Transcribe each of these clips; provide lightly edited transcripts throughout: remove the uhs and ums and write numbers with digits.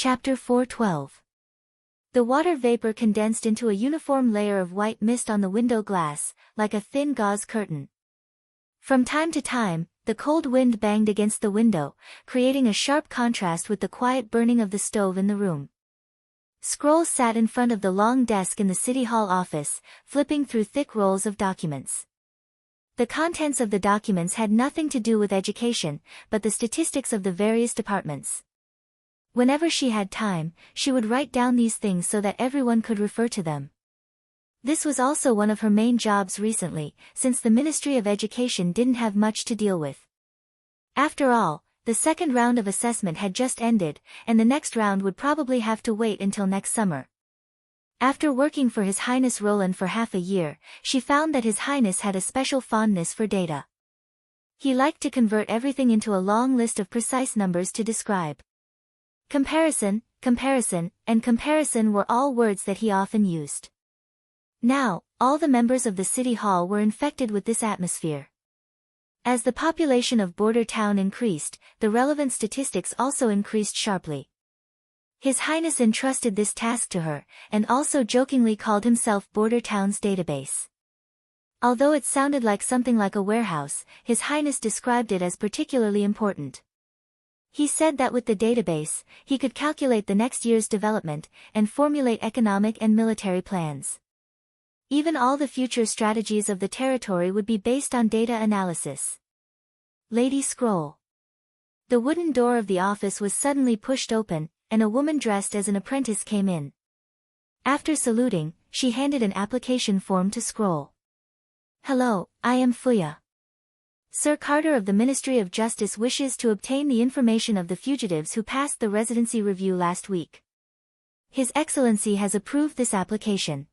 Chapter 4:12. The water vapor condensed into a uniform layer of white mist on the window glass, like a thin gauze curtain. From time to time, the cold wind banged against the window, creating a sharp contrast with the quiet burning of the stove in the room. Scroll sat in front of the long desk in the City Hall office, flipping through thick rolls of documents. The contents of the documents had nothing to do with education, but the statistics of the various departments. Whenever she had time, she would write down these things so that everyone could refer to them. This was also one of her main jobs recently, since the Ministry of Education didn't have much to deal with. After all, the second round of assessment had just ended, and the next round would probably have to wait until next summer. After working for His Highness Roland for half a year, she found that His Highness had a special fondness for data. He liked to convert everything into a long list of precise numbers to describe. Comparison, comparison, and comparison were all words that he often used. Now, all the members of the City Hall were infected with this atmosphere. As the population of Border Town increased, the relevant statistics also increased sharply. His Highness entrusted this task to her, and also jokingly called himself Border Town's database. Although it sounded like something like a warehouse, His Highness described it as particularly important. He said that with the database, he could calculate the next year's development, and formulate economic and military plans. Even all the future strategies of the territory would be based on data analysis. Lady Scroll. The wooden door of the office was suddenly pushed open, and a woman dressed as an apprentice came in. After saluting, she handed an application form to Scroll. "Hello, I am Fuya. Sir Carter of the Ministry of Justice wishes to obtain the information of the fugitives who passed the residency review last week. His Excellency has approved this application."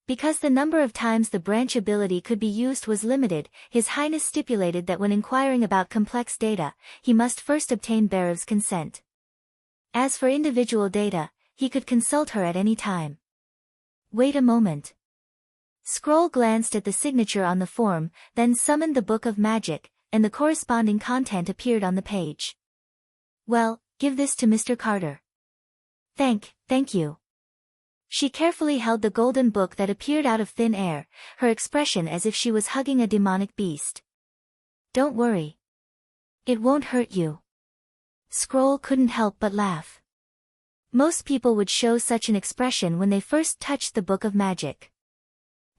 Because the number of times the branch ability could be used was limited, His Highness stipulated that when inquiring about complex data, he must first obtain Barev's consent. As for individual data, he could consult her at any time. Wait a moment. Scroll glanced at the signature on the form, then summoned the Book of Magic, and the corresponding content appeared on the page. "Well, give this to Mr. Carter." Thank you." She carefully held the golden book that appeared out of thin air, her expression as if she was hugging a demonic beast. "Don't worry. It won't hurt you." Scroll couldn't help but laugh. Most people would show such an expression when they first touched the Book of Magic.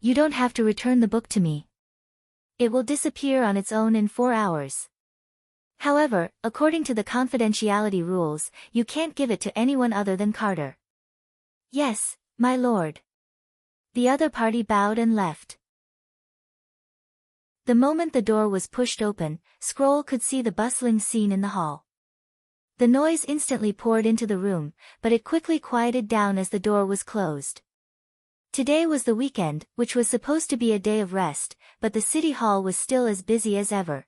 "You don't have to return the book to me. It will disappear on its own in 4 hours. However, according to the confidentiality rules, you can't give it to anyone other than Carter." "Yes, my lord." The other party bowed and left. The moment the door was pushed open, Scroll could see the bustling scene in the hall. The noise instantly poured into the room, but it quickly quieted down as the door was closed. Today was the weekend, which was supposed to be a day of rest, but the City Hall was still as busy as ever.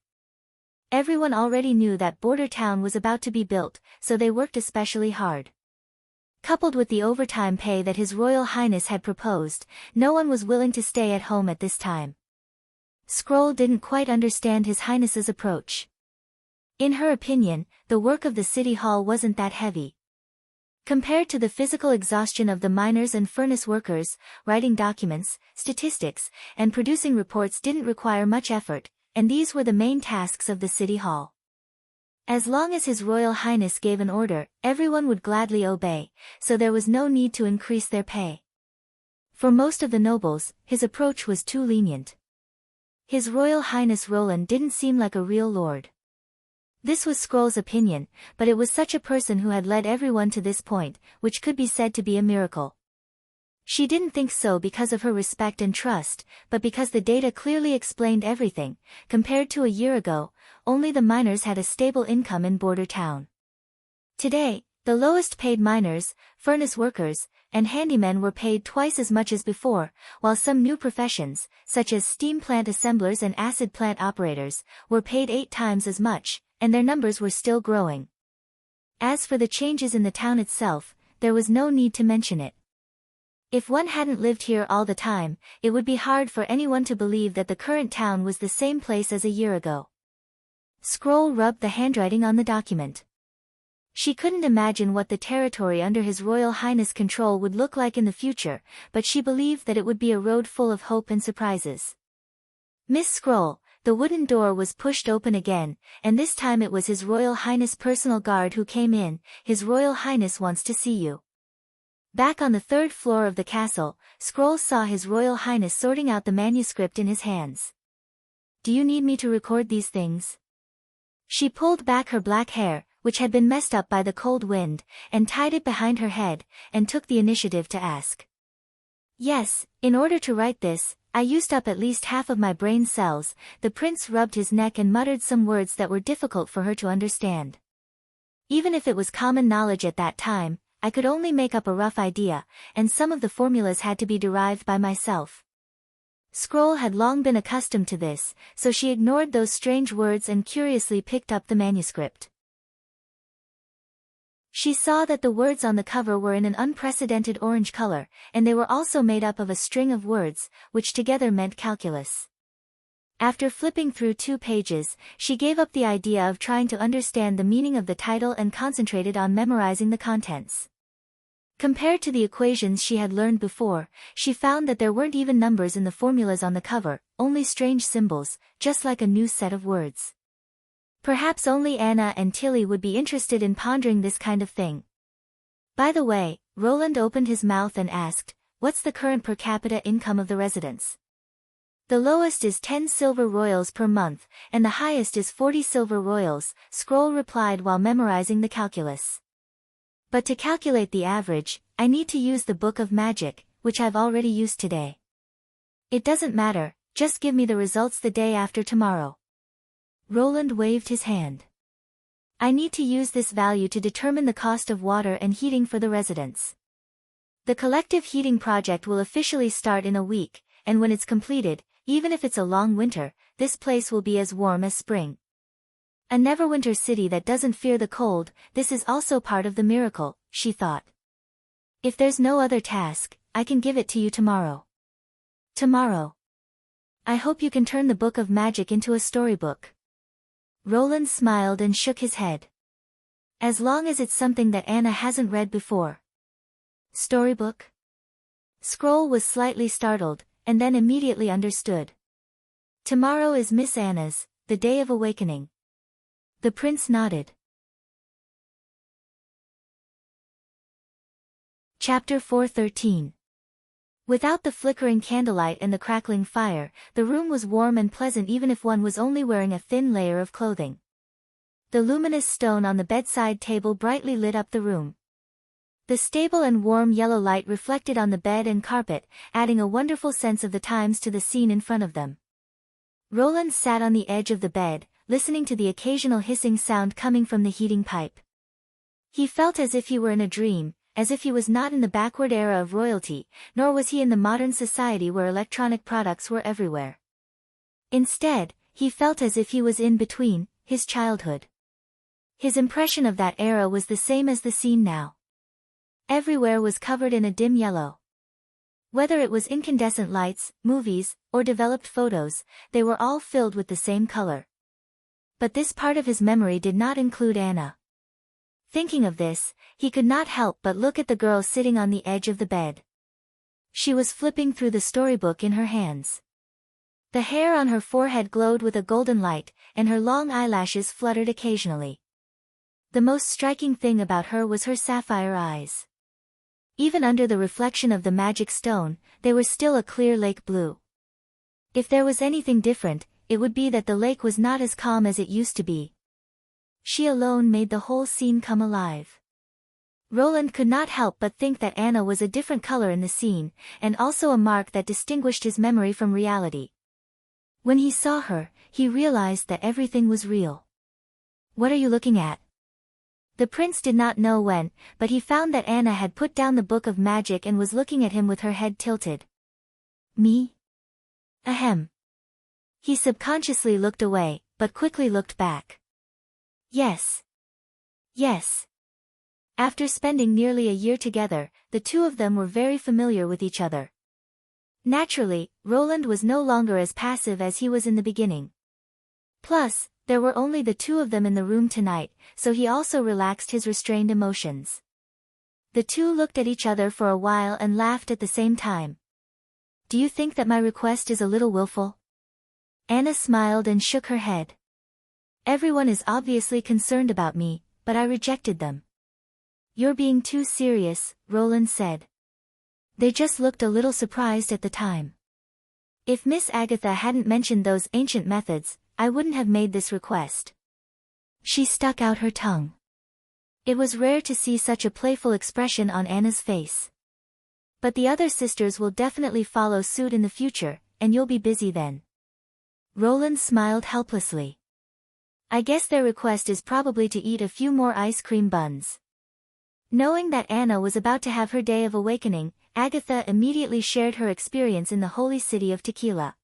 Everyone already knew that Border Town was about to be built, so they worked especially hard. Coupled with the overtime pay that His Royal Highness had proposed, no one was willing to stay at home at this time. Scroll didn't quite understand His Highness's approach. In her opinion, the work of the City Hall wasn't that heavy. Compared to the physical exhaustion of the miners and furnace workers, writing documents, statistics, and producing reports didn't require much effort, and these were the main tasks of the City Hall. As long as His Royal Highness gave an order, everyone would gladly obey, so there was no need to increase their pay. For most of the nobles, his approach was too lenient. His Royal Highness Roland didn't seem like a real lord. This was Scroll's opinion, but it was such a person who had led everyone to this point, which could be said to be a miracle. She didn't think so because of her respect and trust, but because the data clearly explained everything. Compared to a year ago, only the miners had a stable income in Border Town. Today, the lowest paid miners, furnace workers, and handymen were paid twice as much as before, while some new professions, such as steam plant assemblers and acid plant operators, were paid 8 times as much, and their numbers were still growing. As for the changes in the town itself, there was no need to mention it. If one hadn't lived here all the time, it would be hard for anyone to believe that the current town was the same place as a year ago. Scroll rubbed the handwriting on the document. She couldn't imagine what the territory under His Royal Highness' control would look like in the future, but she believed that it would be a road full of hope and surprises. Miss Scroll, the wooden door was pushed open again, and this time it was His Royal Highness' personal guard who came in. His Royal Highness wants to see you. Back on the third floor of the castle, Scroll saw His Royal Highness sorting out the manuscript in his hands. Do you need me to record these things? She pulled back her black hair, which had been messed up by the cold wind, and tied it behind her head, and took the initiative to ask. Yes, in order to write this, I used up at least half of my brain cells. The prince rubbed his neck and muttered some words that were difficult for her to understand. Even if it was common knowledge at that time, I could only make up a rough idea, and some of the formulas had to be derived by myself. Scroll had long been accustomed to this, so she ignored those strange words and curiously picked up the manuscript. She saw that the words on the cover were in an unprecedented orange color, and they were also made up of a string of words, which together meant calculus. After flipping through 2 pages, she gave up the idea of trying to understand the meaning of the title and concentrated on memorizing the contents. Compared to the equations she had learned before, she found that there weren't even numbers in the formulas on the cover, only strange symbols, just like a new set of words. Perhaps only Anna and Tilly would be interested in pondering this kind of thing. By the way, Roland opened his mouth and asked, what's the current per capita income of the residents? The lowest is 10 silver royals per month, and the highest is 40 silver royals, Scroll replied while memorizing the calculus. But to calculate the average, I need to use the Book of Magic, which I've already used today. It doesn't matter, just give me the results the day after tomorrow. Roland waved his hand. I need to use this value to determine the cost of water and heating for the residents. The collective heating project will officially start in a week, and when it's completed, even if it's a long winter, this place will be as warm as spring. A Neverwinter city that doesn't fear the cold, this is also part of the miracle, she thought. If there's no other task, I can give it to you tomorrow. Tomorrow. I hope you can turn the Book of Magic into a storybook. Roland smiled and shook his head. As long as it's something that Anna hasn't read before. Storybook? Scroll was slightly startled, and then immediately understood. Tomorrow is Miss Anna's, the day of awakening. The prince nodded. Chapter 4:13. Without the flickering candlelight and the crackling fire, the room was warm and pleasant even if one was only wearing a thin layer of clothing. The luminous stone on the bedside table brightly lit up the room. The stable and warm yellow light reflected on the bed and carpet, adding a wonderful sense of the times to the scene in front of them. Roland sat on the edge of the bed, listening to the occasional hissing sound coming from the heating pipe. He felt as if he were in a dream, as if he was not in the backward era of royalty, nor was he in the modern society where electronic products were everywhere. Instead, he felt as if he was in between, his childhood. His impression of that era was the same as the scene now. Everywhere was covered in a dim yellow. Whether it was incandescent lights, movies, or developed photos, they were all filled with the same color. But this part of his memory did not include Anna. Thinking of this, he could not help but look at the girl sitting on the edge of the bed. She was flipping through the storybook in her hands. The hair on her forehead glowed with a golden light, and her long eyelashes fluttered occasionally. The most striking thing about her was her sapphire eyes. Even under the reflection of the magic stone, they were still a clear lake blue. If there was anything different, it would be that the lake was not as calm as it used to be. She alone made the whole scene come alive. Roland could not help but think that Anna was a different color in the scene, and also a mark that distinguished his memory from reality. When he saw her, he realized that everything was real. What are you looking at? The prince did not know when, but he found that Anna had put down the Book of Magic and was looking at him with her head tilted. Me? Ahem. He subconsciously looked away, but quickly looked back. Yes. Yes. After spending nearly a year together, the two of them were very familiar with each other. Naturally, Roland was no longer as passive as he was in the beginning. Plus, There were only the two of them in the room tonight, so he also relaxed his restrained emotions. The two looked at each other for a while and laughed at the same time. Do you think that my request is a little willful? Anna smiled and shook her head. Everyone is obviously concerned about me, but I rejected them. You're being too serious, Roland said. They just looked a little surprised at the time. If Miss Agatha hadn't mentioned those ancient methods, I wouldn't have made this request. She stuck out her tongue. It was rare to see such a playful expression on Anna's face. But the other sisters will definitely follow suit in the future, and you'll be busy then. Roland smiled helplessly. I guess their request is probably to eat a few more ice cream buns. Knowing that Anna was about to have her day of awakening, Agatha immediately shared her experience in the holy city of Tequila.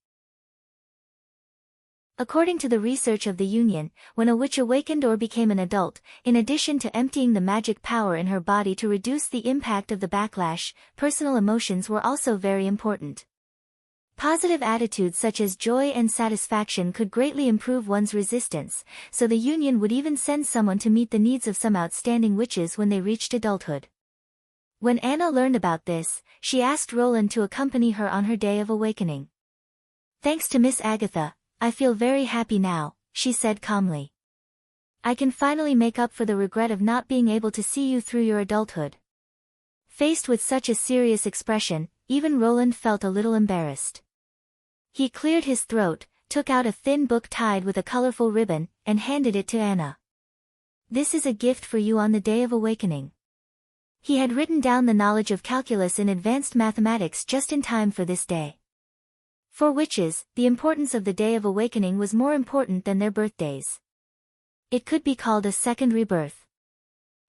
According to the research of the Union, when a witch awakened or became an adult, in addition to emptying the magic power in her body to reduce the impact of the backlash, personal emotions were also very important. Positive attitudes such as joy and satisfaction could greatly improve one's resistance, so the Union would even send someone to meet the needs of some outstanding witches when they reached adulthood. When Anna learned about this, she asked Roland to accompany her on her day of awakening. Thanks to Miss Agatha, I feel very happy now, she said calmly. I can finally make up for the regret of not being able to see you through your adulthood. Faced with such a serious expression, even Roland felt a little embarrassed. He cleared his throat, took out a thin book tied with a colorful ribbon, and handed it to Anna. This is a gift for you on the day of awakening. He had written down the knowledge of calculus in advanced mathematics just in time for this day. For witches, the importance of the day of awakening was more important than their birthdays. It could be called a second rebirth.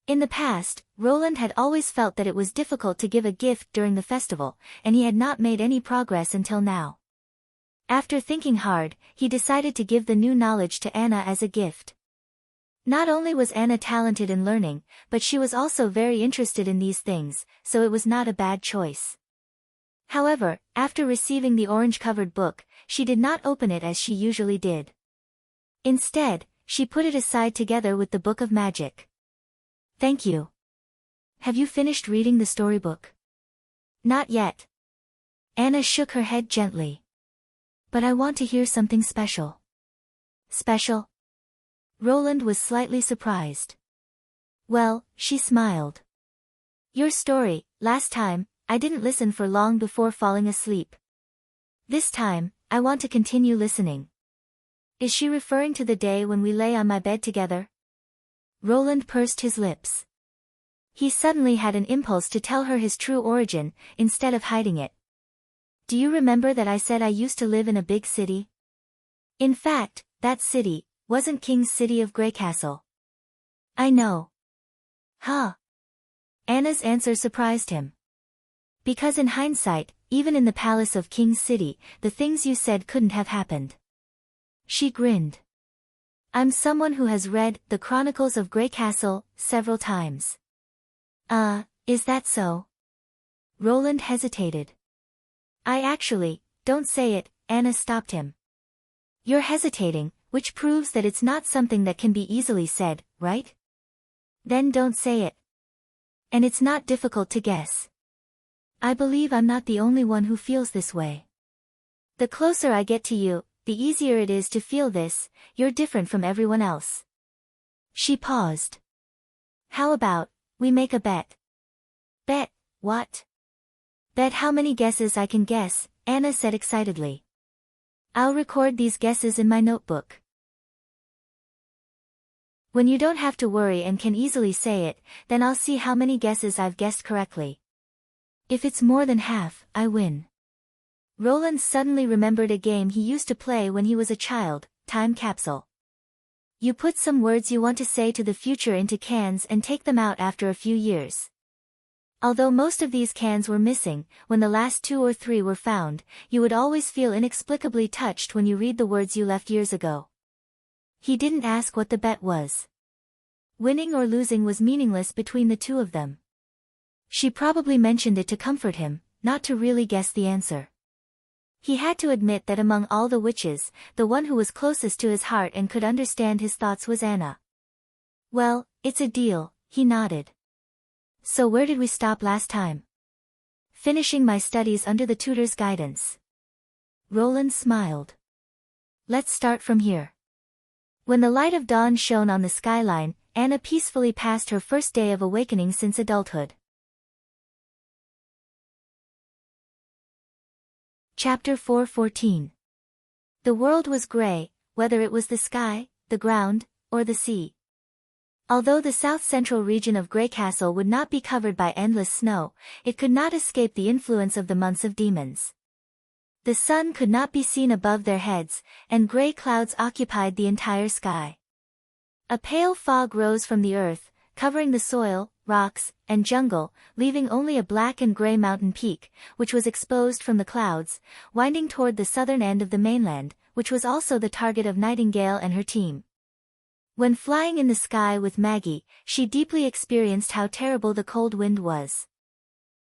In the past, Roland had always felt that it was difficult to give a gift during the festival, and he had not made any progress until now. After thinking hard, he decided to give the new knowledge to Anna as a gift. Not only was Anna talented in learning, but she was also very interested in these things, so it was not a bad choice. However, after receiving the orange-covered book, she did not open it as she usually did. Instead, she put it aside together with the Book of Magic. Thank you. Have you finished reading the storybook? Not yet. Anna shook her head gently. But I want to hear something special. Special? Roland was slightly surprised. Well, she smiled. Your story, last time, I didn't listen for long before falling asleep. This time, I want to continue listening. Is she referring to the day when we lay on my bed together? Roland pursed his lips. He suddenly had an impulse to tell her his true origin, instead of hiding it. Do you remember that I said I used to live in a big city? In fact, that city wasn't King's City of Greycastle. I know. Huh? Anna's answer surprised him. Because in hindsight, even in the palace of King's City, the things you said couldn't have happened. She grinned. I'm someone who has read The Chronicles of Greycastle several times. Is that so? Roland hesitated. Don't say it, Anna stopped him. You're hesitating, which proves that it's not something that can be easily said, right? Then don't say it. And it's not difficult to guess. I believe I'm not the only one who feels this way. The closer I get to you, the easier it is to feel this, you're different from everyone else. She paused. How about, we make a bet? Bet, what? Bet how many guesses I can guess, Anna said excitedly. I'll record these guesses in my notebook. When you don't have to worry and can easily say it, then I'll see how many guesses I've guessed correctly. If it's more than half, I win. Roland suddenly remembered a game he used to play when he was a child, Time Capsule. You put some words you want to say to the future into cans and take them out after a few years. Although most of these cans were missing, when the last 2 or 3 were found, you would always feel inexplicably touched when you read the words you left years ago. He didn't ask what the bet was. Winning or losing was meaningless between the two of them. She probably mentioned it to comfort him, not to really guess the answer. He had to admit that among all the witches, the one who was closest to his heart and could understand his thoughts was Anna. "Well, it's a deal," he nodded. "So where did we stop last time?" "Finishing my studies under the tutor's guidance." Roland smiled. "Let's start from here." When the light of dawn shone on the skyline, Anna peacefully passed her first day of awakening since adulthood. Chapter 4:14. The world was gray, whether it was the sky, the ground, or the sea. Although the south-central region of Greycastle would not be covered by endless snow, it could not escape the influence of the months of demons. The sun could not be seen above their heads, and gray clouds occupied the entire sky. A pale fog rose from the earth, covering the soil, rocks, and jungle, leaving only a black and gray mountain peak, which was exposed from the clouds, winding toward the southern end of the mainland, which was also the target of Nightingale and her team. When flying in the sky with Maggie, she deeply experienced how terrible the cold wind was.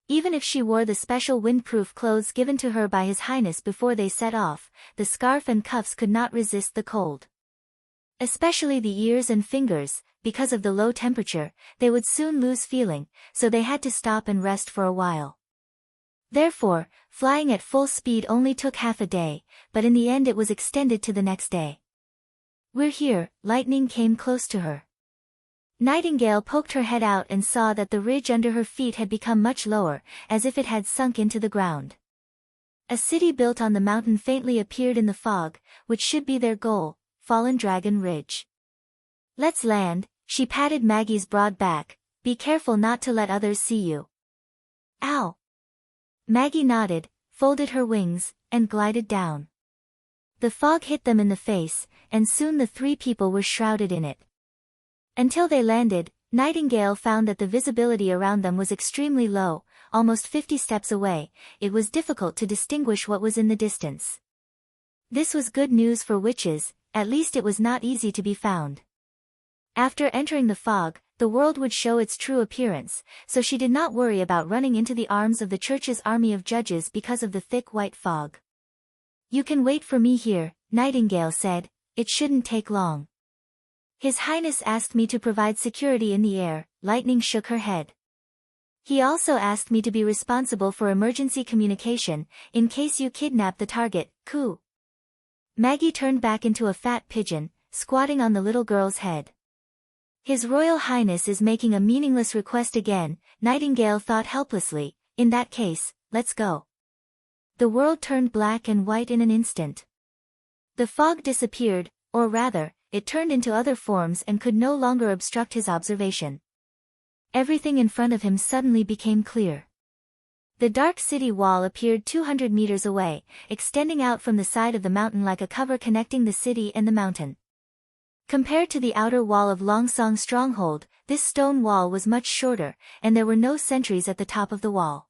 Even if she wore the special windproof clothes given to her by His Highness before they set off, the scarf and cuffs could not resist the cold. Especially the ears and fingers, because of the low temperature, they would soon lose feeling, so they had to stop and rest for a while. Therefore, flying at full speed only took half a day, but in the end it was extended to the next day. "We're here," Lightning came close to her. Nightingale poked her head out and saw that the ridge under her feet had become much lower, as if it had sunk into the ground. A city built on the mountain faintly appeared in the fog, which should be their goal, Fallen Dragon Ridge. "Let's land," she patted Maggie's broad back. "Be careful not to let others see you." "Ow!" Maggie nodded, folded her wings, and glided down. The fog hit them in the face, and soon the three people were shrouded in it. Until they landed, Nightingale found that the visibility around them was extremely low, almost 50 steps away. It was difficult to distinguish what was in the distance. This was good news for witches, at least it was not easy to be found. After entering the fog, the world would show its true appearance, so she did not worry about running into the arms of the church's army of judges because of the thick white fog. "You can wait for me here," Nightingale said. "It shouldn't take long." "His Highness asked me to provide security in the air," Lightning shook her head. "He also asked me to be responsible for emergency communication, in case you kidnap the target, Coo." Maggie turned back into a fat pigeon, squatting on the little girl's head. "His Royal Highness is making a meaningless request again," Nightingale thought helplessly. "In that case, let's go." The world turned black and white in an instant. The fog disappeared, or rather, it turned into other forms and could no longer obstruct his observation. Everything in front of him suddenly became clear. The dark city wall appeared 200 meters away, extending out from the side of the mountain like a cover connecting the city and the mountain. Compared to the outer wall of Longsong Stronghold, this stone wall was much shorter, and there were no sentries at the top of the wall.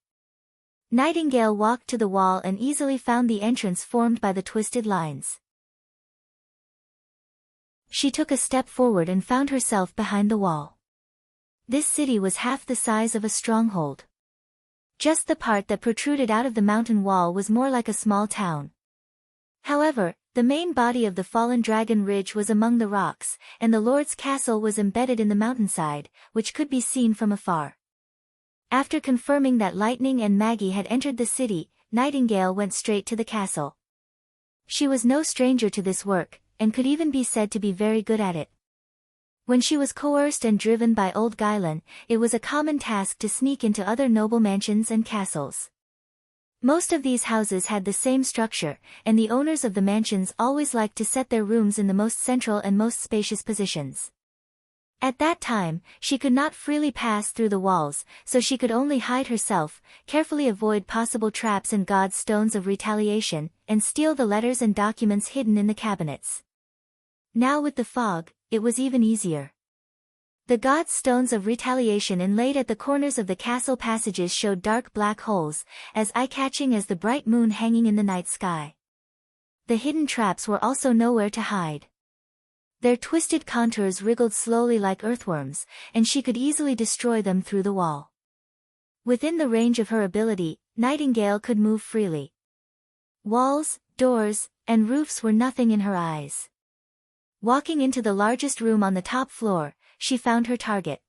Nightingale walked to the wall and easily found the entrance formed by the twisted lines. She took a step forward and found herself behind the wall. This city was half the size of a stronghold. Just the part that protruded out of the mountain wall was more like a small town. However, the main body of the Fallen Dragon Ridge was among the rocks, and the Lord's castle was embedded in the mountainside, which could be seen from afar. After confirming that Lightning and Maggie had entered the city, Nightingale went straight to the castle. She was no stranger to this work, and could even be said to be very good at it. When she was coerced and driven by old Guylan, it was a common task to sneak into other noble mansions and castles. Most of these houses had the same structure, and the owners of the mansions always liked to set their rooms in the most central and most spacious positions. At that time, she could not freely pass through the walls, so she could only hide herself, carefully avoid possible traps and God's stones of retaliation, and steal the letters and documents hidden in the cabinets. Now with the fog, it was even easier. The God's stones of retaliation inlaid at the corners of the castle passages showed dark black holes, as eye-catching as the bright moon hanging in the night sky. The hidden traps were also nowhere to hide. Their twisted contours wriggled slowly like earthworms, and she could easily destroy them through the wall. Within the range of her ability, Nightingale could move freely. Walls, doors, and roofs were nothing in her eyes. Walking into the largest room on the top floor, she found her target.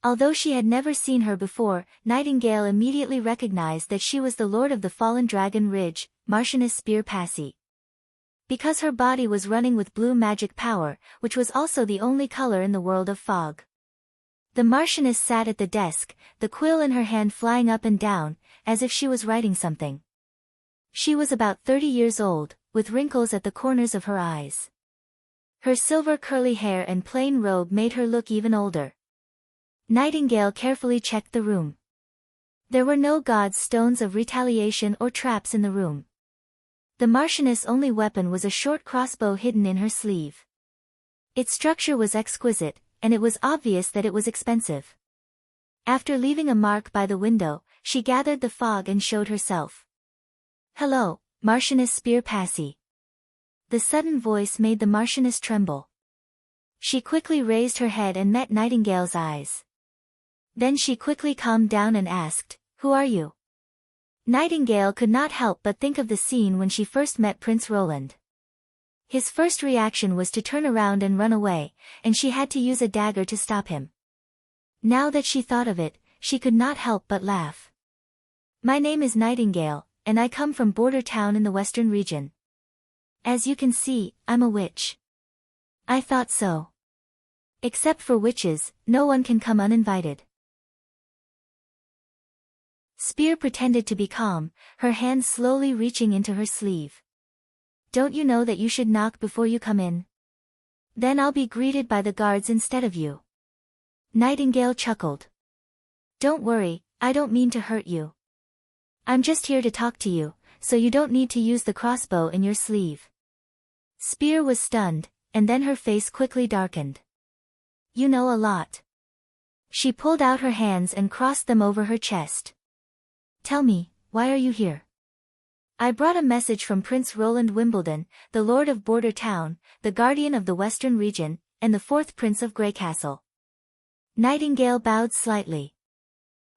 Although she had never seen her before, Nightingale immediately recognized that she was the lord of the fallen dragon Ridge, Marchioness Spellcaster. Because her body was running with blue magic power, which was also the only color in the world of fog. The Marchioness sat at the desk, the quill in her hand flying up and down, as if she was writing something. She was about 30 years old, with wrinkles at the corners of her eyes. Her silver curly hair and plain robe made her look even older. Nightingale carefully checked the room. There were no god's stones of retaliation or traps in the room. The Marchioness' only weapon was a short crossbow hidden in her sleeve. Its structure was exquisite, and it was obvious that it was expensive. After leaving a mark by the window, she gathered the fog and showed herself. "Hello, Marchioness Spellcaster." The sudden voice made the Marchioness tremble. She quickly raised her head and met Nightingale's eyes. Then she quickly calmed down and asked, "Who are you?" Nightingale could not help but think of the scene when she first met Prince Roland. His first reaction was to turn around and run away, and she had to use a dagger to stop him. Now that she thought of it, she could not help but laugh. "My name is Nightingale, and I come from Border Town in the Western region. As you can see, I'm a witch." "I thought so. Except for witches, no one can come uninvited." Spear pretended to be calm, her hand slowly reaching into her sleeve. "Don't you know that you should knock before you come in? Then I'll be greeted by the guards instead of you." Nightingale chuckled. "Don't worry, I don't mean to hurt you. I'm just here to talk to you, so you don't need to use the crossbow in your sleeve." Spear was stunned, and then her face quickly darkened. "You know a lot." She pulled out her hands and crossed them over her chest. "Tell me, why are you here?" "I brought a message from Prince Roland Wimbledon, the Lord of Border Town, the Guardian of the Western Region, and the 4th Prince of Greycastle." Nightingale bowed slightly.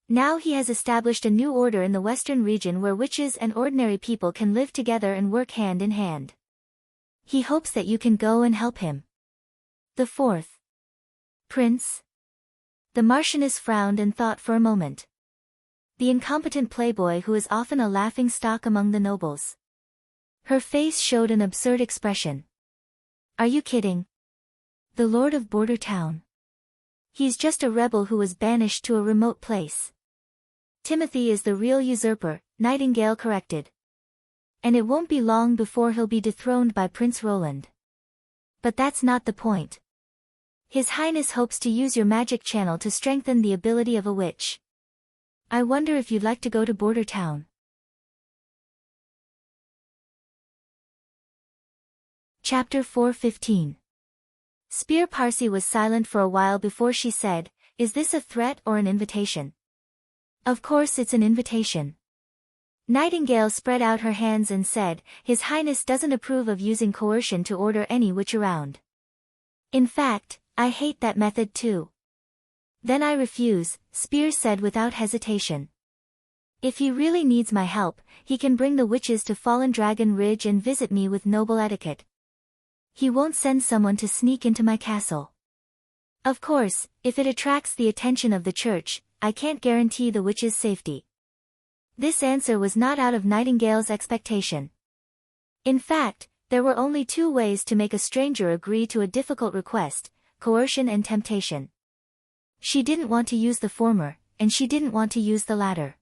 "Now he has established a new order in the Western Region where witches and ordinary people can live together and work hand in hand. He hopes that you can go and help him." "The 4th Prince?" The Marchioness frowned and thought for a moment. "The incompetent playboy who is often a laughing stock among the nobles." Her face showed an absurd expression. "Are you kidding? The Lord of Border Town? He's just a rebel who was banished to a remote place." "Timothy is the real usurper," Nightingale corrected. "And it won't be long before he'll be dethroned by Prince Roland. But that's not the point. His Highness hopes to use your magic channel to strengthen the ability of a witch. I wonder if you'd like to go to Border Town." Chapter 4:15. Spellcaster was silent for a while before she said, "Is this a threat or an invitation?" "Of course it's an invitation." Nightingale spread out her hands and said, "His Highness doesn't approve of using coercion to order any witch around. In fact, I hate that method too." "Then I refuse," Spear said without hesitation. "If he really needs my help, he can bring the witches to Fallen Dragon Ridge and visit me with noble etiquette. He won't send someone to sneak into my castle. Of course, if it attracts the attention of the church, I can't guarantee the witches' safety." This answer was not out of Nightingale's expectation. In fact, there were only 2 ways to make a stranger agree to a difficult request: coercion and temptation. She didn't want to use the former, and she didn't want to use the latter.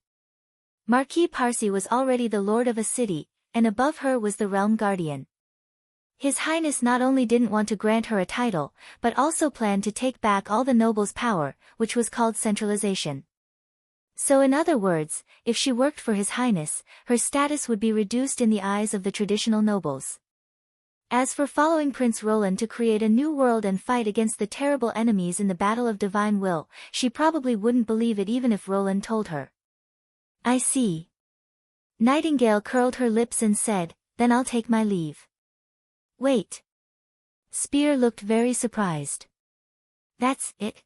Marquis Parsi was already the lord of a city, and above her was the realm guardian. His Highness not only didn't want to grant her a title, but also planned to take back all the nobles' power, which was called centralization. So in other words, if she worked for His Highness, her status would be reduced in the eyes of the traditional nobles. As for following Prince Roland to create a new world and fight against the terrible enemies in the Battle of Divine Will, she probably wouldn't believe it even if Roland told her. "I see." Nightingale curled her lips and said, "Then I'll take my leave." "Wait." Spear looked very surprised. "That's it?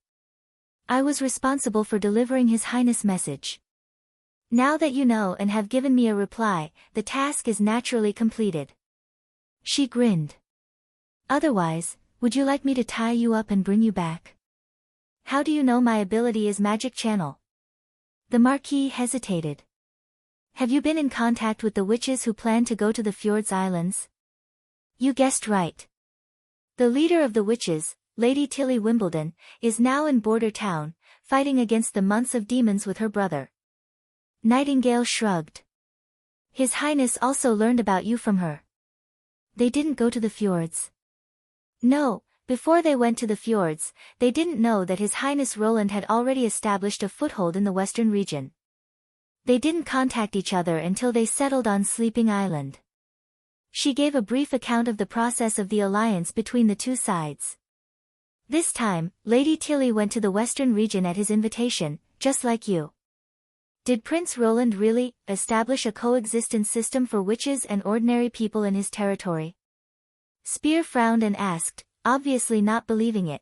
I was responsible for delivering His Highness' message." Now that you know and have given me a reply, the task is naturally completed. She grinned. Otherwise, would you like me to tie you up and bring you back? How do you know my ability is magic channel? The Marquis hesitated. Have you been in contact with the witches who plan to go to the Fjords Islands? You guessed right. The leader of the witches, Lady Tilly Wimbledon, is now in Border Town, fighting against the months of demons with her brother. Nightingale shrugged. His Highness also learned about you from her. They didn't go to the fjords. No, before they went to the fjords, they didn't know that His Highness Roland had already established a foothold in the western region. They didn't contact each other until they settled on Sleeping Island. She gave a brief account of the process of the alliance between the two sides. This time, Lady Tilly went to the western region at his invitation, just like you. Did Prince Roland really establish a coexistence system for witches and ordinary people in his territory? Spear frowned and asked, obviously not believing it.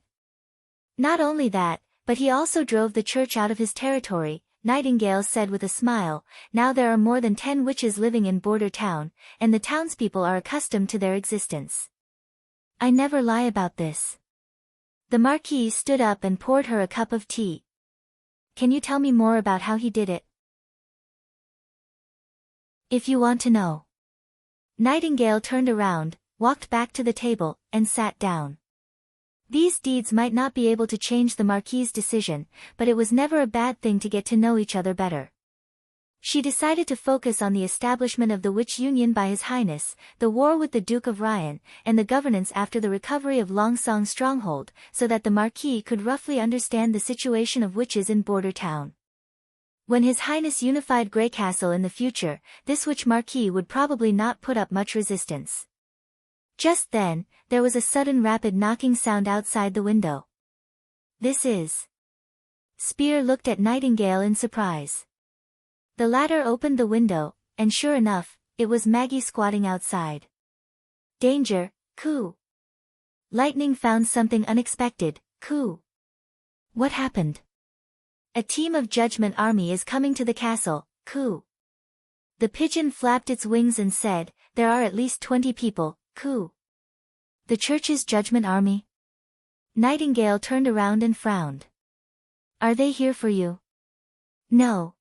Not only that, but he also drove the church out of his territory, Nightingale said with a smile. Now there are more than 10 witches living in Border Town, and the townspeople are accustomed to their existence. I never lie about this. The Marquis stood up and poured her a cup of tea. Can you tell me more about how he did it? If you want to know. Nightingale turned around, walked back to the table, and sat down. These deeds might not be able to change the Marquis's decision, but it was never a bad thing to get to know each other better. She decided to focus on the establishment of the Witch Union by His Highness, the war with the Duke of Ryan, and the governance after the recovery of Longsong Stronghold, so that the Marquis could roughly understand the situation of witches in Border Town. When His Highness unified Greycastle in the future, this Witch Marquis would probably not put up much resistance. Just then, there was a sudden rapid knocking sound outside the window. This is... Spear looked at Nightingale in surprise. The latter opened the window, and sure enough, it was Maggie squatting outside. Danger, Coo. Lightning found something unexpected, Coo. What happened? A team of Judgment Army is coming to the castle, Coo. The pigeon flapped its wings and said, there are at least 20 people, Coo. The church's Judgment Army? Nightingale turned around and frowned. Are they here for you? No.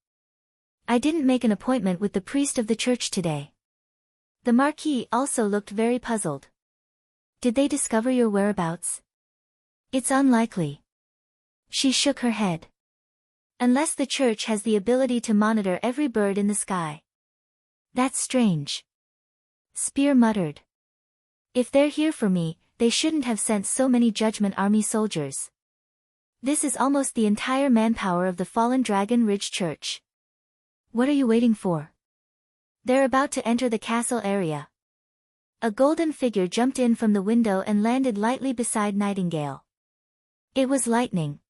I didn't make an appointment with the priest of the church today. The Marquis also looked very puzzled. Did they discover your whereabouts? It's unlikely. She shook her head. Unless the church has the ability to monitor every bird in the sky. That's strange. Spear muttered. If they're here for me, they shouldn't have sent so many Judgment Army soldiers. This is almost the entire manpower of the fallen Dragon Ridge Church. What are you waiting for? They're about to enter the castle area. A golden figure jumped in from the window and landed lightly beside Nightingale. It was Lightning.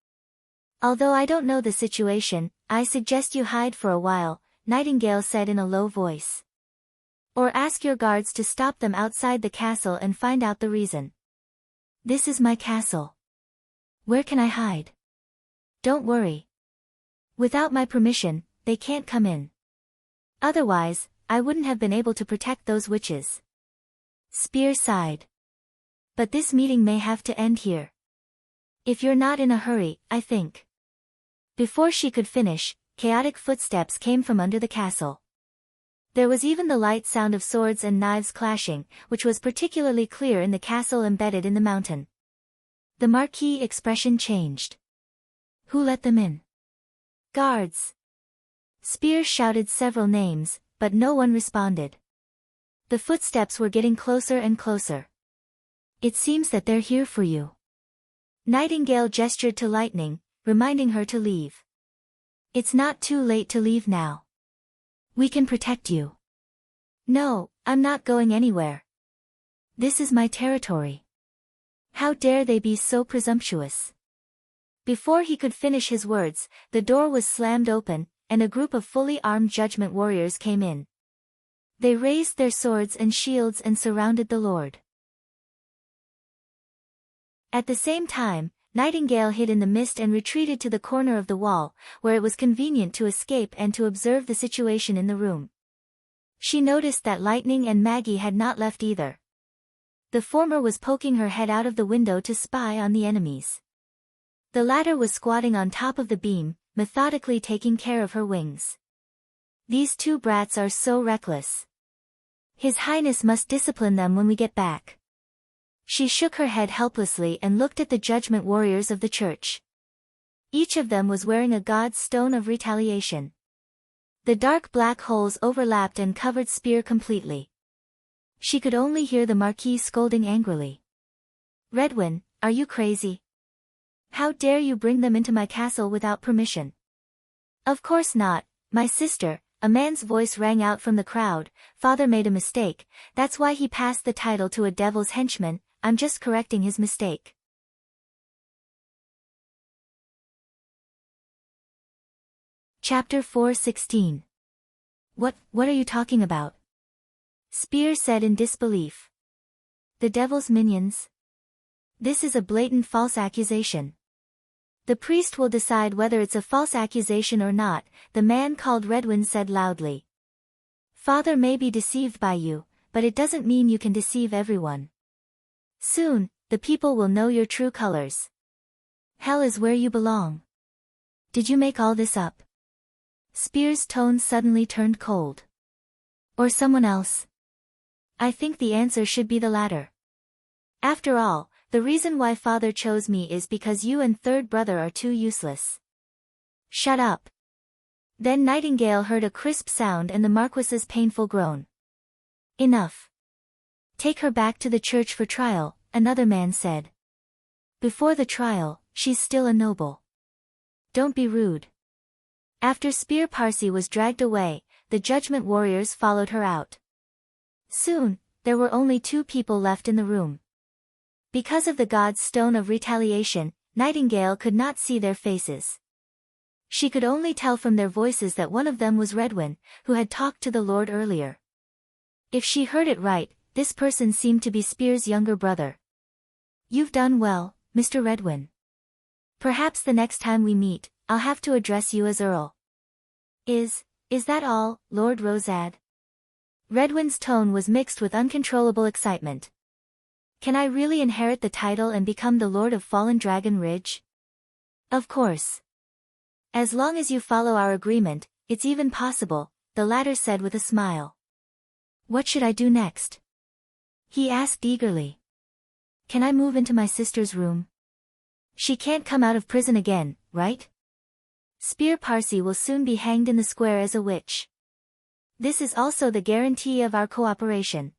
Although I don't know the situation, I suggest you hide for a while, Nightingale said in a low voice. Or ask your guards to stop them outside the castle and find out the reason. This is my castle. Where can I hide? Don't worry. Without my permission, they can't come in. Otherwise, I wouldn't have been able to protect those witches. Spear sighed. But this meeting may have to end here. If you're not in a hurry, I think. Before she could finish, chaotic footsteps came from under the castle. There was even the light sound of swords and knives clashing, which was particularly clear in the castle embedded in the mountain. The Marquis' expression changed. Who let them in? Guards. Spear shouted several names, but no one responded. The footsteps were getting closer and closer. It seems that they're here for you. Nightingale gestured to Lightning, reminding her to leave. It's not too late to leave now. We can protect you. No, I'm not going anywhere. This is my territory. How dare they be so presumptuous? Before he could finish his words, the door was slammed open, and a group of fully armed Judgment warriors came in. They raised their swords and shields and surrounded the Lord. At the same time, Nightingale hid in the mist and retreated to the corner of the wall, where it was convenient to escape and to observe the situation in the room. She noticed that Lightning and Maggie had not left either. The former was poking her head out of the window to spy on the enemies. The latter was squatting on top of the beam, methodically taking care of her wings. These two brats are so reckless. His Highness must discipline them when we get back. She shook her head helplessly and looked at the judgment warriors of the church. Each of them was wearing a god's stone of retaliation. The dark black holes overlapped and covered Spear completely. She could only hear the Marquis scolding angrily. "Redwin, are you crazy? How dare you bring them into my castle without permission?" "Of course not, my sister," a man's voice rang out from the crowd. "Father made a mistake, that's why he passed the title to a devil's henchman. I'm just correcting his mistake." Chapter 4:16. What are you talking about?" Spear said in disbelief. "The devil's minions? This is a blatant false accusation." "The priest will decide whether it's a false accusation or not," the man called Redwin said loudly. "Father may be deceived by you, but it doesn't mean you can deceive everyone. Soon, the people will know your true colors. Hell is where you belong. Did you make all this up?" Spear's tone suddenly turned cold. "Or someone else?" "I think the answer should be the latter. After all, the reason why Father chose me is because you and third brother are too useless." "Shut up." Then Nightingale heard a crisp sound and the Marquis's painful groan. "Enough. Take her back to the church for trial," another man said. "Before the trial, she's still a noble. Don't be rude." After Spear Parsi was dragged away, the judgment warriors followed her out. Soon, there were only 2 people left in the room. Because of the god's stone of retaliation, Nightingale could not see their faces. She could only tell from their voices that one of them was Redwin, who had talked to the Lord earlier. If she heard it right, this person seemed to be Spear's younger brother. "You've done well, Mr. Redwin. Perhaps the next time we meet, I'll have to address you as Earl." Is that all, Lord Rosad?" Redwin's tone was mixed with uncontrollable excitement. "Can I really inherit the title and become the Lord of Fallen Dragon Ridge?" "Of course. As long as you follow our agreement, it's even possible," the latter said with a smile. "What should I do next?" he asked eagerly. "Can I move into my sister's room? She can't come out of prison again, right? Spear Parsi will soon be hanged in the square as a witch. This is also the guarantee of our cooperation."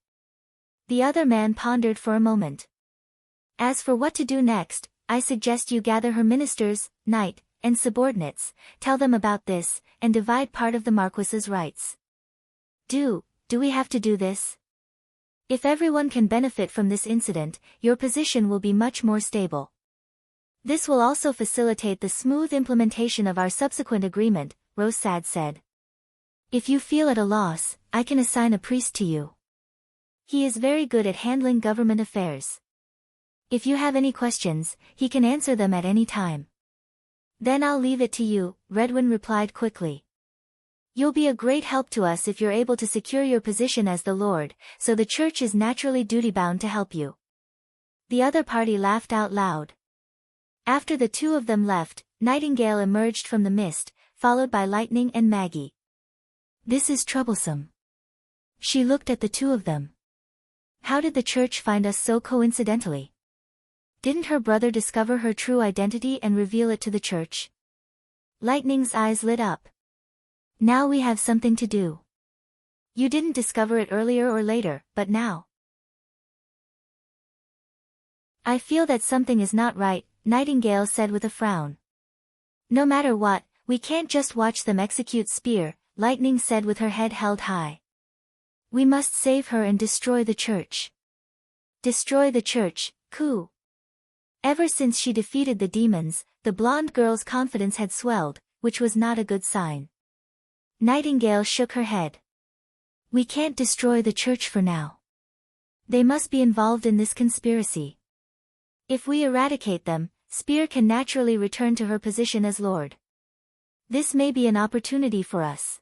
The other man pondered for a moment. "As for what to do next, I suggest you gather her ministers, knight, and subordinates, tell them about this, and divide part of the Marquis's rights." Do we have to do this?" "If everyone can benefit from this incident, your position will be much more stable. This will also facilitate the smooth implementation of our subsequent agreement," Rosad said. "If you feel at a loss, I can assign a priest to you. He is very good at handling government affairs. If you have any questions, he can answer them at any time." "Then I'll leave it to you," Redwin replied quickly. "You'll be a great help to us if you're able to secure your position as the Lord, so the church is naturally duty-bound to help you." The other party laughed out loud. After the 2 of them left, Nightingale emerged from the mist, followed by Lightning and Maggie. "This is troublesome." She looked at the 2 of them. "How did the church find us so coincidentally? Didn't her brother discover her true identity and reveal it to the church?" Lightning's eyes lit up. "Now we have something to do. You didn't discover it earlier or later, but now." "I feel that something is not right," Nightingale said with a frown. "No matter what, we can't just watch them execute Spear," Lightning said with her head held high. "We must save her and destroy the church." Destroy the church, coup. Ever since she defeated the demons, the blonde girl's confidence had swelled, which was not a good sign. Nightingale shook her head. "We can't destroy the church for now. They must be involved in this conspiracy. If we eradicate them, Spear can naturally return to her position as Lord. This may be an opportunity for us.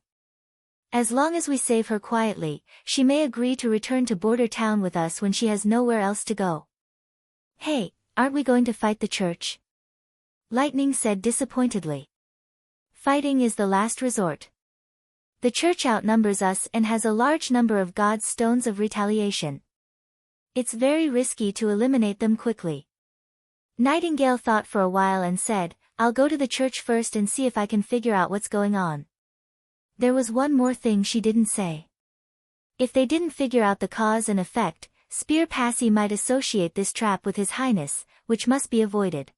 As long as we save her quietly, she may agree to return to Border Town with us when she has nowhere else to go. Hey, aren't we going to fight the church? Lightning said disappointedly. Fighting is the last resort. The church outnumbers us and has a large number of God's stones of retaliation. It's very risky to eliminate them quickly. Nightingale thought for a while and said, I'll go to the church first and see if I can figure out what's going on. There was one more thing she didn't say. If they didn't figure out the cause and effect, Spear Passy might associate this trap with His Highness, which must be avoided.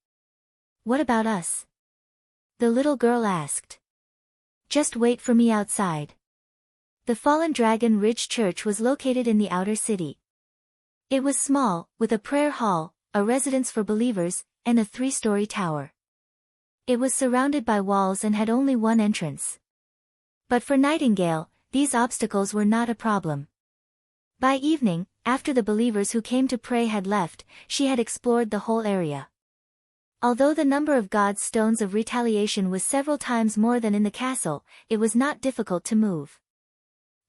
What about us? The little girl asked. Just wait for me outside. The Fallen Dragon Ridge Church was located in the outer city. It was small, with a prayer hall, a residence for believers, and a 3-story tower. It was surrounded by walls and had only one entrance. But for Nightingale, these obstacles were not a problem. By evening, after the believers who came to pray had left, she had explored the whole area. Although the number of God's stones of retaliation was several times more than in the castle, it was not difficult to move.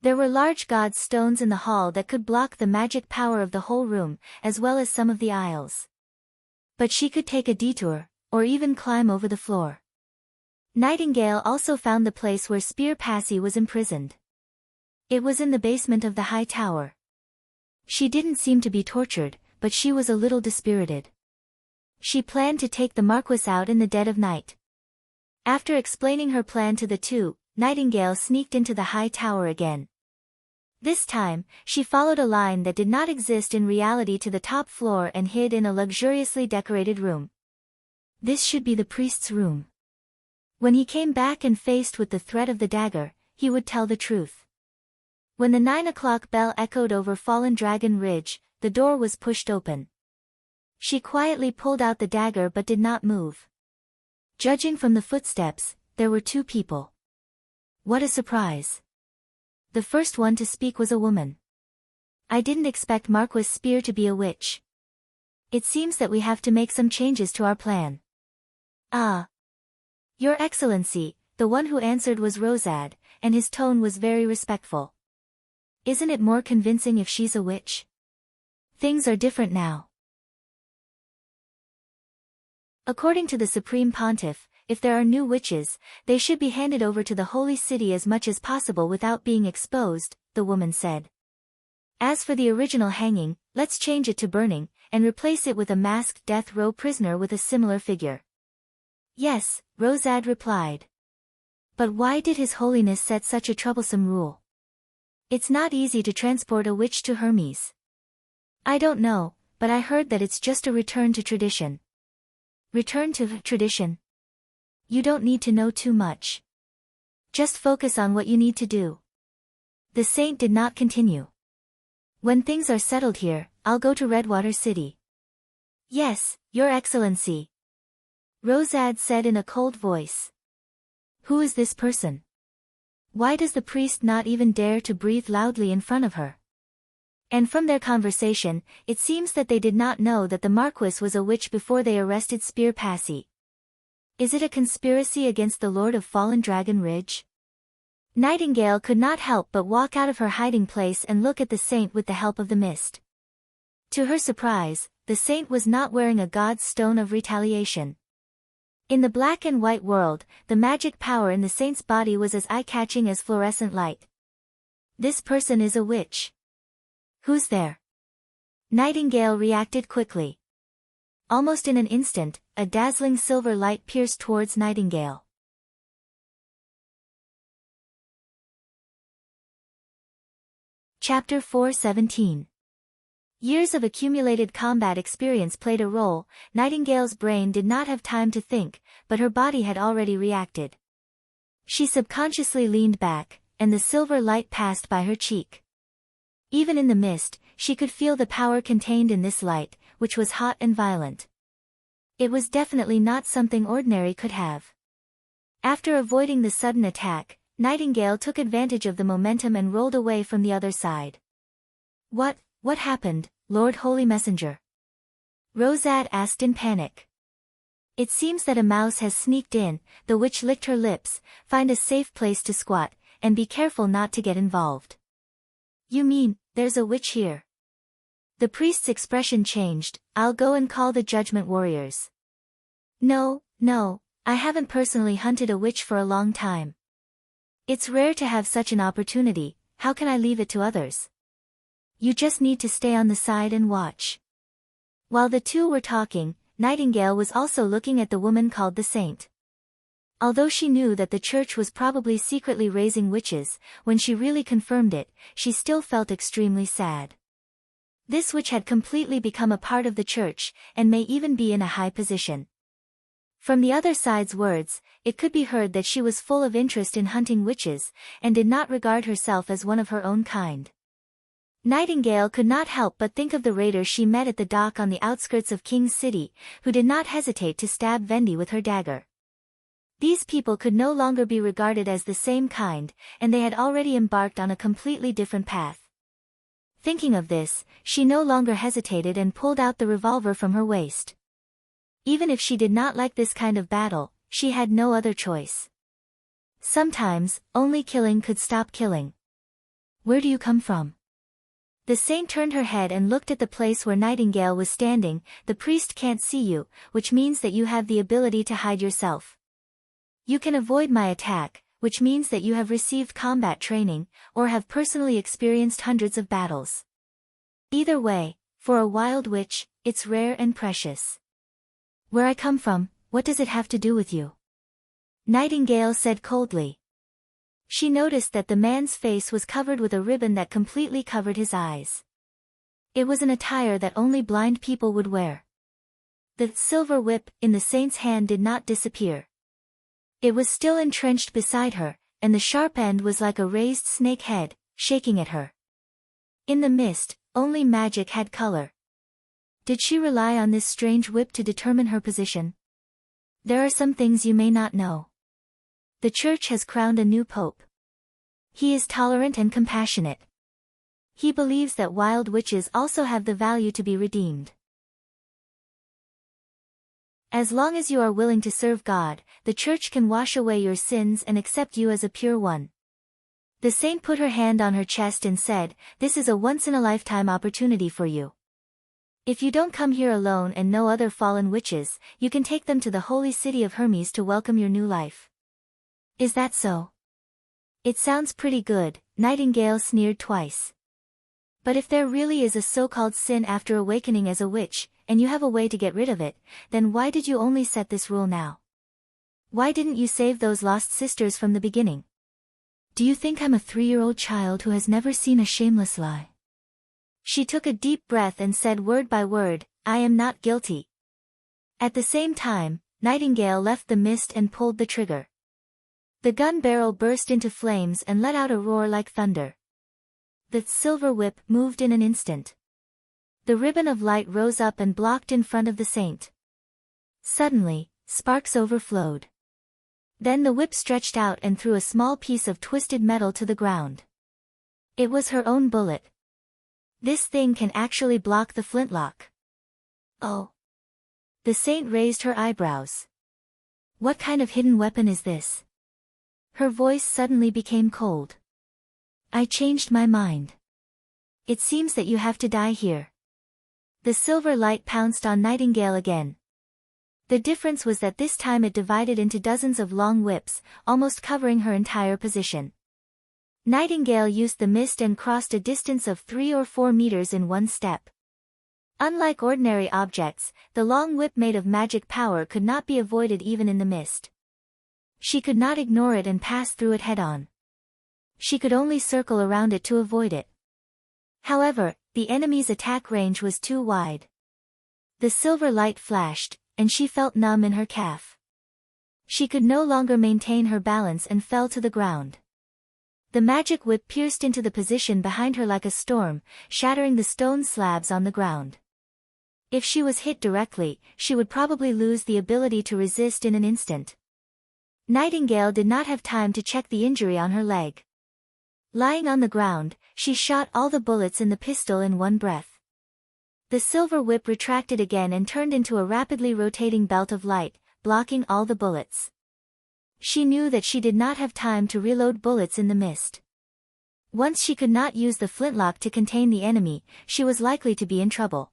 There were large God's stones in the hall that could block the magic power of the whole room, as well as some of the aisles. But she could take a detour, or even climb over the floor. Nightingale also found the place where Spear Passy was imprisoned. It was in the basement of the high tower. She didn't seem to be tortured, but she was a little dispirited. She planned to take the Marquis out in the dead of night. After explaining her plan to the two, Nightingale sneaked into the high tower again. This time, she followed a line that did not exist in reality to the top floor and hid in a luxuriously decorated room. This should be the priest's room. When he came back and faced with the threat of the dagger, he would tell the truth. When the 9 o'clock bell echoed over Fallen Dragon Ridge, the door was pushed open. She quietly pulled out the dagger but did not move. Judging from the footsteps, there were 2 people. What a surprise. The first one to speak was a woman. I didn't expect Marquis Spear to be a witch. It seems that we have to make some changes to our plan. Ah. Your Excellency, the one who answered was Rosad, and his tone was very respectful. Isn't it more convincing if she's a witch? Things are different now. According to the Supreme Pontiff, if there are new witches, they should be handed over to the Holy City as much as possible without being exposed, the woman said. As for the original hanging, let's change it to burning, and replace it with a masked death row prisoner with a similar figure. Yes, Rosad replied. But why did His Holiness set such a troublesome rule? It's not easy to transport a witch to Hermes. I don't know, but I heard that it's just a return to tradition. Return to tradition. You don't need to know too much. Just focus on what you need to do. The saint did not continue. When things are settled here, I'll go to Redwater City. Yes, Your Excellency. Rosad said in a cold voice. Who is this person? Why does the priest not even dare to breathe loudly in front of her? And from their conversation, it seems that they did not know that the Marquis was a witch before they arrested Spear Passy. Is it a conspiracy against the Lord of Fallen Dragon Ridge? Nightingale could not help but walk out of her hiding place and look at the saint with the help of the mist. To her surprise, the saint was not wearing a God's stone of retaliation. In the black and white world, the magic power in the saint's body was as eye-catching as fluorescent light. This person is a witch. Who's there? Nightingale reacted quickly. Almost in an instant, a dazzling silver light pierced towards Nightingale. Chapter 4:17. Years of accumulated combat experience played a role. Nightingale's brain did not have time to think, but her body had already reacted. She subconsciously leaned back, and the silver light passed by her cheek. Even in the mist, she could feel the power contained in this light, which was hot and violent. It was definitely not something ordinary could have. After avoiding the sudden attack, Nightingale took advantage of the momentum and rolled away from the other side. What happened, Lord Holy Messenger? Rosad asked in panic. It seems that a mouse has sneaked in. The witch licked her lips. Find a safe place to squat, and be careful not to get involved. You mean, there's a witch here? The priest's expression changed. I'll go and call the judgment warriors. No, I haven't personally hunted a witch for a long time. It's rare to have such an opportunity. How can I leave it to others? You just need to stay on the side and watch. While the two were talking, Nightingale was also looking at the woman called the saint. Although she knew that the church was probably secretly raising witches, when she really confirmed it, she still felt extremely sad. This witch had completely become a part of the church, and may even be in a high position. From the other side's words, it could be heard that she was full of interest in hunting witches, and did not regard herself as one of her own kind. Nightingale could not help but think of the raiders she met at the dock on the outskirts of King's City, who did not hesitate to stab Vendi with her dagger. These people could no longer be regarded as the same kind, and they had already embarked on a completely different path. Thinking of this, she no longer hesitated and pulled out the revolver from her waist. Even if she did not like this kind of battle, she had no other choice. Sometimes, only killing could stop killing. Where do you come from? The saint turned her head and looked at the place where Nightingale was standing. The priest can't see you, which means that you have the ability to hide yourself. You can avoid my attack, which means that you have received combat training, or have personally experienced hundreds of battles. Either way, for a wild witch, it's rare and precious. Where I come from, what does it have to do with you? Nightingale said coldly. She noticed that the man's face was covered with a ribbon that completely covered his eyes. It was an attire that only blind people would wear. The silver whip in the saint's hand did not disappear. It was still entrenched beside her, and the sharp end was like a raised snake head, shaking at her. In the mist, only magic had color. Did she rely on this strange whip to determine her position? There are some things you may not know. The church has crowned a new pope. He is tolerant and compassionate. He believes that wild witches also have the value to be redeemed. As long as you are willing to serve God, the church can wash away your sins and accept you as a pure one. The saint put her hand on her chest and said, "This is a once-in-a-lifetime opportunity for you. If you don't come here alone and no other fallen witches, you can take them to the holy city of Hermes to welcome your new life." Is that so? It sounds pretty good, Nightingale sneered twice. But if there really is a so-called sin after awakening as a witch, and you have a way to get rid of it, then why did you only set this rule now? Why didn't you save those lost sisters from the beginning? Do you think I'm a 3-year-old child who has never seen a shameless lie? She took a deep breath and said word by word, "I am not guilty." At the same time, Nightingale left the mist and pulled the trigger. The gun barrel burst into flames and let out a roar like thunder. The silver whip moved in an instant. The ribbon of light rose up and blocked in front of the saint. Suddenly, sparks overflowed. Then the whip stretched out and threw a small piece of twisted metal to the ground. It was her own bullet. This thing can actually block the flintlock. Oh. The saint raised her eyebrows. What kind of hidden weapon is this? Her voice suddenly became cold. I changed my mind. It seems that you have to die here. The silver light pounced on Nightingale again. The difference was that this time it divided into dozens of long whips, almost covering her entire position. Nightingale used the mist and crossed a distance of 3 or 4 meters in one step. Unlike ordinary objects, the long whip made of magic power could not be avoided even in the mist. She could not ignore it and pass through it head-on. She could only circle around it to avoid it. However, the enemy's attack range was too wide. The silver light flashed, and she felt numb in her calf. She could no longer maintain her balance and fell to the ground. The magic whip pierced into the position behind her like a storm, shattering the stone slabs on the ground. If she was hit directly, she would probably lose the ability to resist in an instant. Nightingale did not have time to check the injury on her leg. Lying on the ground, she shot all the bullets in the pistol in one breath. The silver whip retracted again and turned into a rapidly rotating belt of light, blocking all the bullets. She knew that she did not have time to reload bullets in the mist. Once she could not use the flintlock to contain the enemy, she was likely to be in trouble.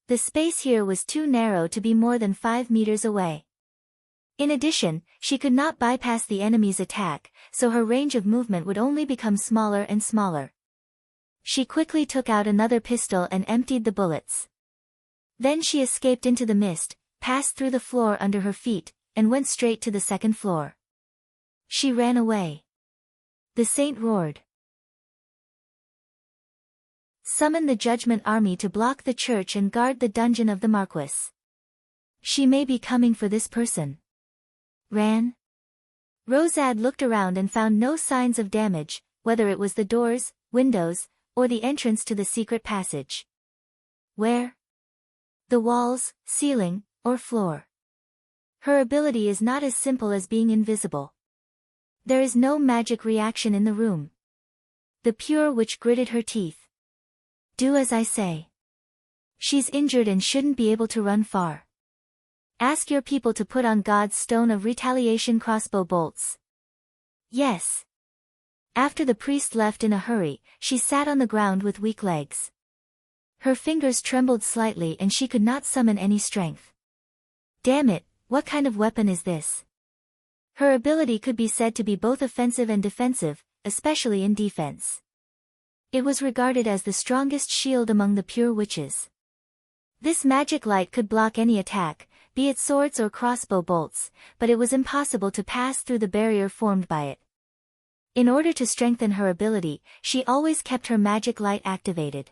The space here was too narrow to be more than 5 meters away. In addition, she could not bypass the enemy's attack, so her range of movement would only become smaller and smaller. She quickly took out another pistol and emptied the bullets. Then she escaped into the mist, passed through the floor under her feet, and went straight to the second floor. She ran away. The saint roared. Summon the judgment army to block the church and guard the dungeon of the Marquis. She may be coming for this person. Ran. Rosad looked around and found no signs of damage, whether it was the doors, windows, or the entrance to the secret passage. Where? The walls, ceiling, or floor. Her ability is not as simple as being invisible. There is no magic reaction in the room. The pure witch gritted her teeth. Do as I say. She's injured and shouldn't be able to run far. Ask your people to put on God's stone of retaliation crossbow bolts. Yes. After the priest left in a hurry, she sat on the ground with weak legs. Her fingers trembled slightly and she could not summon any strength. Damn it, what kind of weapon is this? Her ability could be said to be both offensive and defensive, especially in defense. It was regarded as the strongest shield among the pure witches. This magic light could block any attack, be it swords or crossbow bolts, but it was impossible to pass through the barrier formed by it. In order to strengthen her ability, she always kept her magic light activated.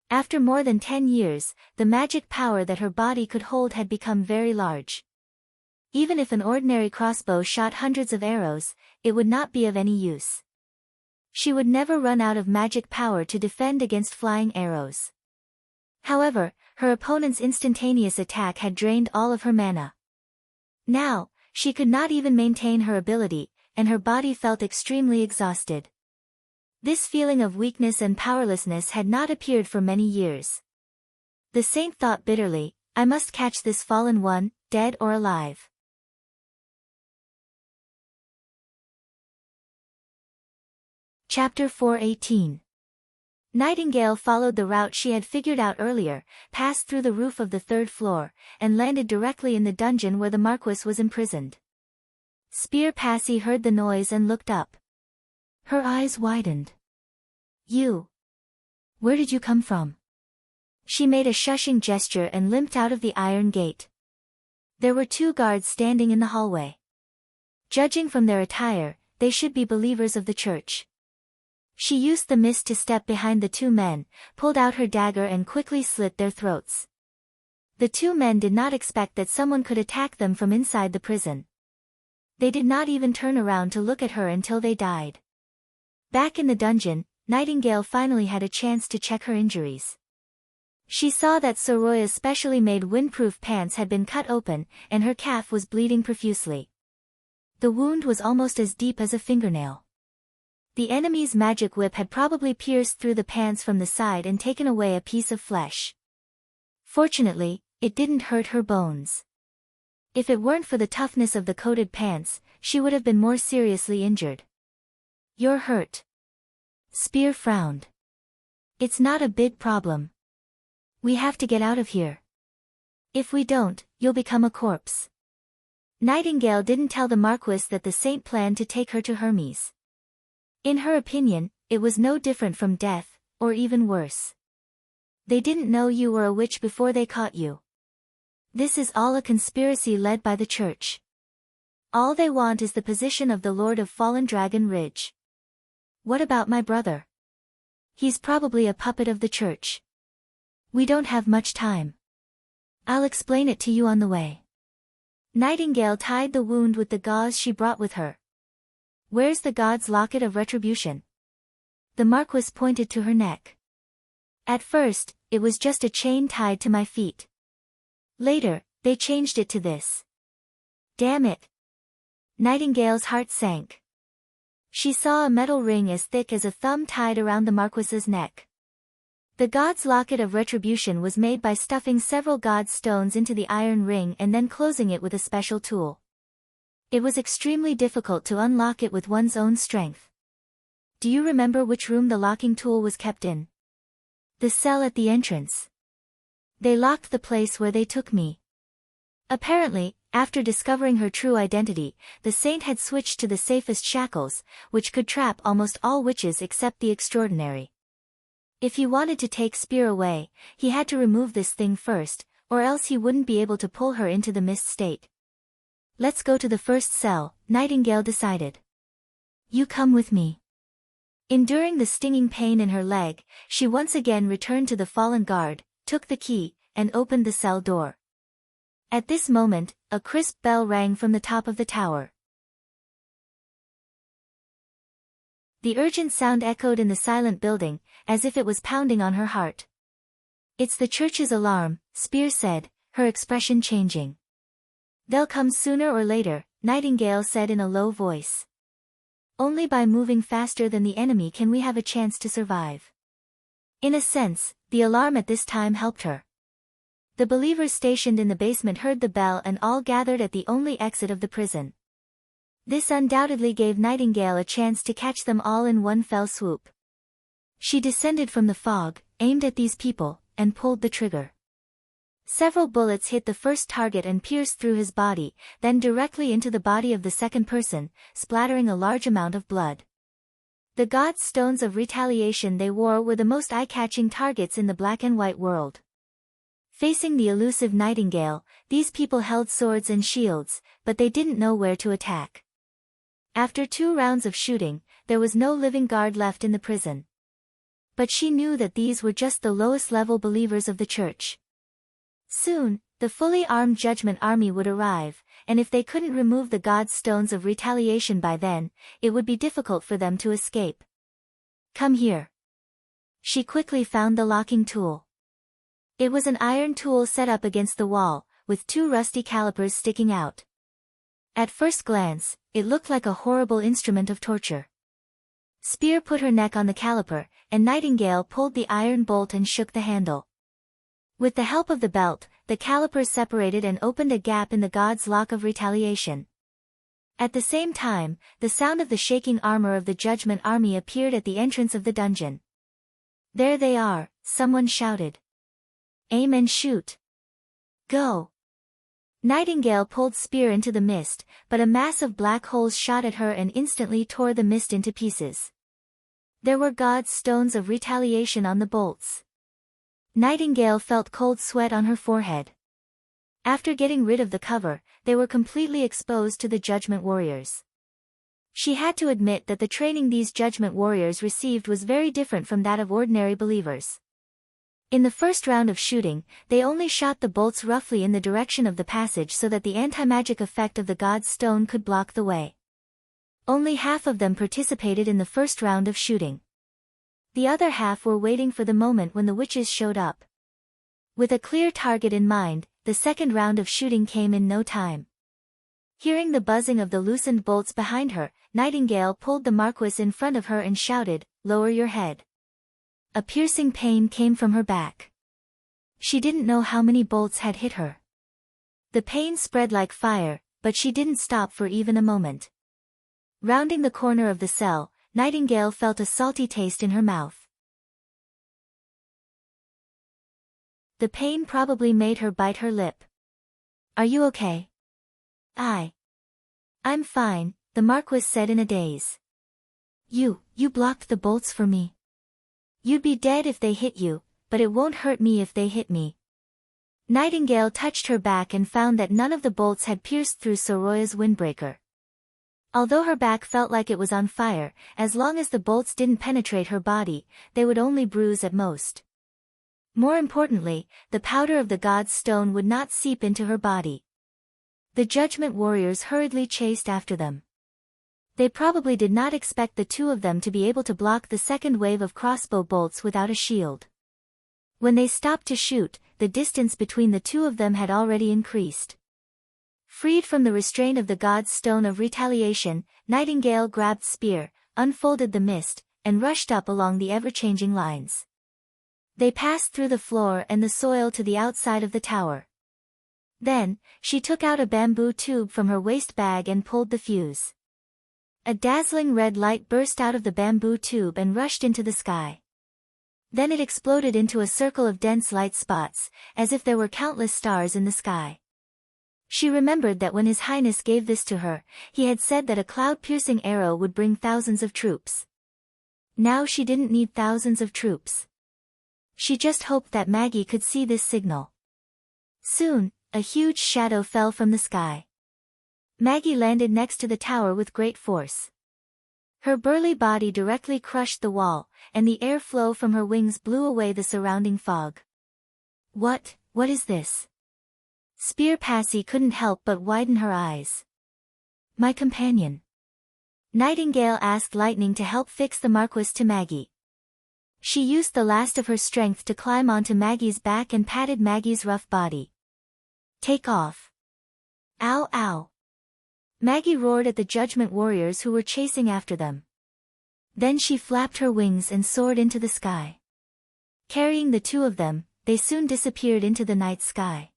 After more than 10 years, the magic power that her body could hold had become very large. Even if an ordinary crossbow shot hundreds of arrows, it would not be of any use. She would never run out of magic power to defend against flying arrows. However, her opponent's instantaneous attack had drained all of her mana. Now, she could not even maintain her ability, and her body felt extremely exhausted. This feeling of weakness and powerlessness had not appeared for many years. The saint thought bitterly, I must catch this fallen one, dead or alive. Chapter 4:18. Nightingale followed the route she had figured out earlier, passed through the roof of the 3rd floor, and landed directly in the dungeon where the Marquis was imprisoned. Spear Passy heard the noise and looked up. Her eyes widened. You. Where did you come from? She made a shushing gesture and limped out of the iron gate. There were 2 guards standing in the hallway. Judging from their attire, they should be believers of the church. She used the mist to step behind the 2 men, pulled out her dagger and quickly slit their throats. The 2 men did not expect that someone could attack them from inside the prison. They did not even turn around to look at her until they died. Back in the dungeon, Nightingale finally had a chance to check her injuries. She saw that Soroya's specially made windproof pants had been cut open, and her calf was bleeding profusely. The wound was almost as deep as a fingernail. The enemy's magic whip had probably pierced through the pants from the side and taken away a piece of flesh. Fortunately, it didn't hurt her bones. If it weren't for the toughness of the coated pants, she would have been more seriously injured. You're hurt. Spear frowned. It's not a big problem. We have to get out of here. If we don't, you'll become a corpse. Nightingale didn't tell the Marquis that the saint planned to take her to Hermes. In her opinion, it was no different from death, or even worse. They didn't know you were a witch before they caught you. This is all a conspiracy led by the church. All they want is the position of the Lord of Fallen Dragon Ridge. What about my brother? He's probably a puppet of the church. We don't have much time. I'll explain it to you on the way. Nightingale tied the wound with the gauze she brought with her. Where's the god's locket of retribution? The Marquis pointed to her neck. At first, it was just a chain tied to my feet. Later, they changed it to this. Damn it. Nightingale's heart sank. She saw a metal ring as thick as a thumb tied around the Marquis's neck. The god's locket of retribution was made by stuffing several god's stones into the iron ring and then closing it with a special tool. It was extremely difficult to unlock it with one's own strength. Do you remember which room the locking tool was kept in? The cell at the entrance. They locked the place where they took me. Apparently, after discovering her true identity, the saint had switched to the safest shackles, which could trap almost all witches except the extraordinary. If he wanted to take Spear away, he had to remove this thing first, or else he wouldn't be able to pull her into the mist state. Let's go to the first cell, Nightingale decided. You come with me. Enduring the stinging pain in her leg, she once again returned to the fallen guard, took the key, and opened the cell door. At this moment, a crisp bell rang from the top of the tower. The urgent sound echoed in the silent building, as if it was pounding on her heart. It's the church's alarm, Spear said, her expression changing. They'll come sooner or later, Nightingale said in a low voice. Only by moving faster than the enemy can we have a chance to survive. In a sense, the alarm at this time helped her. The believers stationed in the basement heard the bell and all gathered at the only exit of the prison. This undoubtedly gave Nightingale a chance to catch them all in one fell swoop. She descended from the fog, aimed at these people, and pulled the trigger. Several bullets hit the first target and pierced through his body, then directly into the body of the second person, splattering a large amount of blood. The god's stones of retaliation they wore were the most eye-catching targets in the black and white world. Facing the elusive Nightingale, these people held swords and shields, but they didn't know where to attack. After 2 rounds of shooting, there was no living guard left in the prison. But she knew that these were just the lowest-level believers of the church. Soon, the fully armed Judgment Army would arrive, and if they couldn't remove the god's stones of retaliation by then, it would be difficult for them to escape. Come here. She quickly found the locking tool. It was an iron tool set up against the wall, with 2 rusty calipers sticking out. At first glance, it looked like a horrible instrument of torture. Spear put her neck on the caliper, and Nightingale pulled the iron bolt and shook the handle. With the help of the belt, the calipers separated and opened a gap in the god's lock of retaliation. At the same time, the sound of the shaking armor of the Judgment Army appeared at the entrance of the dungeon. There they are, someone shouted. Aim and shoot. Go. Nightingale pulled Spear into the mist, but a mass of black holes shot at her and instantly tore the mist into pieces. There were god's stones of retaliation on the bolts. Nightingale felt cold sweat on her forehead. After getting rid of the cover, they were completely exposed to the Judgment Warriors. She had to admit that the training these Judgment Warriors received was very different from that of ordinary believers. In the first round of shooting, they only shot the bolts roughly in the direction of the passage so that the anti-magic effect of the god's stone could block the way. Only half of them participated in the first round of shooting. The other half were waiting for the moment when the witches showed up. With a clear target in mind, the second round of shooting came in no time. Hearing the buzzing of the loosened bolts behind her, Nightingale pulled the Marquis in front of her and shouted, "Lower your head." A piercing pain came from her back. She didn't know how many bolts had hit her. The pain spread like fire, but she didn't stop for even a moment. Rounding the corner of the cell, Nightingale felt a salty taste in her mouth. The pain probably made her bite her lip. Are you okay? I'm fine, the Marquis said in a daze. You blocked the bolts for me. You'd be dead if they hit you, but it won't hurt me if they hit me. Nightingale touched her back and found that none of the bolts had pierced through Soroya's windbreaker. Although her back felt like it was on fire, as long as the bolts didn't penetrate her body, they would only bruise at most. More importantly, the powder of the god's stone would not seep into her body. The Judgment Warriors hurriedly chased after them. They probably did not expect the 2 of them to be able to block the second wave of crossbow bolts without a shield. When they stopped to shoot, the distance between the 2 of them had already increased. Freed from the restraint of the god's stone of retaliation, Nightingale grabbed Spear, unfolded the mist, and rushed up along the ever-changing lines. They passed through the floor and the soil to the outside of the tower. Then, she took out a bamboo tube from her waist bag and pulled the fuse. A dazzling red light burst out of the bamboo tube and rushed into the sky. Then it exploded into a circle of dense light spots, as if there were countless stars in the sky. She remembered that when His Highness gave this to her, he had said that a cloud-piercing arrow would bring thousands of troops. Now she didn't need thousands of troops. She just hoped that Maggie could see this signal. Soon, a huge shadow fell from the sky. Maggie landed next to the tower with great force. Her burly body directly crushed the wall, and the airflow from her wings blew away the surrounding fog. What is this? Spear Passy couldn't help but widen her eyes. My companion. Nightingale asked Lightning to help fix the Marquis to Maggie. She used the last of her strength to climb onto Maggie's back and patted Maggie's rough body. Take off. Ow ow. Maggie roared at the Judgment Warriors who were chasing after them. Then she flapped her wings and soared into the sky. Carrying the two of them, they soon disappeared into the night sky.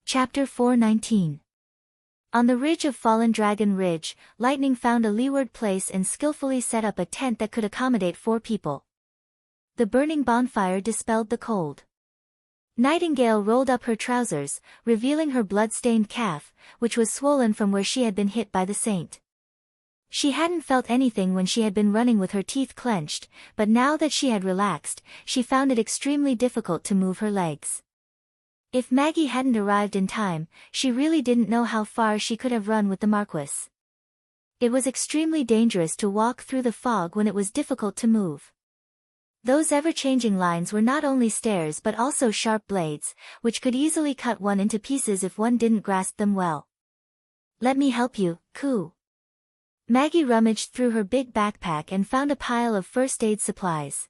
Chapter 4:19. On the ridge of Fallen Dragon Ridge, Lightning found a leeward place and skillfully set up a tent that could accommodate 4 people. The burning bonfire dispelled the cold. Nightingale rolled up her trousers, revealing her blood-stained calf, which was swollen from where she had been hit by the saint. She hadn't felt anything when she had been running with her teeth clenched, but now that she had relaxed, she found it extremely difficult to move her legs. If Maggie hadn't arrived in time, she really didn't know how far she could have run with the Marquis. It was extremely dangerous to walk through the fog when it was difficult to move. Those ever-changing lines were not only stairs but also sharp blades, which could easily cut one into pieces if one didn't grasp them well. Let me help you, Coo. Maggie rummaged through her big backpack and found a pile of first aid supplies.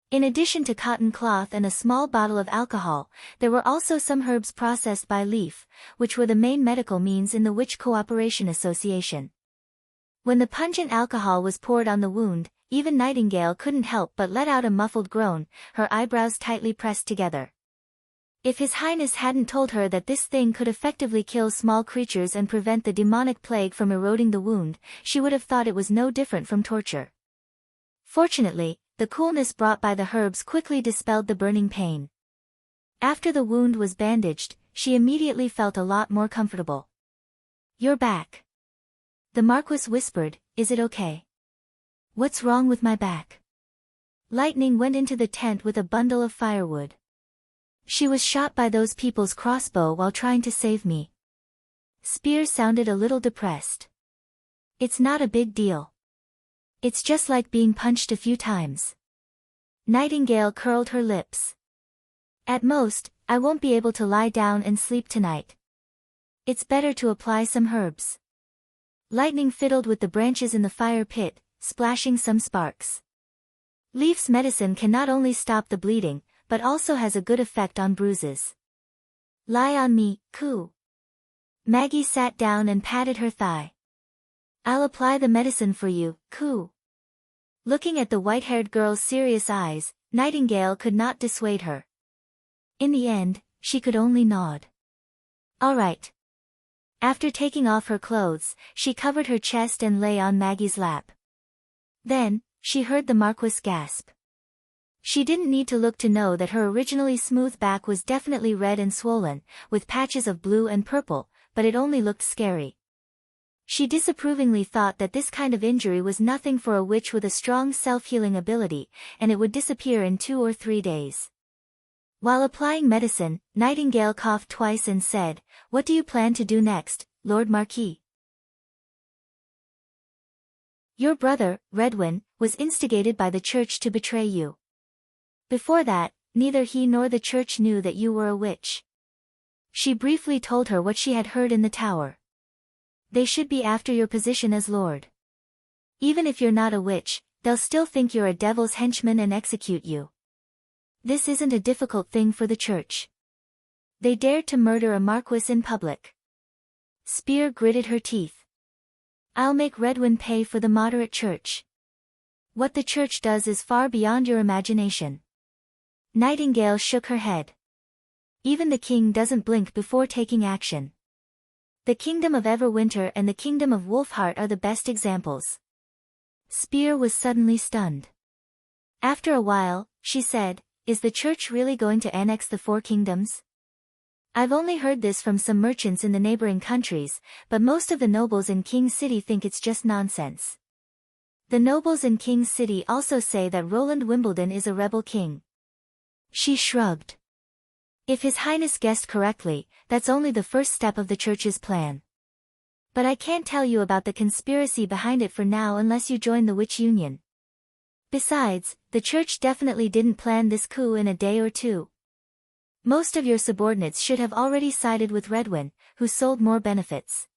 In addition to cotton cloth and a small bottle of alcohol, there were also some herbs processed by leaf, which were the main medical means in the Witch Cooperation Association. When the pungent alcohol was poured on the wound, even Nightingale couldn't help but let out a muffled groan, her eyebrows tightly pressed together. If His Highness hadn't told her that this thing could effectively kill small creatures and prevent the demonic plague from eroding the wound, she would have thought it was no different from torture. Fortunately, the coolness brought by the herbs quickly dispelled the burning pain. After the wound was bandaged, she immediately felt a lot more comfortable. You're back. The Marquis whispered, is it okay? What's wrong with my back? Lightning went into the tent with a bundle of firewood. She was shot by those people's crossbow while trying to save me. Spear sounded a little depressed. It's not a big deal. It's just like being punched a few times. Nightingale curled her lips. At most, I won't be able to lie down and sleep tonight. It's better to apply some herbs. Lightning fiddled with the branches in the fire pit, splashing some sparks. Leaf's medicine can not only stop the bleeding, but also has a good effect on bruises. Lie on me, Coo. Maggie sat down and patted her thigh. I'll apply the medicine for you, Coo. Looking at the white-haired girl's serious eyes, Nightingale could not dissuade her. In the end, she could only nod. All right. After taking off her clothes, she covered her chest and lay on Maggie's lap. Then, she heard the Marquis gasp. She didn't need to look to know that her originally smooth back was definitely red and swollen, with patches of blue and purple, but it only looked scary. She disapprovingly thought that this kind of injury was nothing for a witch with a strong self-healing ability, and it would disappear in 2 or 3 days. While applying medicine, Nightingale coughed twice and said, "What do you plan to do next, Lord Marquis?" Your brother, Redwin, was instigated by the church to betray you. Before that, neither he nor the church knew that you were a witch. She briefly told her what she had heard in the tower. They should be after your position as lord. Even if you're not a witch, they'll still think you're a devil's henchman and execute you. This isn't a difficult thing for the church. They dared to murder a Marquis in public. Spear gritted her teeth. I'll make Redwin pay for the moderate church. What the church does is far beyond your imagination. Nightingale shook her head. Even the king doesn't blink before taking action. The kingdom of Everwinter and the kingdom of Wolfheart are the best examples. Spear was suddenly stunned. After a while, she said, "Is the church really going to annex the four kingdoms? I've only heard this from some merchants in the neighboring countries, but most of the nobles in King City think it's just nonsense. The nobles in King City also say that Roland Wimbledon is a rebel king." She shrugged. If His Highness guessed correctly, that's only the first step of the church's plan. But I can't tell you about the conspiracy behind it for now unless you join the Witch Union. Besides, the church definitely didn't plan this coup in a day or two. Most of your subordinates should have already sided with Redwin, who sold more benefits.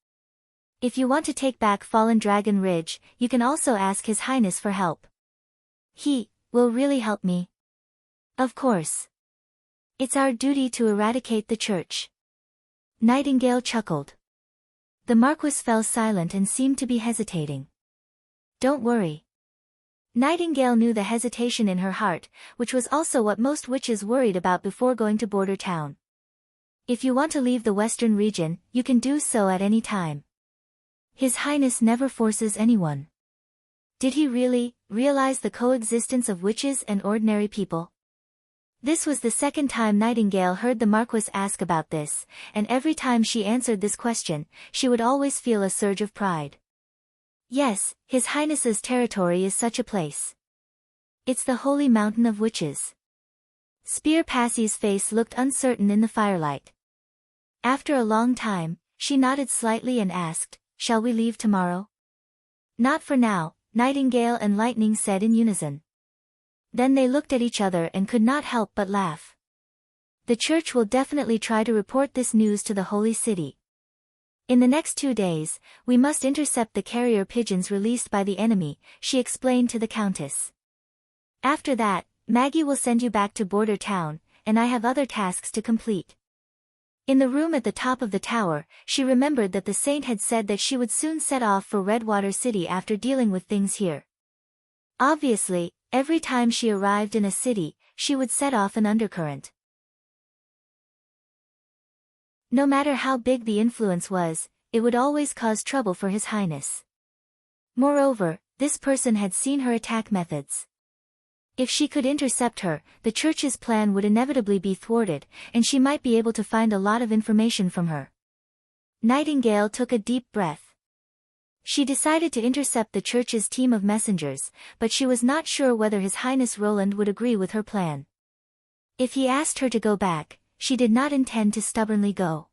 If you want to take back Fallen Dragon Ridge, you can also ask His Highness for help. He will really help me. Of course. It's our duty to eradicate the church. Nightingale chuckled. The Marquis fell silent and seemed to be hesitating. Don't worry. Nightingale knew the hesitation in her heart, which was also what most witches worried about before going to Border Town. If you want to leave the western region, you can do so at any time. His Highness never forces anyone. Did he really realize the coexistence of witches and ordinary people? This was the second time Nightingale heard the Marquis ask about this, and every time she answered this question, she would always feel a surge of pride. Yes, His Highness's territory is such a place. It's the holy mountain of witches. Spear Passie's face looked uncertain in the firelight. After a long time, she nodded slightly and asked, "Shall we leave tomorrow?" "Not for now," Nightingale and Lightning said in unison. Then they looked at each other and could not help but laugh. The church will definitely try to report this news to the Holy City. In the next 2 days, we must intercept the carrier pigeons released by the enemy, she explained to the Countess. After that, Maggie will send you back to Border Town, and I have other tasks to complete. In the room at the top of the tower, she remembered that the saint had said that she would soon set off for Redwater City after dealing with things here. Obviously, every time she arrived in a city, she would set off an undercurrent. No matter how big the influence was, it would always cause trouble for His Highness. Moreover, this person had seen her attack methods. If she could intercept her, the church's plan would inevitably be thwarted, and she might be able to find a lot of information from her. Nightingale took a deep breath. She decided to intercept the church's team of messengers, but she was not sure whether His Highness Roland would agree with her plan. If he asked her to go back, she did not intend to stubbornly go.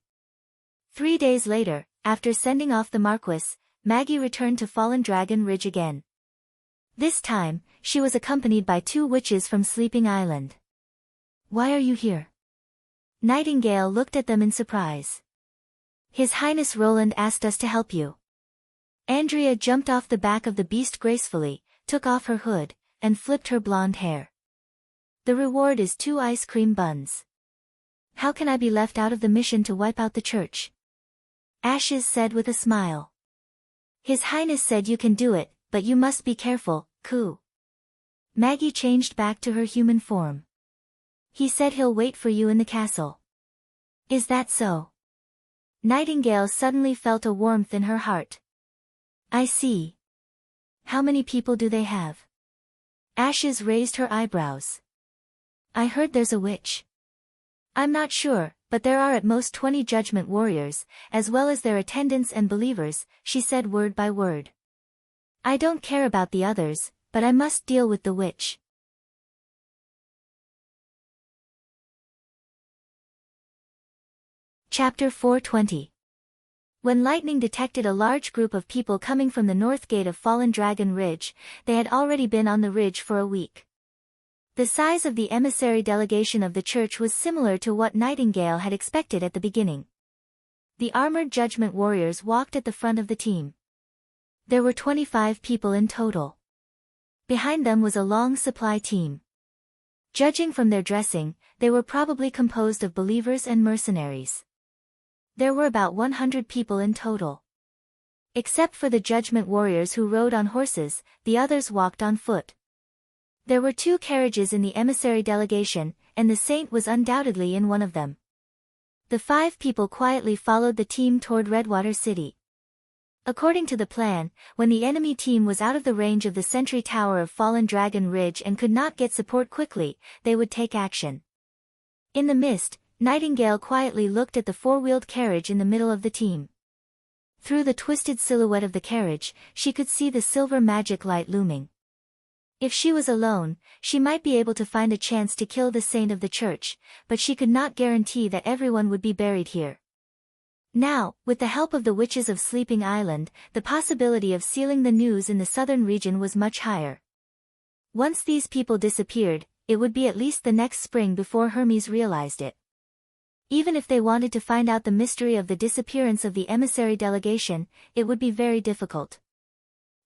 3 days later, after sending off the Marquis, Maggie returned to Fallen Dragon Ridge again. This time, she was accompanied by 2 witches from Sleeping Island. "Why are you here?" Nightingale looked at them in surprise. "His Highness Roland asked us to help you." Andrea jumped off the back of the beast gracefully, took off her hood, and flipped her blonde hair. "The reward is 2 ice cream buns. How can I be left out of the mission to wipe out the church?" Ashes said with a smile. "His Highness said you can do it, but you must be careful, Coo." Maggie changed back to her human form. "He said he'll wait for you in the castle." "Is that so?" Nightingale suddenly felt a warmth in her heart. "I see. How many people do they have?" Ashes raised her eyebrows. "I heard there's a witch." "I'm not sure, but there are at most 20 judgment warriors, as well as their attendants and believers," she said word by word. "I don't care about the others, but I must deal with the witch." Chapter 420. When Lightning detected a large group of people coming from the north gate of Fallen Dragon Ridge, they had already been on the ridge for a week. The size of the emissary delegation of the church was similar to what Nightingale had expected at the beginning. The armored judgment warriors walked at the front of the team. There were 25 people in total. Behind them was a long supply team. Judging from their dressing, they were probably composed of believers and mercenaries. There were about 100 people in total. Except for the judgment warriors who rode on horses, the others walked on foot. There were 2 carriages in the emissary delegation, and the saint was undoubtedly in one of them. The 5 people quietly followed the team toward Redwater City. According to the plan, when the enemy team was out of the range of the sentry tower of Fallen Dragon Ridge and could not get support quickly, they would take action. In the mist, Nightingale quietly looked at the 4-wheeled carriage in the middle of the team. Through the twisted silhouette of the carriage, she could see the silver magic light looming. If she was alone, she might be able to find a chance to kill the saint of the church, but she could not guarantee that everyone would be buried here. Now, with the help of the witches of Sleeping Island, the possibility of sealing the news in the southern region was much higher. Once these people disappeared, it would be at least the next spring before Hermes realized it. Even if they wanted to find out the mystery of the disappearance of the emissary delegation, it would be very difficult.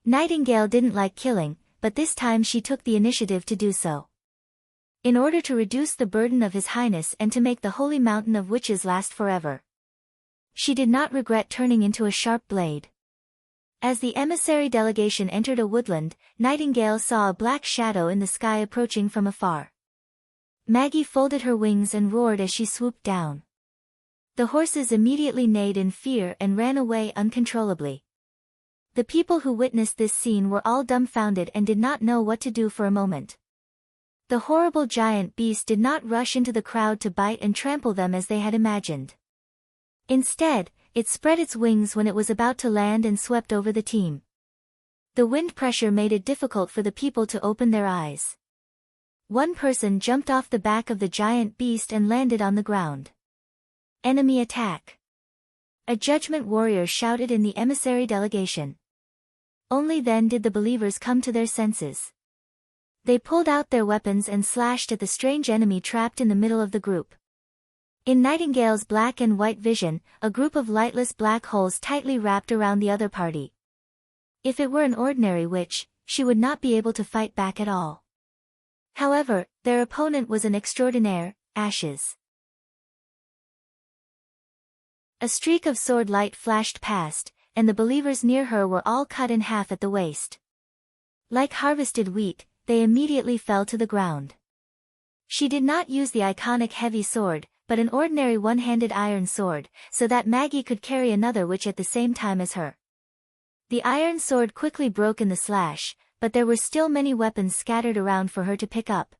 Nightingale didn't like killing, but this time she took the initiative to do so. In order to reduce the burden of His Highness and to make the holy mountain of witches last forever. She did not regret turning into a sharp blade. As the emissary delegation entered a woodland, Nightingale saw a black shadow in the sky approaching from afar. Maggie folded her wings and roared as she swooped down. The horses immediately neighed in fear and ran away uncontrollably. The people who witnessed this scene were all dumbfounded and did not know what to do for a moment. The horrible giant beast did not rush into the crowd to bite and trample them as they had imagined. Instead, it spread its wings when it was about to land and swept over the team. The wind pressure made it difficult for the people to open their eyes. One person jumped off the back of the giant beast and landed on the ground. Enemy attack! A judgment warrior shouted in the emissary delegation. Only then did the believers come to their senses. They pulled out their weapons and slashed at the strange enemy trapped in the middle of the group. In Nightingale's black and white vision, a group of lightless black holes tightly wrapped around the other party. If it were an ordinary witch, she would not be able to fight back at all. However, their opponent was an extraordinaire, Ashes. A streak of sword light flashed past, and the believers near her were all cut in half at the waist. Like harvested wheat, they immediately fell to the ground. She did not use the iconic heavy sword, but an ordinary one-handed iron sword, so that Maggie could carry another witch at the same time as her. The iron sword quickly broke in the slash, but there were still many weapons scattered around for her to pick up.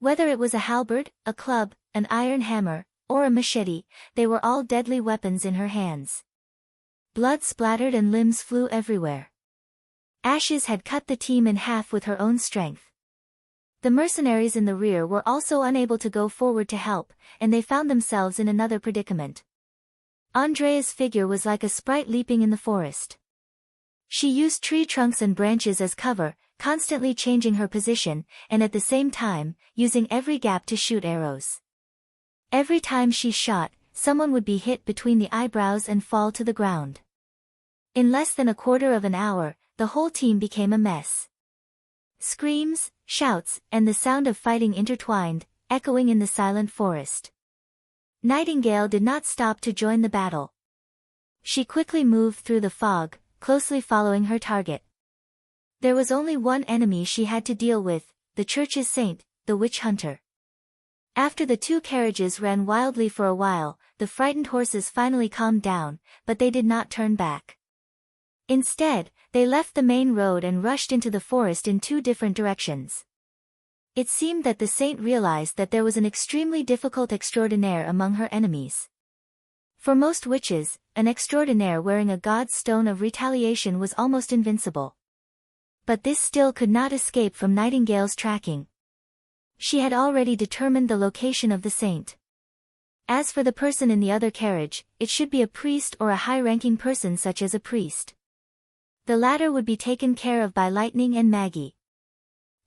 Whether it was a halberd, a club, an iron hammer, or a machete, they were all deadly weapons in her hands. Blood splattered and limbs flew everywhere. Ashes had cut the team in half with her own strength. The mercenaries in the rear were also unable to go forward to help, and they found themselves in another predicament. Andrea's figure was like a sprite leaping in the forest. She used tree trunks and branches as cover, constantly changing her position, and at the same time, using every gap to shoot arrows. Every time she shot, someone would be hit between the eyebrows and fall to the ground. In less than a quarter of an hour, the whole team became a mess. Screams, shouts, and the sound of fighting intertwined, echoing in the silent forest. Nightingale did not stop to join the battle. She quickly moved through the fog, closely following her target. There was only one enemy she had to deal with, the church's saint, the witch hunter. After the 2 carriages ran wildly for a while, the frightened horses finally calmed down, but they did not turn back. Instead, they left the main road and rushed into the forest in 2 different directions. It seemed that the saint realized that there was an extremely difficult extraordinaire among her enemies. For most witches, an extraordinaire wearing a god's stone of retaliation was almost invincible. But this still could not escape from Nightingale's tracking. She had already determined the location of the saint. As for the person in the other carriage, it should be a priest or a high-ranking person such as a priest. The latter would be taken care of by Lightning and Maggie.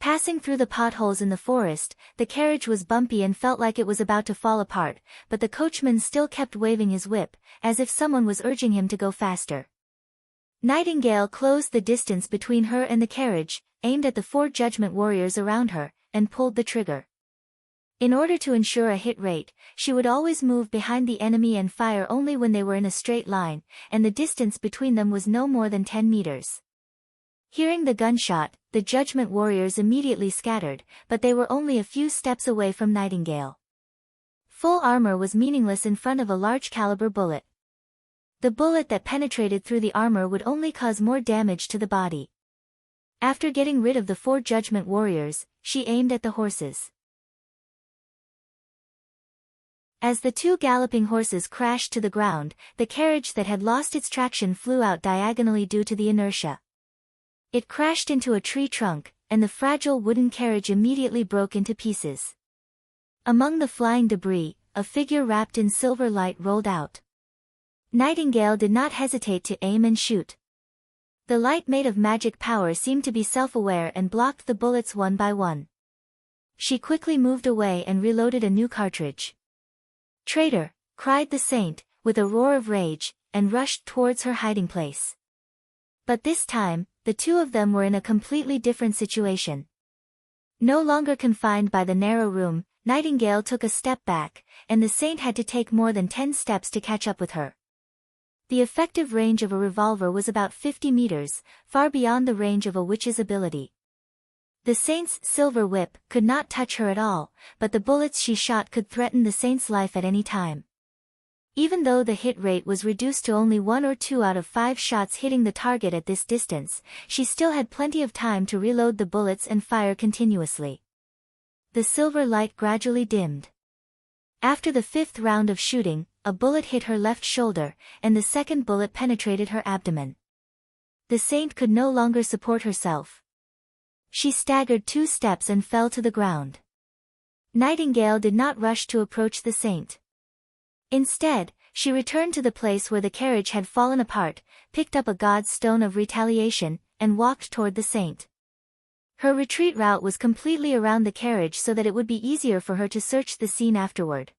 Passing through the potholes in the forest, the carriage was bumpy and felt like it was about to fall apart, but the coachman still kept waving his whip, as if someone was urging him to go faster. Nightingale closed the distance between her and the carriage, aimed at the 4 judgment warriors around her, and pulled the trigger. In order to ensure a hit rate, she would always move behind the enemy and fire only when they were in a straight line, and the distance between them was no more than 10 meters. Hearing the gunshot, the Judgment Warriors immediately scattered, but they were only a few steps away from Nightingale. Full armor was meaningless in front of a large-caliber bullet. The bullet that penetrated through the armor would only cause more damage to the body. After getting rid of the 4 Judgment Warriors, she aimed at the horses. As the 2 galloping horses crashed to the ground, the carriage that had lost its traction flew out diagonally due to the inertia. It crashed into a tree trunk, and the fragile wooden carriage immediately broke into pieces. Among the flying debris, a figure wrapped in silver light rolled out. Nightingale did not hesitate to aim and shoot. The light made of magic power seemed to be self-aware and blocked the bullets one by one. She quickly moved away and reloaded a new cartridge. "Traitor!" cried the saint, with a roar of rage, and rushed towards her hiding place. But this time, the 2 of them were in a completely different situation. No longer confined by the narrow room, Nightingale took a step back, and the saint had to take more than 10 steps to catch up with her. The effective range of a revolver was about 50 meters, far beyond the range of a witch's ability. The saint's silver whip could not touch her at all, but the bullets she shot could threaten the saint's life at any time. Even though the hit rate was reduced to only 1 or 2 out of 5 shots hitting the target at this distance, she still had plenty of time to reload the bullets and fire continuously. The silver light gradually dimmed. After the 5th round of shooting, a bullet hit her left shoulder, and the second bullet penetrated her abdomen. The saint could no longer support herself. She staggered 2 steps and fell to the ground. Nightingale did not rush to approach the saint. Instead, she returned to the place where the carriage had fallen apart, picked up a god's stone of retaliation, and walked toward the saint. Her retreat route was completely around the carriage so that it would be easier for her to search the scene afterward.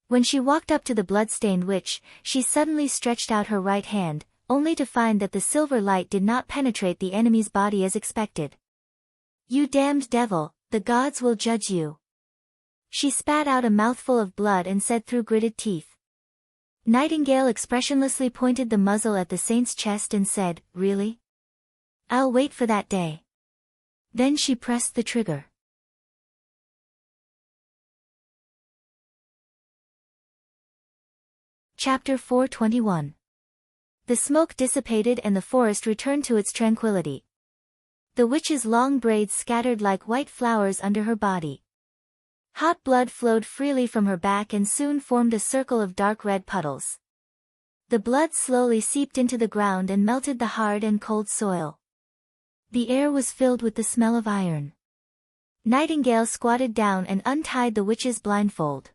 When she walked up to the blood-stained witch, she suddenly stretched out her right hand, only to find that the silver light did not penetrate the enemy's body as expected. "You damned devil, the gods will judge you." She spat out a mouthful of blood and said through gritted teeth. Nightingale expressionlessly pointed the muzzle at the saint's chest and said, "Really? I'll wait for that day." Then she pressed the trigger. Chapter 421. The smoke dissipated and the forest returned to its tranquility. The witch's long braids scattered like white flowers under her body. Hot blood flowed freely from her back and soon formed a circle of dark red puddles. The blood slowly seeped into the ground and melted the hard and cold soil. The air was filled with the smell of iron. Nightingale squatted down and untied the witch's blindfold.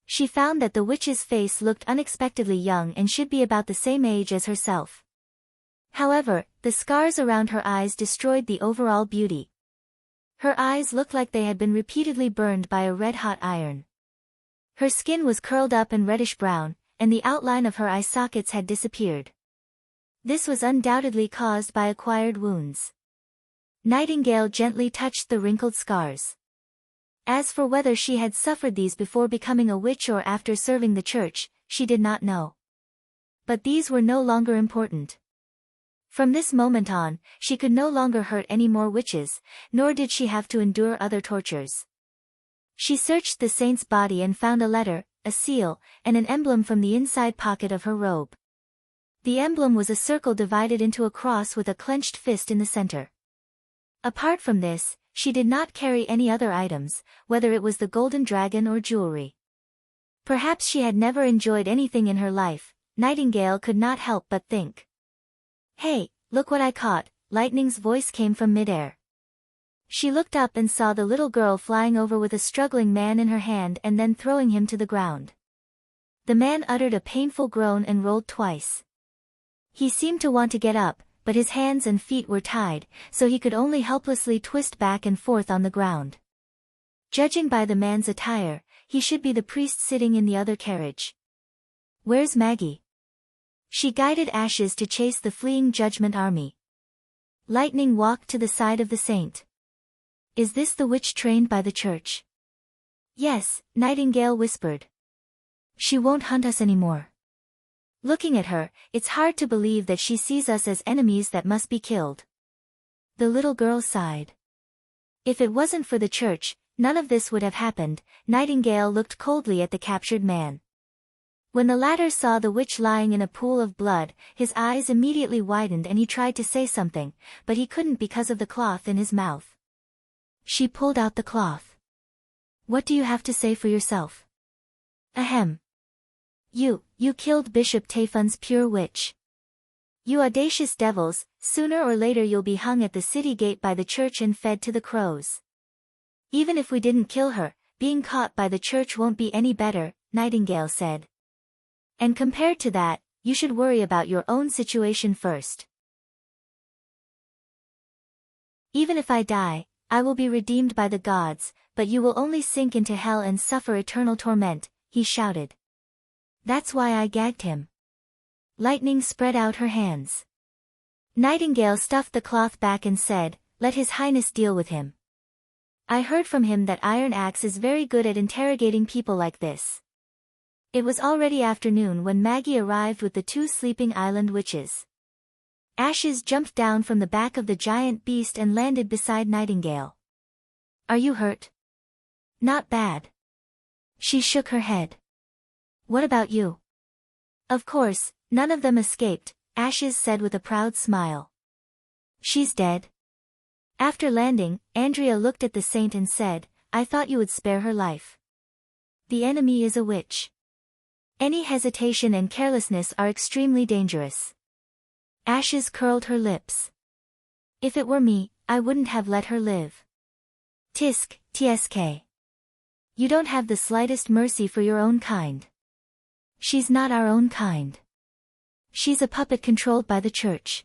She found that the witch's face looked unexpectedly young and should be about the same age as herself. However, the scars around her eyes destroyed the overall beauty. Her eyes looked like they had been repeatedly burned by a red-hot iron. Her skin was curled up and reddish-brown, and the outline of her eye sockets had disappeared. This was undoubtedly caused by acquired wounds. Nightingale gently touched the wrinkled scars. As for whether she had suffered these before becoming a witch or after serving the church, she did not know. But these were no longer important. From this moment on, she could no longer hurt any more witches, nor did she have to endure other tortures. She searched the saint's body and found a letter, a seal, and an emblem from the inside pocket of her robe. The emblem was a circle divided into a cross with a clenched fist in the center. Apart from this, she did not carry any other items, whether it was the golden dragon or jewelry. Perhaps she had never enjoyed anything in her life, Nightingale could not help but think. "Hey, look what I caught," Lightning's voice came from midair. She looked up and saw the little girl flying over with a struggling man in her hand and then throwing him to the ground. The man uttered a painful groan and rolled twice. He seemed to want to get up, but his hands and feet were tied, so he could only helplessly twist back and forth on the ground. Judging by the man's attire, he should be the priest sitting in the other carriage. "Where's Maggie?" She guided Ashes to chase the fleeing Judgment army. Lightning walked to the side of the saint. "Is this the witch trained by the church?" Yes, Nightingale whispered. She won't hunt us anymore. Looking at her, it's hard to believe that she sees us as enemies that must be killed. The little girl sighed. If it wasn't for the church, none of this would have happened. Nightingale looked coldly at the captured man. When the latter saw the witch lying in a pool of blood, his eyes immediately widened and he tried to say something, but he couldn't because of the cloth in his mouth. She pulled out the cloth. What do you have to say for yourself? Ahem. You killed Bishop Tayfun's pure witch. You audacious devils, sooner or later you'll be hung at the city gate by the church and fed to the crows. Even if we didn't kill her, being caught by the church won't be any better, Nightingale said. And compared to that, you should worry about your own situation first. Even if I die, I will be redeemed by the gods, but you will only sink into hell and suffer eternal torment, he shouted. That's why I gagged him. Lightning spread out her hands. Nightingale stuffed the cloth back and said, Let His Highness deal with him. I heard from him that Iron Axe is very good at interrogating people like this. It was already afternoon when Maggie arrived with the 2 sleeping island witches. Ashes jumped down from the back of the giant beast and landed beside Nightingale. Are you hurt? Not bad. She shook her head. What about you? Of course, none of them escaped, Ashes said with a proud smile. She's dead. After landing, Andrea looked at the saint and said, I thought you would spare her life. The enemy is a witch. Any hesitation and carelessness are extremely dangerous. Ashes curled her lips. If it were me, I wouldn't have let her live. Tisk, tsk. You don't have the slightest mercy for your own kind. She's not our own kind. She's a puppet controlled by the church.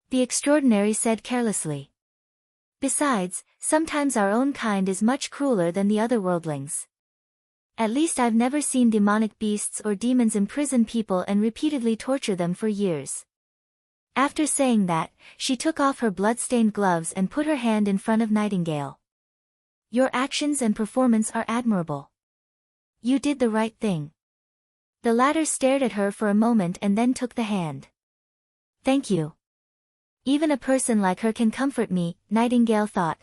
The extraordinary said carelessly. Besides, sometimes our own kind is much crueler than the other worldlings. At least I've never seen demonic beasts or demons imprison people and repeatedly torture them for years. After saying that, she took off her blood-stained gloves and put her hand in front of Nightingale. Your actions and performance are admirable. You did the right thing. The latter stared at her for a moment and then took the hand. Thank you. Even a person like her can comfort me, Nightingale thought.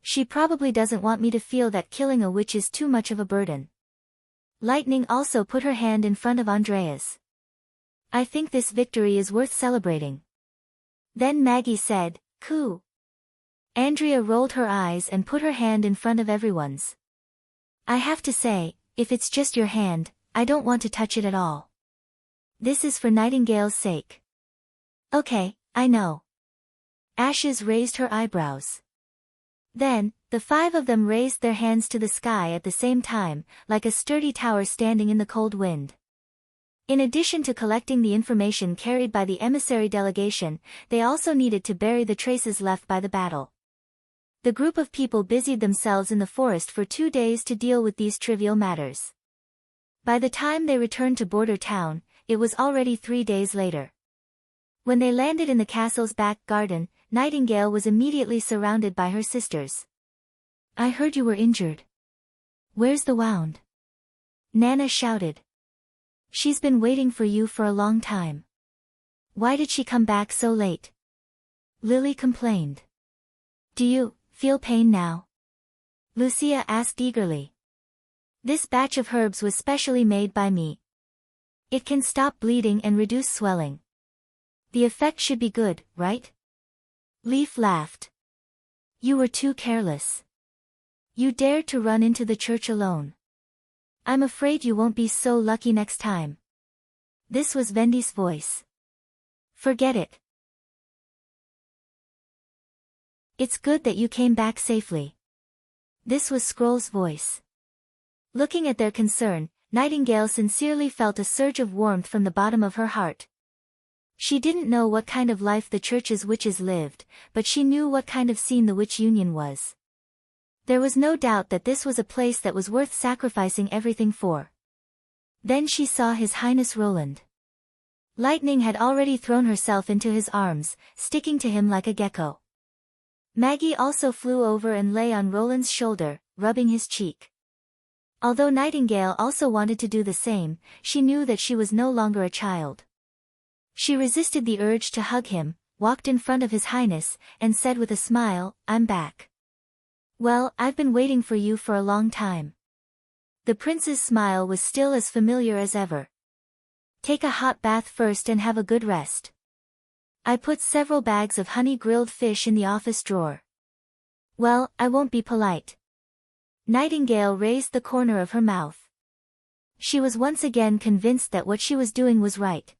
She probably doesn't want me to feel that killing a witch is too much of a burden. Lightning also put her hand in front of Andrea's. I think this victory is worth celebrating. Then Maggie said, Coo. Andrea rolled her eyes and put her hand in front of everyone's. I have to say, if it's just your hand, I don't want to touch it at all. This is for Nightingale's sake. Okay, I know. Ashes raised her eyebrows. Then, the 5 of them raised their hands to the sky at the same time, like a sturdy tower standing in the cold wind. In addition to collecting the information carried by the emissary delegation, they also needed to bury the traces left by the battle. The group of people busied themselves in the forest for 2 days to deal with these trivial matters. By the time they returned to Border Town, it was already 3 days later. When they landed in the castle's back garden, Nightingale was immediately surrounded by her sisters. I heard you were injured. Where's the wound? Nana shouted. She's been waiting for you for a long time. Why did she come back so late? Lily complained. Do you feel pain now? Lucia asked eagerly. This batch of herbs was specially made by me. It can stop bleeding and reduce swelling. The effect should be good, right? Leaf laughed. You were too careless. You dared to run into the church alone. I'm afraid you won't be so lucky next time. This was Vendy's voice. Forget it. It's good that you came back safely. This was Scroll's voice. Looking at their concern, Nightingale sincerely felt a surge of warmth from the bottom of her heart. She didn't know what kind of life the church's witches lived, but she knew what kind of scene the witch union was. There was no doubt that this was a place that was worth sacrificing everything for. Then she saw His Highness Roland. Lightning had already thrown herself into his arms, sticking to him like a gecko. Maggie also flew over and lay on Roland's shoulder, rubbing his cheek. Although Nightingale also wanted to do the same, she knew that she was no longer a child. She resisted the urge to hug him, walked in front of His Highness, and said with a smile, "I'm back. Well, I've been waiting for you for a long time." The prince's smile was still as familiar as ever. "Take a hot bath first and have a good rest. I put several bags of honey-grilled fish in the office drawer." "Well, I won't be polite." Nightingale raised the corner of her mouth. She was once again convinced that what she was doing was right.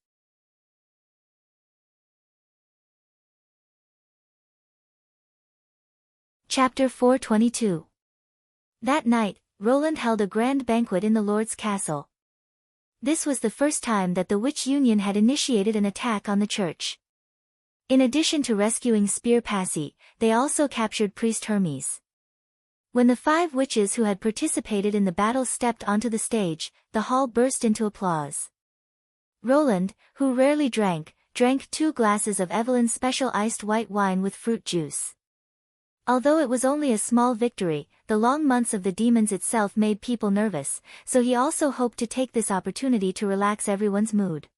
Chapter 422. That night, Roland held a grand banquet in the Lord's castle. This was the first time that the Witch Union had initiated an attack on the church. In addition to rescuing Spear Passy, they also captured Priest Hermes. When the 5 witches who had participated in the battle stepped onto the stage, the hall burst into applause. Roland, who rarely drank 2 glasses of Evelyn's special iced white wine with fruit juice. Although it was only a small victory, the long months of the demons itself made people nervous, so he also hoped to take this opportunity to relax everyone's mood.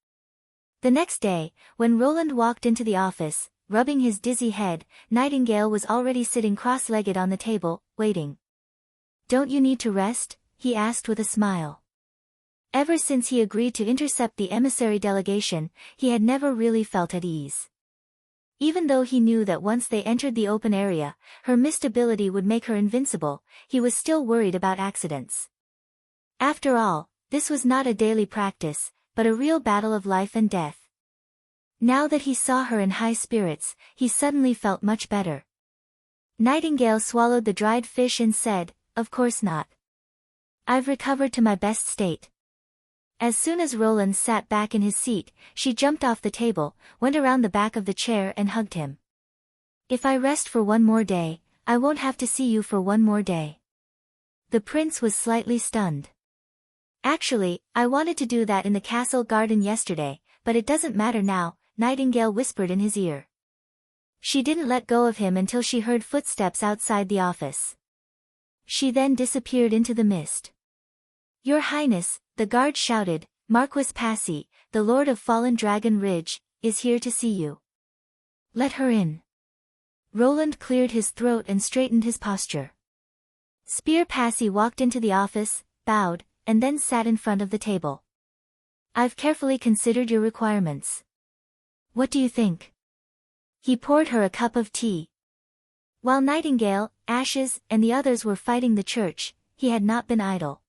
The next day, when Roland walked into the office, rubbing his dizzy head, Nightingale was already sitting cross-legged on the table, waiting. "Don't you need to rest?" he asked with a smile. Ever since he agreed to intercept the emissary delegation, he had never really felt at ease. Even though he knew that once they entered the open area, her mist ability would make her invincible, he was still worried about accidents. After all, this was not a daily practice, but a real battle of life and death. Now that he saw her in high spirits, he suddenly felt much better. Nightingale swallowed the dried fish and said, "Of course not. I've recovered to my best state." As soon as Roland sat back in his seat, she jumped off the table, went around the back of the chair and hugged him. "If I rest for one more day, I won't have to see you for one more day." The prince was slightly stunned. "Actually, I wanted to do that in the castle garden yesterday, but it doesn't matter now," Nightingale whispered in his ear. She didn't let go of him until she heard footsteps outside the office. She then disappeared into the mist. "Your Highness," the guard shouted, "Marquis Passy, the Lord of Fallen Dragon Ridge, is here to see you." "Let her in." Roland cleared his throat and straightened his posture. Spear Passy walked into the office, bowed, and then sat in front of the table. "I've carefully considered your requirements. What do you think?" He poured her a cup of tea. While Nightingale, Ashes, and the others were fighting the church, he had not been idle.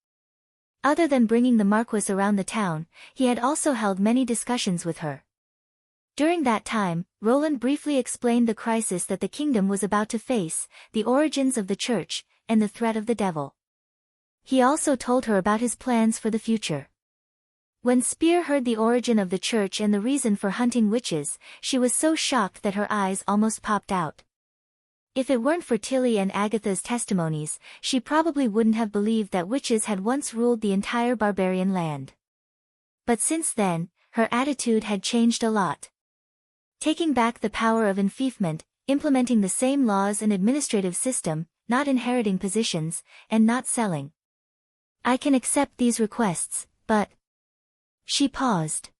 Other than bringing the Marquis around the town, he had also held many discussions with her. During that time, Roland briefly explained the crisis that the kingdom was about to face, the origins of the church, and the threat of the devil. He also told her about his plans for the future. When Spear heard the origin of the church and the reason for hunting witches, she was so shocked that her eyes almost popped out. If it weren't for Tilly and Agatha's testimonies, she probably wouldn't have believed that witches had once ruled the entire barbarian land. But since then, her attitude had changed a lot. Taking back the power of enfeoffment, implementing the same laws and administrative system, not inheriting positions, and not selling. "I can accept these requests, but..." She paused.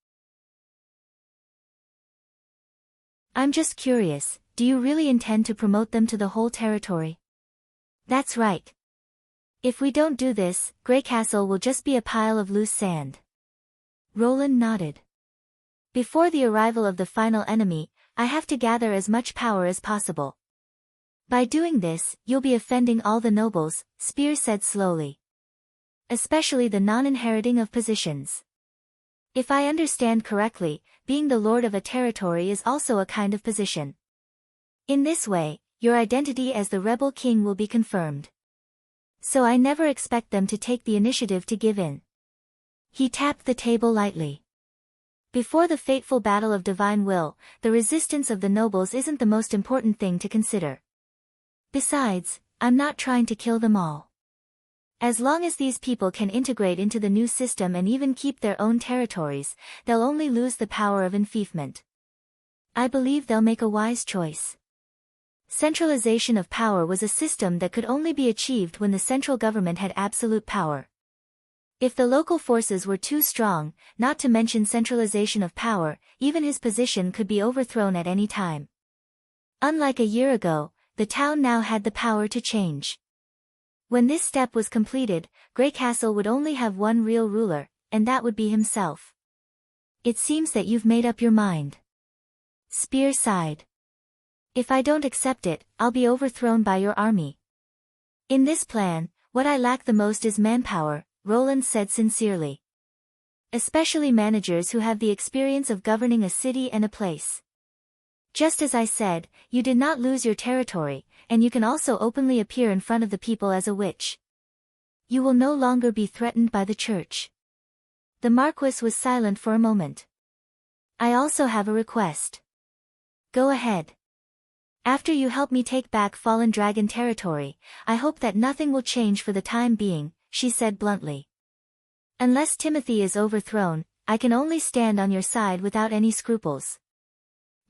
"I'm just curious. Do you really intend to promote them to the whole territory?" "That's right. If we don't do this, Greycastle will just be a pile of loose sand." Roland nodded. "Before the arrival of the final enemy, I have to gather as much power as possible. By doing this, you'll be offending all the nobles," Spear said slowly. "Especially the non-inheriting of positions. If I understand correctly, being the lord of a territory is also a kind of position. In this way, your identity as the rebel king will be confirmed. So I never expect them to take the initiative to give in." He tapped the table lightly. "Before the fateful battle of divine will, the resistance of the nobles isn't the most important thing to consider. Besides, I'm not trying to kill them all. As long as these people can integrate into the new system and even keep their own territories, they'll only lose the power of enfeoffment. I believe they'll make a wise choice. Centralization of power was a system that could only be achieved when the central government had absolute power. If the local forces were too strong, not to mention centralization of power, even his position could be overthrown at any time. Unlike a year ago, the town now had the power to change. When this step was completed, Grey Castle would only have one real ruler, and that would be himself. It seems that you've made up your mind. Spear sighed. If I don't accept it, I'll be overthrown by your army. In this plan, what I lack the most is manpower, Roland said sincerely. Especially managers who have the experience of governing a city and a place. Just as I said, you did not lose your territory, and you can also openly appear in front of the people as a witch. You will no longer be threatened by the church. The Marquis was silent for a moment. I also have a request. Go ahead. After you help me take back Fallen Dragon territory, I hope that nothing will change for the time being, she said bluntly. Unless Timothy is overthrown, I can only stand on your side without any scruples.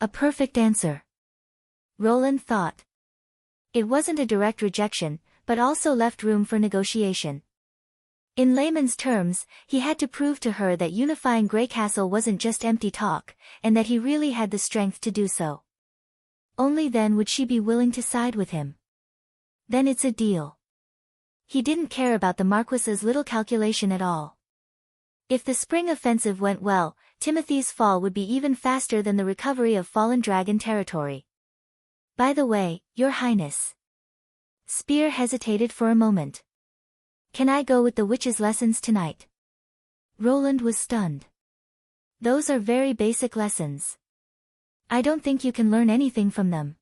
A perfect answer. Roland thought. It wasn't a direct rejection, but also left room for negotiation. In layman's terms, he had to prove to her that unifying Grey Castle wasn't just empty talk, and that he really had the strength to do so. Only then would she be willing to side with him. Then it's a deal. He didn't care about the Marquis's little calculation at all. If the spring offensive went well, Timothy's fall would be even faster than the recovery of Fallen Dragon territory. By the way, Your Highness. Spear hesitated for a moment. Can I go with the witch's lessons tonight? Roland was stunned. Those are very basic lessons. I don't think you can learn anything from them.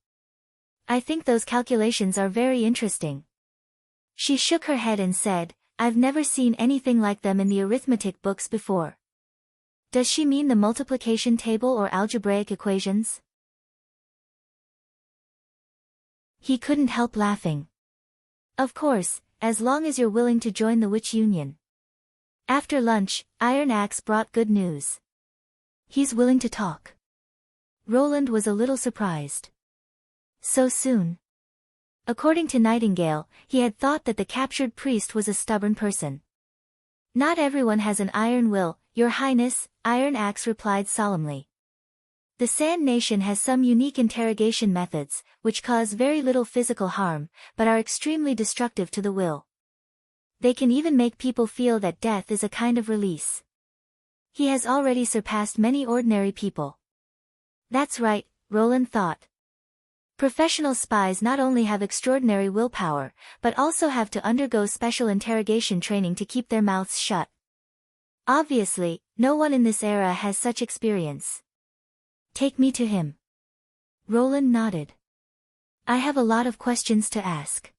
I think those calculations are very interesting. She shook her head and said, I've never seen anything like them in the arithmetic books before. Does she mean the multiplication table or algebraic equations? He couldn't help laughing. Of course, as long as you're willing to join the Witch Union. After lunch, Iron Axe brought good news. He's willing to talk. Roland was a little surprised. So soon? According to Nightingale, he had thought that the captured priest was a stubborn person. Not everyone has an iron will, Your Highness, Iron Axe replied solemnly. The Sand Nation has some unique interrogation methods, which cause very little physical harm, but are extremely destructive to the will. They can even make people feel that death is a kind of release. He has already surpassed many ordinary people. That's right, Roland thought. Professional spies not only have extraordinary willpower, but also have to undergo special interrogation training to keep their mouths shut. Obviously, no one in this era has such experience. Take me to him. Roland nodded. I have a lot of questions to ask.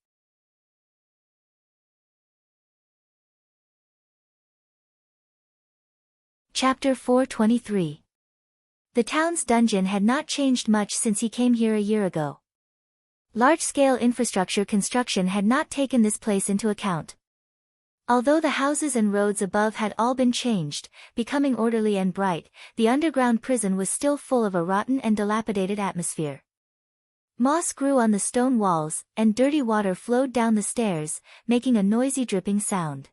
Chapter 423. The town's dungeon had not changed much since he came here a year ago. Large-scale infrastructure construction had not taken this place into account. Although the houses and roads above had all been changed, becoming orderly and bright, the underground prison was still full of a rotten and dilapidated atmosphere. Moss grew on the stone walls, and dirty water flowed down the stairs, making a noisy dripping sound.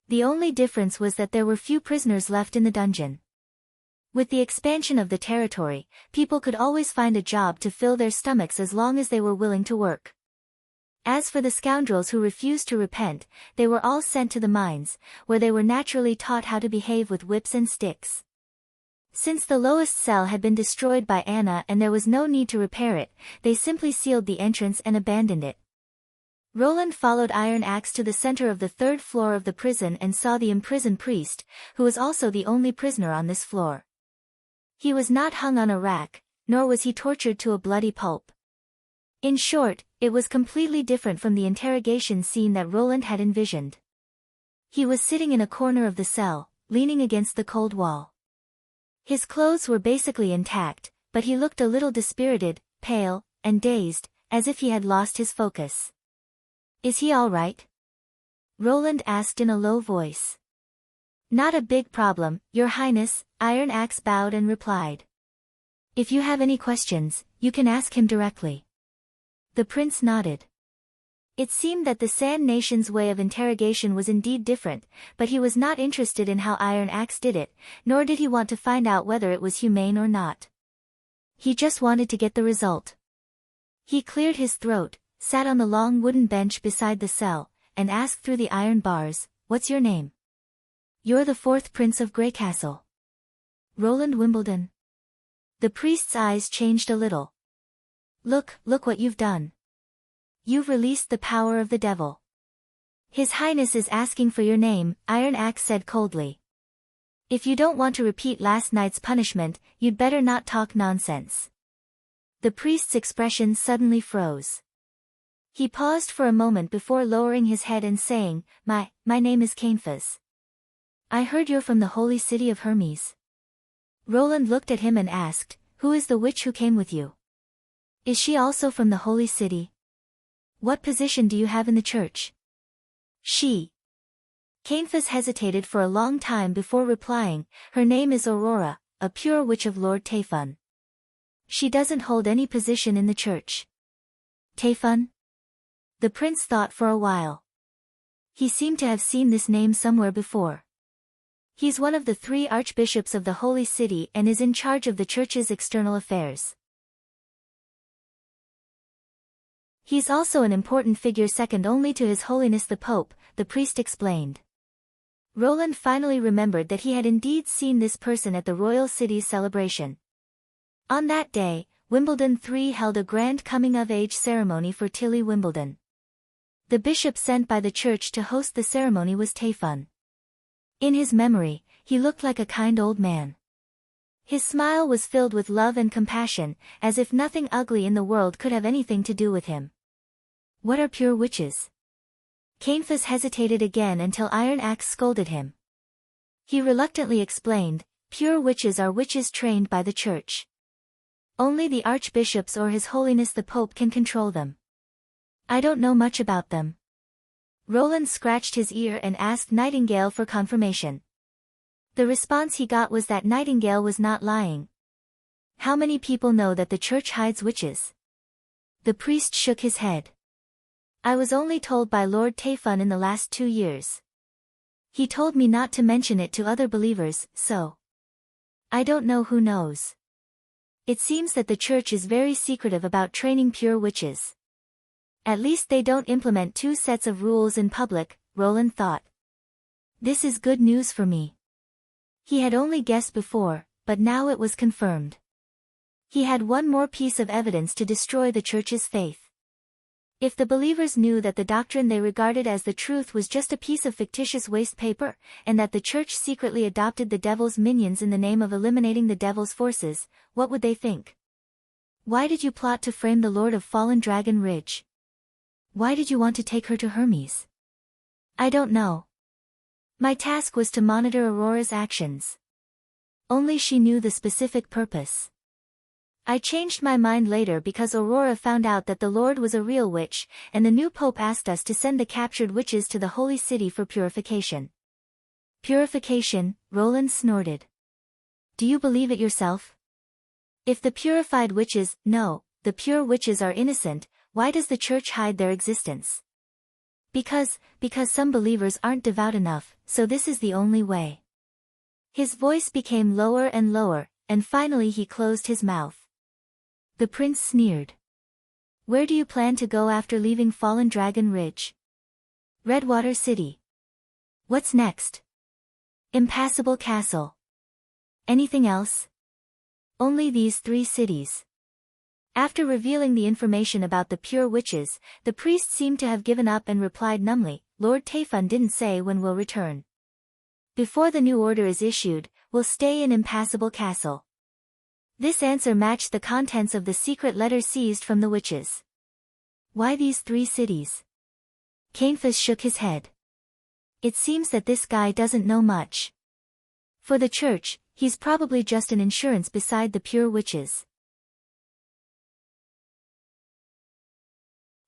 The only difference was that there were few prisoners left in the dungeon. With the expansion of the territory, people could always find a job to fill their stomachs as long as they were willing to work. As for the scoundrels who refused to repent, they were all sent to the mines, where they were naturally taught how to behave with whips and sticks. Since the lowest cell had been destroyed by Anna and there was no need to repair it, they simply sealed the entrance and abandoned it. Roland followed Iron Axe to the center of the third floor of the prison and saw the imprisoned priest, who was also the only prisoner on this floor. He was not hung on a rack, nor was he tortured to a bloody pulp. In short, it was completely different from the interrogation scene that Roland had envisioned. He was sitting in a corner of the cell, leaning against the cold wall. His clothes were basically intact, but he looked a little dispirited, pale, and dazed, as if he had lost his focus. Is he all right? Roland asked in a low voice. Not a big problem, Your Highness, Iron Axe bowed and replied. If you have any questions, you can ask him directly. The prince nodded. It seemed that the Sand Nation's way of interrogation was indeed different, but he was not interested in how Iron Axe did it, nor did he want to find out whether it was humane or not. He just wanted to get the result. He cleared his throat, sat on the long wooden bench beside the cell, and asked through the iron bars, "What's your name?" "You're the fourth Prince of Greycastle." "Roland Wimbledon." The priest's eyes changed a little. Look what you've done. You've released the power of the devil." "His Highness is asking for your name," Iron Axe said coldly. "If you don't want to repeat last night's punishment, you'd better not talk nonsense." The priest's expression suddenly froze. He paused for a moment before lowering his head and saying, My name is Cainfas. I heard you're from the holy city of Hermes." Roland looked at him and asked, "Who is the witch who came with you? Is she also from the holy city? What position do you have in the church?" "She." Cainfas hesitated for a long time before replying, "Her name is Aurora, a pure witch of Lord Tayfun. She doesn't hold any position in the church." "Tayfun?" The prince thought for a while. He seemed to have seen this name somewhere before. He's one of the 3 archbishops of the Holy City and is in charge of the church's external affairs. He's also an important figure second only to His Holiness the Pope, the priest explained. Roland finally remembered that he had indeed seen this person at the royal city's celebration. On that day, Wimbledon 3 held a grand coming-of-age ceremony for Tilly Wimbledon. The bishop sent by the church to host the ceremony was Tayfun. In his memory, he looked like a kind old man. His smile was filled with love and compassion, as if nothing ugly in the world could have anything to do with him. "What are pure witches?" Cainfas hesitated again until Iron Axe scolded him. He reluctantly explained, "Pure witches are witches trained by the church. Only the archbishops or His Holiness the Pope can control them. I don't know much about them." Roland scratched his ear and asked Nightingale for confirmation. The response he got was that Nightingale was not lying. "How many people know that the church hides witches?" The priest shook his head. "I was only told by Lord Tayfun in the last 2 years. He told me not to mention it to other believers, so I don't know who knows. It seems that the church is very secretive about training pure witches. At least they don't implement 2 sets of rules in public," Roland thought. "This is good news for me." He had only guessed before, but now it was confirmed. He had one more piece of evidence to destroy the church's faith. If the believers knew that the doctrine they regarded as the truth was just a piece of fictitious waste paper, and that the church secretly adopted the devil's minions in the name of eliminating the devil's forces, what would they think? "Why did you plot to frame the Lord of Fallen Dragon Ridge? Why did you want to take her to Hermes?" "I don't know. My task was to monitor Aurora's actions. Only she knew the specific purpose. I changed my mind later because Aurora found out that the Lord was a real witch, and the new pope asked us to send the captured witches to the holy city for purification." "Purification?" Roland snorted. "Do you believe it yourself? If the purified witches, no, the pure witches are innocent, why does the church hide their existence?" Because some believers aren't devout enough, so this is the only way." His voice became lower and lower, and finally he closed his mouth. The prince sneered. "Where do you plan to go after leaving Fallen Dragon Ridge?" "Redwater City." "What's next?" "Impassable Castle." "Anything else?" "Only these 3 cities." After revealing the information about the pure witches, the priest seemed to have given up and replied numbly, "Lord Tayfun didn't say when we'll return. Before the new order is issued, we'll stay in Impassable Castle." This answer matched the contents of the secret letter seized from the witches. "Why these 3 cities?" Cainfas shook his head. "It seems that this guy doesn't know much. For the church, he's probably just an insurance beside the pure witches."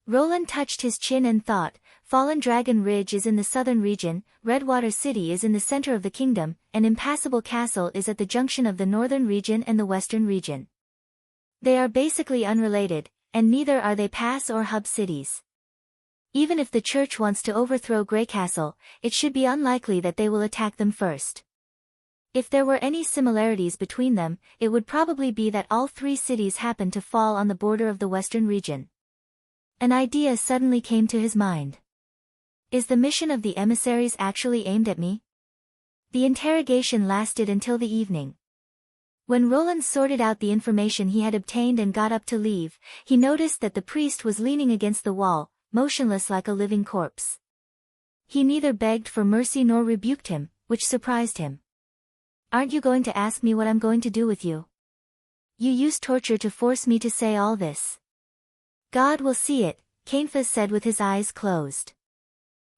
Roland touched his chin and thought, Fallen Dragon Ridge is in the southern region, Redwater City is in the center of the kingdom, and Impassable Castle is at the junction of the northern region and the western region. They are basically unrelated, and neither are they pass or hub cities. Even if the church wants to overthrow Grey Castle, it should be unlikely that they will attack them first. If there were any similarities between them, it would probably be that all three cities happened to fall on the border of the western region. An idea suddenly came to his mind. Is the mission of the emissaries actually aimed at me? The interrogation lasted until the evening. When Roland sorted out the information he had obtained and got up to leave, he noticed that the priest was leaning against the wall, motionless like a living corpse. He neither begged for mercy nor rebuked him, which surprised him. "Aren't you going to ask me what I'm going to do with you? You used torture to force me to say all this." "God will see it," Canefus said with his eyes closed.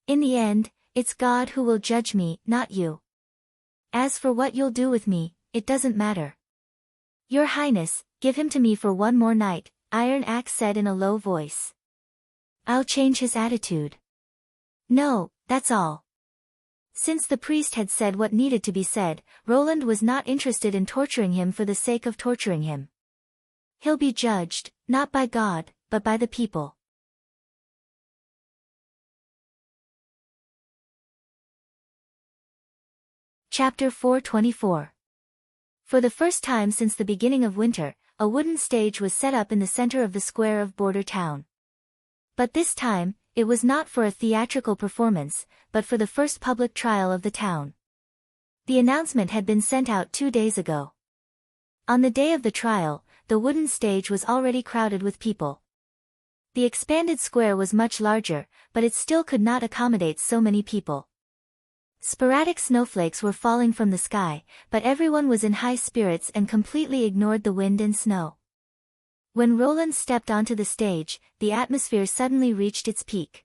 "In the end, it's God who will judge me, not you. As for what you'll do with me, it doesn't matter." "Your Highness, give him to me for one more night," Iron Axe said in a low voice. "I'll change his attitude." "No, that's all." Since the priest had said what needed to be said, Roland was not interested in torturing him for the sake of torturing him. He'll be judged, not by God, but by the people. Chapter 424. For the first time since the beginning of winter, a wooden stage was set up in the center of the square of Border Town. But this time, it was not for a theatrical performance, but for the first public trial of the town. The announcement had been sent out 2 days ago. On the day of the trial, the wooden stage was already crowded with people. The expanded square was much larger, but it still could not accommodate so many people. Sporadic snowflakes were falling from the sky, but everyone was in high spirits and completely ignored the wind and snow. When Roland stepped onto the stage, the atmosphere suddenly reached its peak.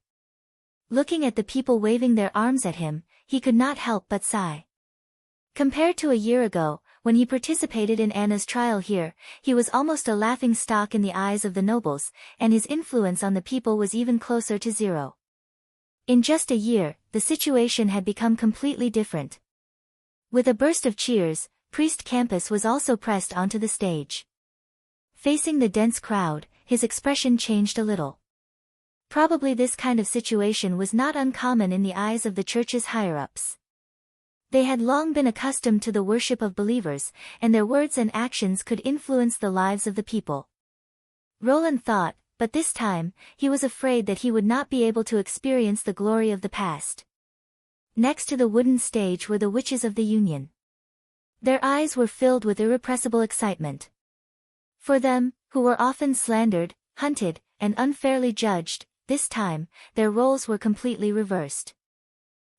Looking at the people waving their arms at him, he could not help but sigh. Compared to a year ago, when he participated in Anna's trial here, he was almost a laughing stock in the eyes of the nobles, and his influence on the people was even closer to zero. In just a year, the situation had become completely different. With a burst of cheers, Priest Campus was also pressed onto the stage. Facing the dense crowd, his expression changed a little. Probably this kind of situation was not uncommon in the eyes of the church's higher-ups. They had long been accustomed to the worship of believers, and their words and actions could influence the lives of the people. Roland thought, but this time, he was afraid that he would not be able to experience the glory of the past. Next to the wooden stage were the witches of the Union. Their eyes were filled with irrepressible excitement. For them, who were often slandered, hunted, and unfairly judged, this time, their roles were completely reversed.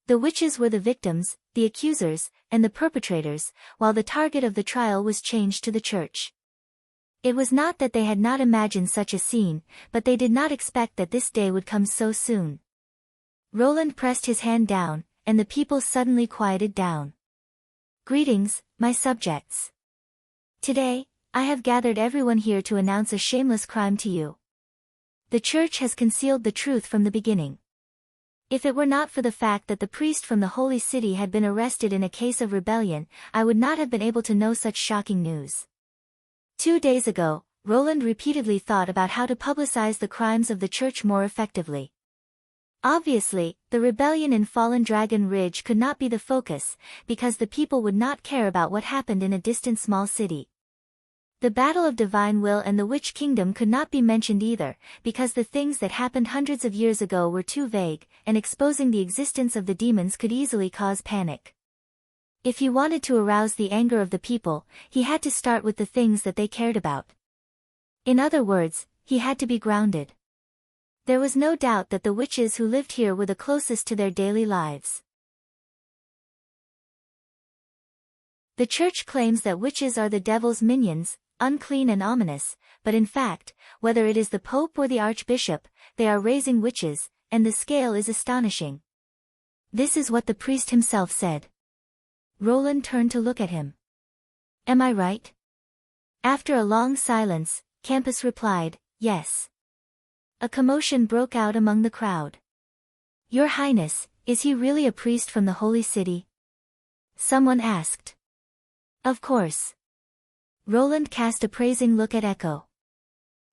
The witches were the victims, the accusers, and the perpetrators, while the target of the trial was changed to the church. It was not that they had not imagined such a scene, but they did not expect that this day would come so soon. Roland pressed his hand down, and the people suddenly quieted down. "Greetings, my subjects. Today, I have gathered everyone here to announce a shameless crime to you. The church has concealed the truth from the beginning. If it were not for the fact that the priest from the Holy City had been arrested in a case of rebellion, I would not have been able to know such shocking news." 2 days ago, Roland repeatedly thought about how to publicize the crimes of the church more effectively. Obviously, the rebellion in Fallen Dragon Ridge could not be the focus, because the people would not care about what happened in a distant small city. The Battle of Divine Will and the Witch Kingdom could not be mentioned either, because the things that happened hundreds of years ago were too vague, and exposing the existence of the demons could easily cause panic. If he wanted to arouse the anger of the people, he had to start with the things that they cared about. In other words, he had to be grounded. There was no doubt that the witches who lived here were the closest to their daily lives. The church claims that witches are the devil's minions, unclean and ominous, but in fact, whether it is the Pope or the Archbishop, they are raising witches, and the scale is astonishing. This is what the priest himself said. Roland turned to look at him. "Am I right?" After a long silence, Campus replied, "Yes." A commotion broke out among the crowd. "Your Highness, is he really a priest from the Holy City?" someone asked. "Of course." Roland cast a praising look at Echo.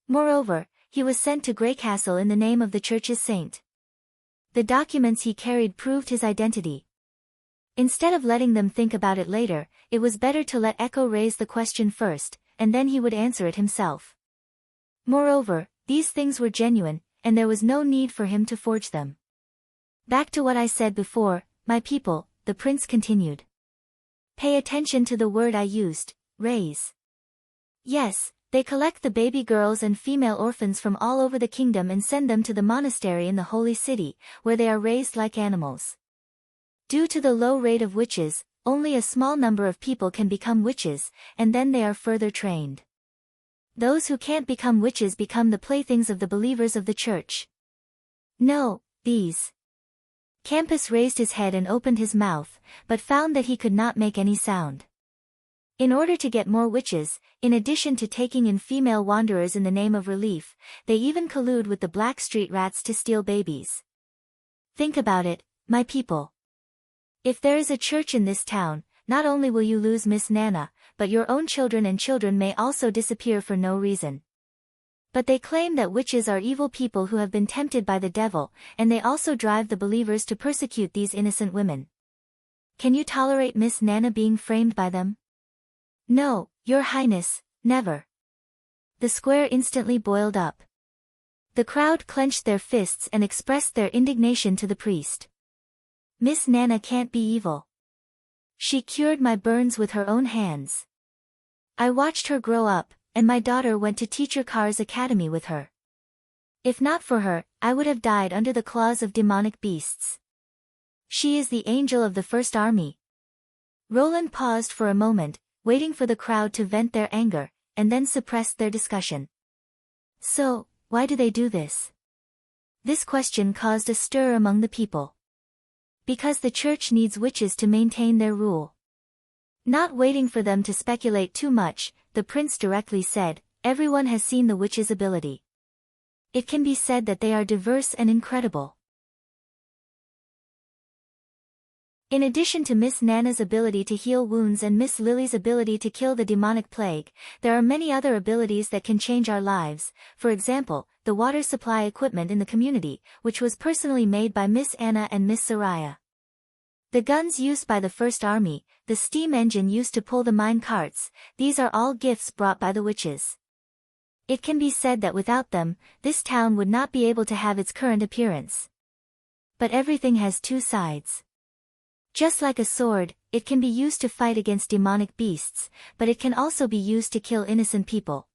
"Moreover, he was sent to Grey Castle in the name of the church's saint. The documents he carried proved his identity. Instead of letting them think about it later, it was better to let Echo raise the question first, and then he would answer it himself. Moreover, these things were genuine, and there was no need for him to forge them. Back to what I said before, my people, the prince continued. Pay attention to the word I used, raise. Yes, they collect the baby girls and female orphans from all over the kingdom and send them to the monastery in the holy city, where they are raised like animals. Due to the low rate of witches, only a small number of people can become witches, and then they are further trained. Those who can't become witches become the playthings of the believers of the church. No, these. Campus raised his head and opened his mouth, but found that he could not make any sound. In order to get more witches, in addition to taking in female wanderers in the name of relief, they even collude with the black street rats to steal babies. Think about it, my people. If there is a church in this town, not only will you lose Miss Nana, but your own children and children may also disappear for no reason. But they claim that witches are evil people who have been tempted by the devil, and they also drive the believers to persecute these innocent women. Can you tolerate Miss Nana being framed by them? No, Your Highness, never. The square instantly boiled up. The crowd clenched their fists and expressed their indignation to the priest. Miss Nana can't be evil. She cured my burns with her own hands. I watched her grow up, and my daughter went to Teacher Carr's academy with her. If not for her, I would have died under the claws of demonic beasts. She is the angel of the First Army. Roland paused for a moment, waiting for the crowd to vent their anger, and then suppressed their discussion. So, why do they do this? This question caused a stir among the people. Because the church needs witches to maintain their rule. Not waiting for them to speculate too much, the prince directly said, everyone has seen the witch's ability. It can be said that they are diverse and incredible. In addition to Miss Nana's ability to heal wounds and Miss Lily's ability to kill the demonic plague, there are many other abilities that can change our lives, for example, the water supply equipment in the community, which was personally made by Miss Anna and Miss Soraya. The guns used by the First Army, the steam engine used to pull the mine carts, these are all gifts brought by the witches. It can be said that without them, this town would not be able to have its current appearance. But everything has two sides. Just like a sword, it can be used to fight against demonic beasts, but it can also be used to kill innocent people.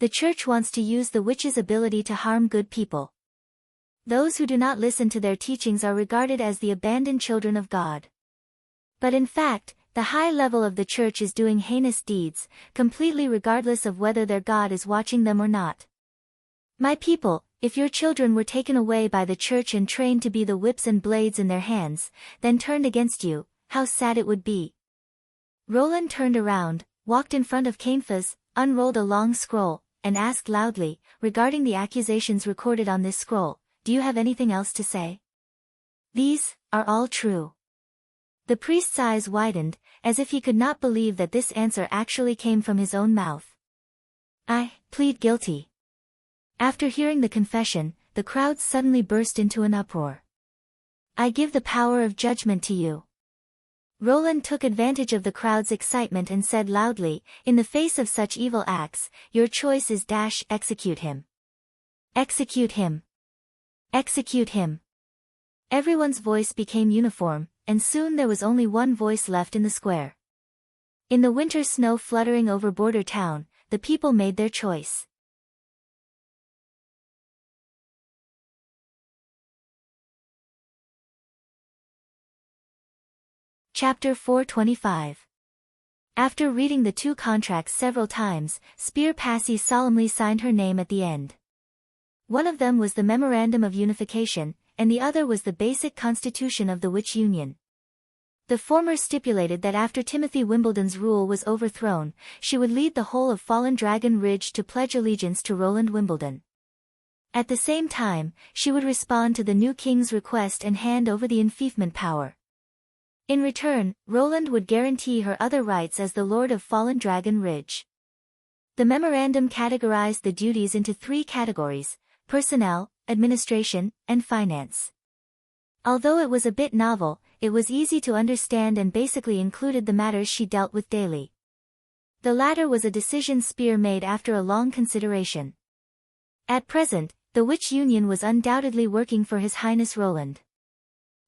The church wants to use the witch's ability to harm good people. Those who do not listen to their teachings are regarded as the abandoned children of God. But in fact, the high level of the church is doing heinous deeds, completely regardless of whether their God is watching them or not. My people, if your children were taken away by the church and trained to be the whips and blades in their hands, then turned against you, how sad it would be. Roland turned around, walked in front of Canefas, unrolled a long scroll, and asked loudly, regarding the accusations recorded on this scroll, do you have anything else to say? These are all true. The priest's eyes widened, as if he could not believe that this answer actually came from his own mouth. I plead guilty. After hearing the confession, the crowd suddenly burst into an uproar. I give the power of judgment to you. Roland took advantage of the crowd's excitement and said loudly, in the face of such evil acts, your choice is execute him. Execute him. Execute him. Everyone's voice became uniform, and soon there was only one voice left in the square. In the winter snow fluttering over Border Town, the people made their choice. Chapter 425. After reading the two contracts several times, Spear Passy solemnly signed her name at the end. One of them was the Memorandum of Unification, and the other was the basic constitution of the Witch Union. The former stipulated that after Timothy Wimbledon's rule was overthrown, she would lead the whole of Fallen Dragon Ridge to pledge allegiance to Roland Wimbledon. At the same time, she would respond to the new king's request and hand over the enfeoffment power. In return, Roland would guarantee her other rights as the Lord of Fallen Dragon Ridge. The memorandum categorized the duties into three categories: personnel, administration, and finance. Although it was a bit novel, it was easy to understand and basically included the matters she dealt with daily. The latter was a decision Spear made after a long consideration. At present, the Witch Union was undoubtedly working for His Highness Roland.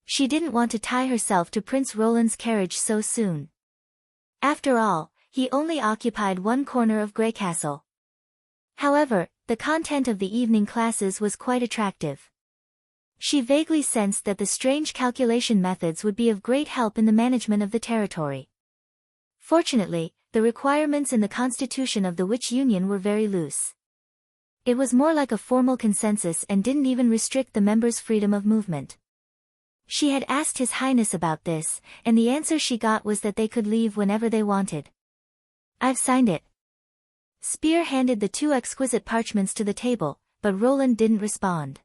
She didn't want to tie herself to Prince Roland's carriage so soon. After all, he only occupied one corner of Grey Castle. However, the content of the evening classes was quite attractive. She vaguely sensed that the strange calculation methods would be of great help in the management of the territory. Fortunately, the requirements in the constitution of the Witch Union were very loose. It was more like a formal consensus and didn't even restrict the members' freedom of movement. She had asked His Highness about this, and the answer she got was that they could leave whenever they wanted. "I've signed it." Spear handed the 2 exquisite parchments to the table, but Roland didn't respond.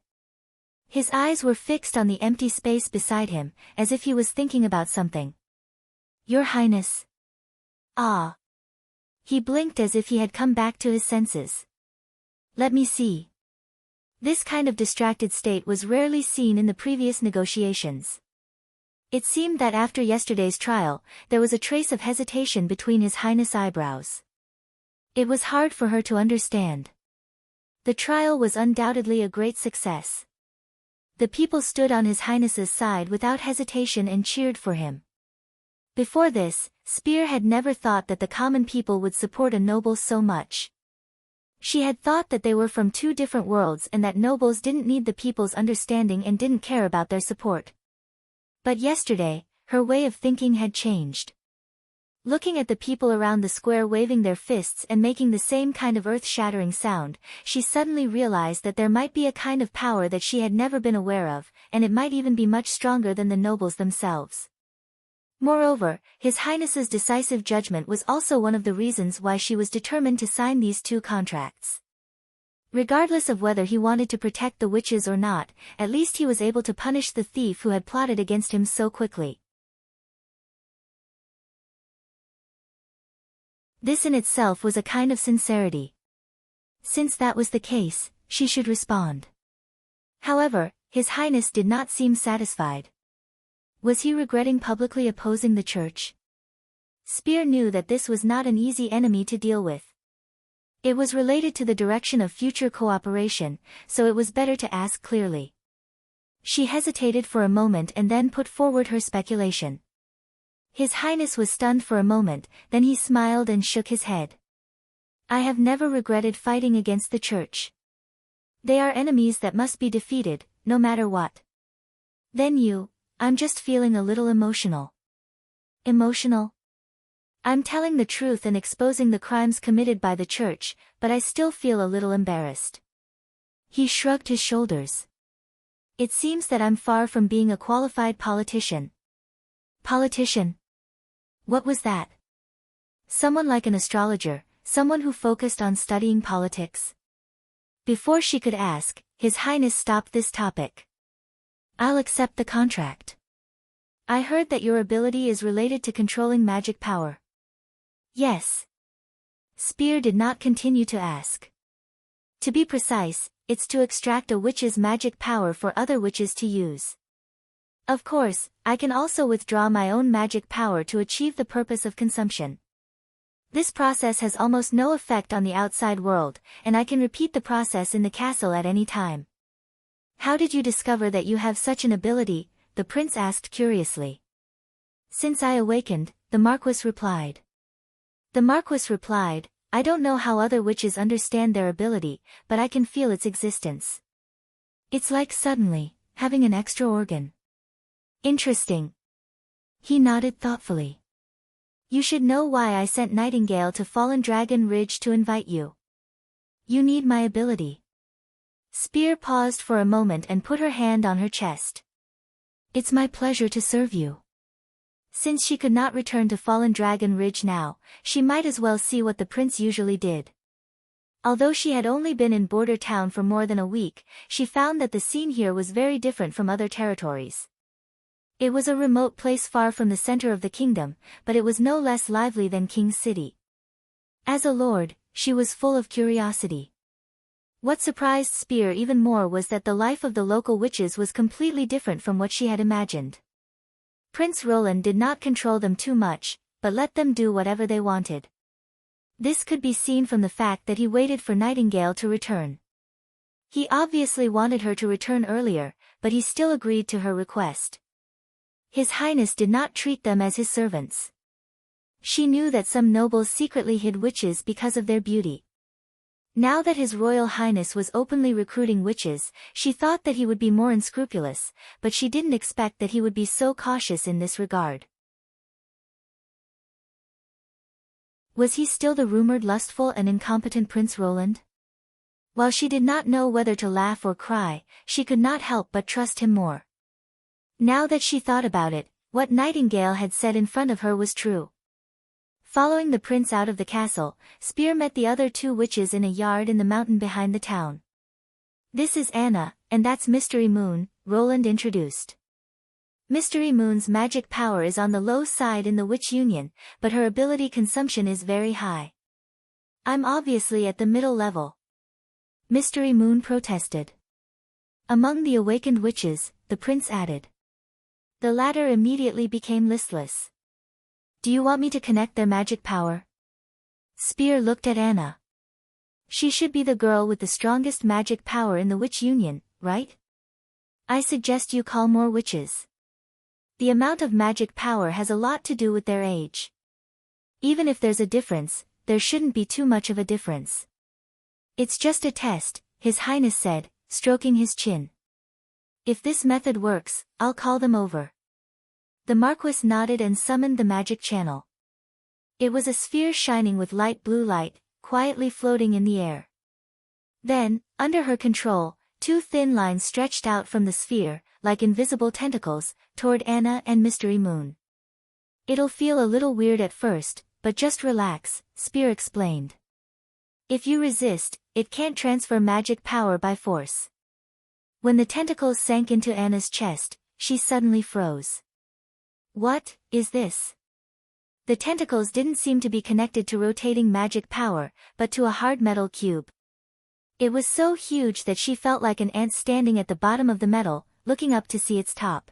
His eyes were fixed on the empty space beside him, as if he was thinking about something. "Your Highness." "Ah." He blinked as if he had come back to his senses. "Let me see." This kind of distracted state was rarely seen in the previous negotiations. It seemed that after yesterday's trial, there was a trace of hesitation between His Highness' eyebrows. It was hard for her to understand. The trial was undoubtedly a great success. The people stood on His Highness's side without hesitation and cheered for him. Before this, Spear had never thought that the common people would support a noble so much. She had thought that they were from 2 different worlds and that nobles didn't need the people's understanding and didn't care about their support. But yesterday, her way of thinking had changed. Looking at the people around the square waving their fists and making the same kind of earth-shattering sound, she suddenly realized that there might be a kind of power that she had never been aware of, and it might even be much stronger than the nobles themselves. Moreover, His Highness's decisive judgment was also one of the reasons why she was determined to sign these 2 contracts. Regardless of whether he wanted to protect the witches or not, at least he was able to punish the thief who had plotted against him so quickly. This in itself was a kind of sincerity. Since that was the case, she should respond. However, His Highness did not seem satisfied. Was he regretting publicly opposing the church? Spear knew that this was not an easy enemy to deal with. It was related to the direction of future cooperation, so it was better to ask clearly. She hesitated for a moment and then put forward her speculation. His Highness was stunned for a moment, then he smiled and shook his head. "I have never regretted fighting against the church. They are enemies that must be defeated, no matter what." "Then I'm just feeling a little emotional." "Emotional?" "I'm telling the truth and exposing the crimes committed by the church, but I still feel a little embarrassed." He shrugged his shoulders. "It seems that I'm far from being a qualified politician." "Politician? What was that?" "Someone like an astrologer, someone who focused on studying politics." Before she could ask, His Highness stopped this topic. "I'll accept the contract. I heard that your ability is related to controlling magic power." "Yes." Spear did not continue to ask. "To be precise, it's to extract a witch's magic power for other witches to use. Of course, I can also withdraw my own magic power to achieve the purpose of consumption. This process has almost no effect on the outside world, and I can repeat the process in the castle at any time." "How did you discover that you have such an ability?" the prince asked curiously. "Since I awakened," the Marquis replied. "I don't know how other witches understand their ability, but I can feel its existence. It's like suddenly having an extra organ." "Interesting." He nodded thoughtfully. "You should know why I sent Nightingale to Fallen Dragon Ridge to invite you. You need my ability." Spear paused for a moment and put her hand on her chest. "It's my pleasure to serve you." Since she could not return to Fallen Dragon Ridge now, she might as well see what the prince usually did. Although she had only been in Border Town for more than a week, she found that the scene here was very different from other territories. It was a remote place far from the center of the kingdom, but it was no less lively than King's City. As a lord, she was full of curiosity. What surprised Spear even more was that the life of the local witches was completely different from what she had imagined. Prince Roland did not control them too much, but let them do whatever they wanted. This could be seen from the fact that he waited for Nightingale to return. He obviously wanted her to return earlier, but he still agreed to her request. His Highness did not treat them as his servants. She knew that some nobles secretly hid witches because of their beauty. Now that His Royal Highness was openly recruiting witches, she thought that he would be more unscrupulous, but she didn't expect that he would be so cautious in this regard. Was he still the rumored lustful and incompetent Prince Roland? While she did not know whether to laugh or cry, she could not help but trust him more. Now that she thought about it, what Nightingale had said in front of her was true. Following the prince out of the castle, Spear met the other two witches in a yard in the mountain behind the town. "This is Anna, and that's Mystery Moon," Roland introduced. Mystery Moon's magic power is on the low side in the Witch Union, but her ability consumption is very high. "I'm obviously at the middle level," Mystery Moon protested. Among the awakened witches, the prince added. The latter immediately became listless. "Do you want me to connect their magic power?" Spear looked at Anna. "She should be the girl with the strongest magic power in the Witch Union, right? I suggest you call more witches. The amount of magic power has a lot to do with their age. Even if there's a difference, there shouldn't be too much of a difference." "It's just a test," His Highness said, stroking his chin. "If this method works, I'll call them over." The Marquis nodded and summoned the magic channel. It was a sphere shining with light blue light, quietly floating in the air. Then, under her control, two thin lines stretched out from the sphere, like invisible tentacles, toward Anna and Mystery Moon. "It'll feel a little weird at first, but just relax," Spear explained. "If you resist, it can't transfer magic power by force." When the tentacles sank into Anna's chest, she suddenly froze. "What is this?" The tentacles didn't seem to be connected to rotating magic power, but to a hard metal cube. It was so huge that she felt like an ant standing at the bottom of the metal, looking up to see its top.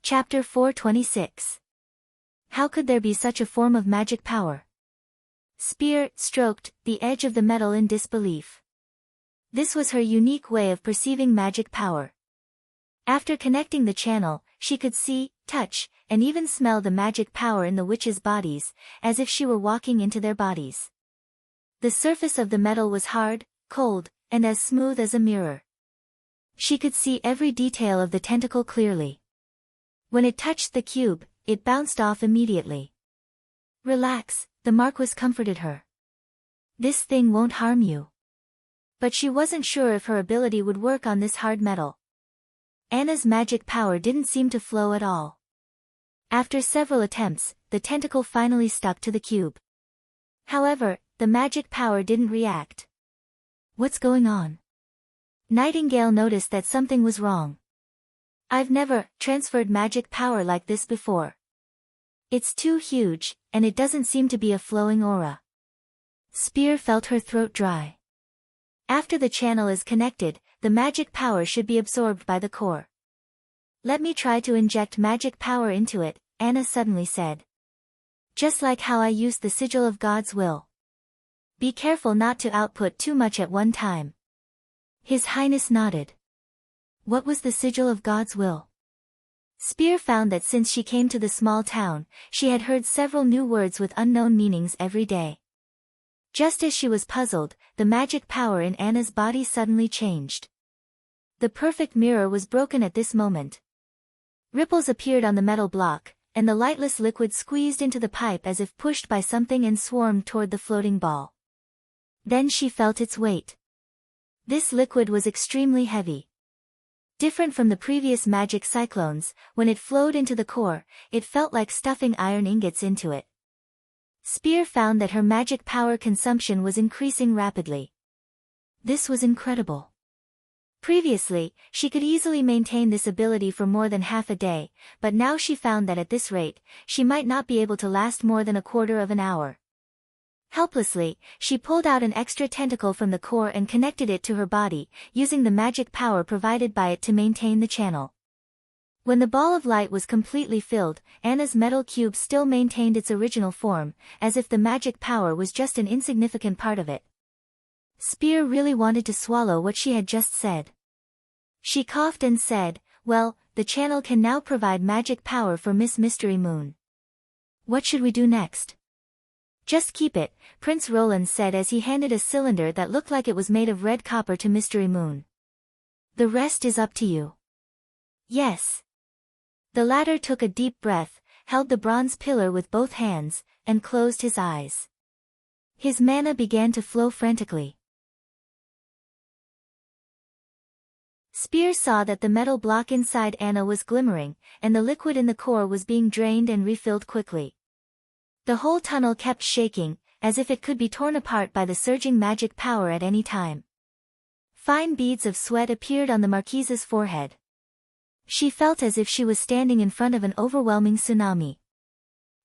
Chapter 426. How could there be such a form of magic power? Spear stroked the edge of the metal in disbelief. This was her unique way of perceiving magic power. After connecting the channel, she could see, touch, and even smell the magic power in the witches' bodies, as if she were walking into their bodies. The surface of the metal was hard, cold, and as smooth as a mirror. She could see every detail of the tentacle clearly. When it touched the cube, it bounced off immediately. "Relax," the Marquis comforted her. "This thing won't harm you." But she wasn't sure if her ability would work on this hard metal. Anna's magic power didn't seem to flow at all. After several attempts, the tentacle finally stuck to the cube. However, the magic power didn't react. "What's going on?" Nightingale noticed that something was wrong. "I've never transferred magic power like this before. It's too huge, and it doesn't seem to be a flowing aura." Spear felt her throat dry. After the channel is connected, the magic power should be absorbed by the core. "Let me try to inject magic power into it," Anna suddenly said. "Just like how I used the sigil of God's will. Be careful not to output too much at one time." His Highness nodded. What was the sigil of God's will? Spear found that since she came to the small town, she had heard several new words with unknown meanings every day. Just as she was puzzled, the magic power in Anna's body suddenly changed. The perfect mirror was broken at this moment. Ripples appeared on the metal block, and the lightless liquid squeezed into the pipe as if pushed by something and swarmed toward the floating ball. Then she felt its weight. This liquid was extremely heavy. Different from the previous magic cyclones, when it flowed into the core, it felt like stuffing iron ingots into it. Spear found that her magic power consumption was increasing rapidly. This was incredible. Previously, she could easily maintain this ability for more than half a day, but now she found that at this rate, she might not be able to last more than a quarter of an hour. Helplessly, she pulled out an extra tentacle from the core and connected it to her body, using the magic power provided by it to maintain the channel. When the ball of light was completely filled, Anna's metal cube still maintained its original form, as if the magic power was just an insignificant part of it. Spear really wanted to swallow what she had just said. She coughed and said, "Well, the channel can now provide magic power for Miss Mystery Moon. What should we do next?" "Just keep it," Prince Roland said as he handed a cylinder that looked like it was made of red copper to Mystery Moon. "The rest is up to you." "Yes." The latter took a deep breath, held the bronze pillar with both hands, and closed his eyes. His mana began to flow frantically. Spear saw that the metal block inside Anna was glimmering, and the liquid in the core was being drained and refilled quickly. The whole tunnel kept shaking, as if it could be torn apart by the surging magic power at any time. Fine beads of sweat appeared on the Marquise's forehead. She felt as if she was standing in front of an overwhelming tsunami.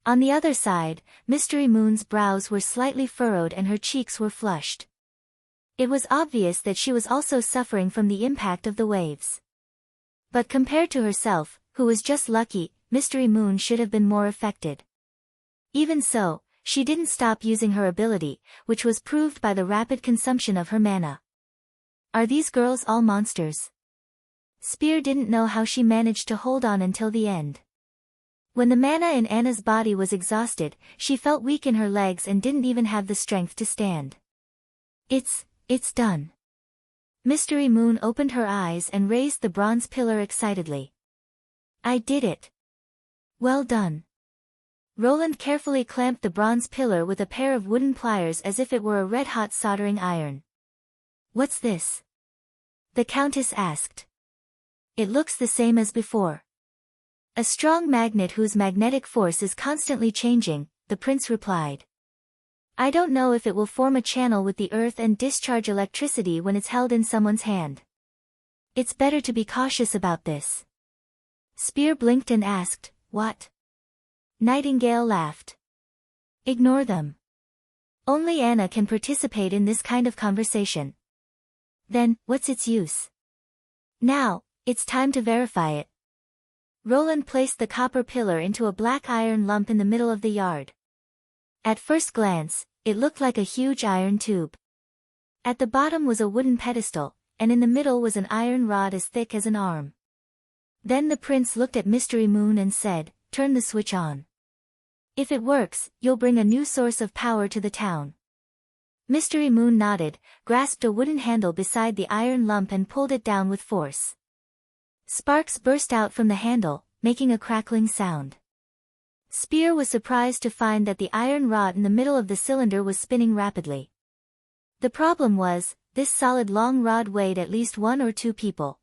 On the other side, Mystery Moon's brows were slightly furrowed and her cheeks were flushed. It was obvious that she was also suffering from the impact of the waves. But compared to herself, who was just lucky, Mystery Moon should have been more affected. Even so, she didn't stop using her ability, which was proved by the rapid consumption of her mana. Are these girls all monsters? Spear didn't know how she managed to hold on until the end. When the mana in Anna's body was exhausted, she felt weak in her legs and didn't even have the strength to stand. It's done. Mystery Moon opened her eyes and raised the bronze pillar excitedly. I did it. Well done. Roland carefully clamped the bronze pillar with a pair of wooden pliers as if it were a red-hot soldering iron. What's this? The Countess asked. It looks the same as before. A strong magnet whose magnetic force is constantly changing, the prince replied. I don't know if it will form a channel with the earth and discharge electricity when it's held in someone's hand. It's better to be cautious about this. Spear blinked and asked, what? Nightingale laughed. Ignore them. Only Anna can participate in this kind of conversation. Then, what's its use? Now, it's time to verify it. Roland placed the copper pillar into a black iron lump in the middle of the yard. At first glance, it looked like a huge iron tube. At the bottom was a wooden pedestal, and in the middle was an iron rod as thick as an arm. Then the prince looked at Mystery Moon and said, turn the switch on. If it works, you'll bring a new source of power to the town. Mystery Moon nodded, grasped a wooden handle beside the iron lump and pulled it down with force. Sparks burst out from the handle, making a crackling sound. Spear was surprised to find that the iron rod in the middle of the cylinder was spinning rapidly. The problem was, this solid long rod weighed at least 1 or 2 people.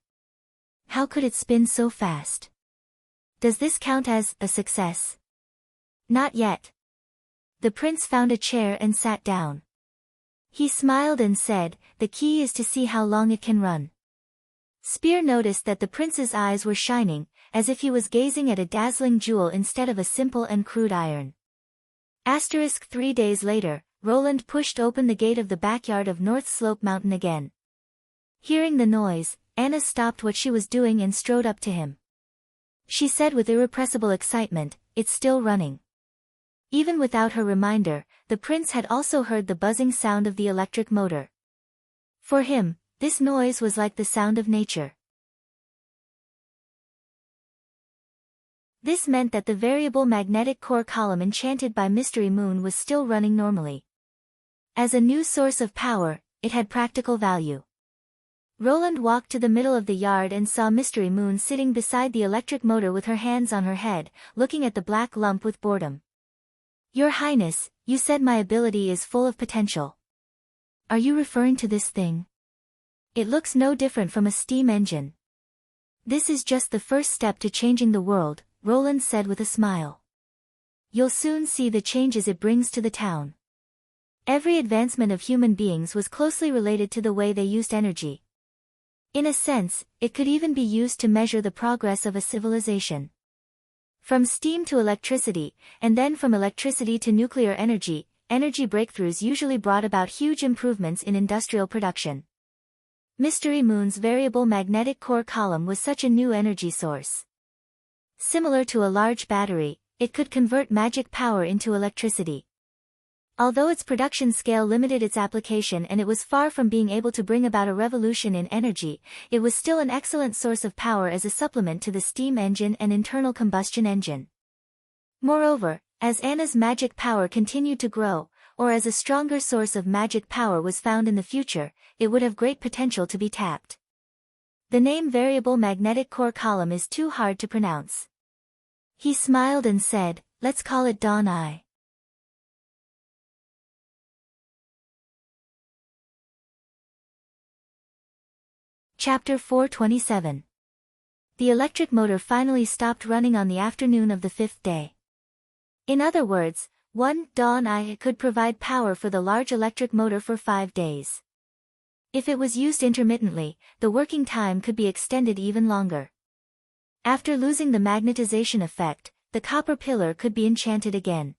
How could it spin so fast? Does this count as a success? Not yet. The prince found a chair and sat down. He smiled and said, the key is to see how long it can run. Spear noticed that the prince's eyes were shining, as if he was gazing at a dazzling jewel instead of a simple and crude iron. 3 days later, Roland pushed open the gate of the backyard of North Slope Mountain again. Hearing the noise, Anna stopped what she was doing and strode up to him. She said with irrepressible excitement, it's still running. Even without her reminder, the prince had also heard the buzzing sound of the electric motor. For him, this noise was like the sound of nature. This meant that the variable magnetic core column enchanted by Mystery Moon was still running normally. As a new source of power, it had practical value. Roland walked to the middle of the yard and saw Mystery Moon sitting beside the electric motor with her hands on her head, looking at the black lump with boredom. Your Highness, you said my ability is full of potential. Are you referring to this thing? It looks no different from a steam engine. This is just the first step to changing the world, Roland said with a smile. You'll soon see the changes it brings to the town. Every advancement of human beings was closely related to the way they used energy. In a sense, it could even be used to measure the progress of a civilization. From steam to electricity, and then from electricity to nuclear energy, energy breakthroughs usually brought about huge improvements in industrial production. Mystery Moon's variable magnetic core column was such a new energy source. Similar to a large battery, it could convert magic power into electricity. Although its production scale limited its application and it was far from being able to bring about a revolution in energy, it was still an excellent source of power as a supplement to the steam engine and internal combustion engine. Moreover, as Anna's magic power continued to grow, or as a stronger source of magic power was found in the future, it would have great potential to be tapped. The name Variable Magnetic Core Column is too hard to pronounce. He smiled and said, "Let's call it Dawn Eye." Chapter 427. The electric motor finally stopped running on the afternoon of the 5th day. In other words, one Dawn Eye could provide power for the large electric motor for 5 days. If it was used intermittently, the working time could be extended even longer. After losing the magnetization effect, the copper pillar could be enchanted again.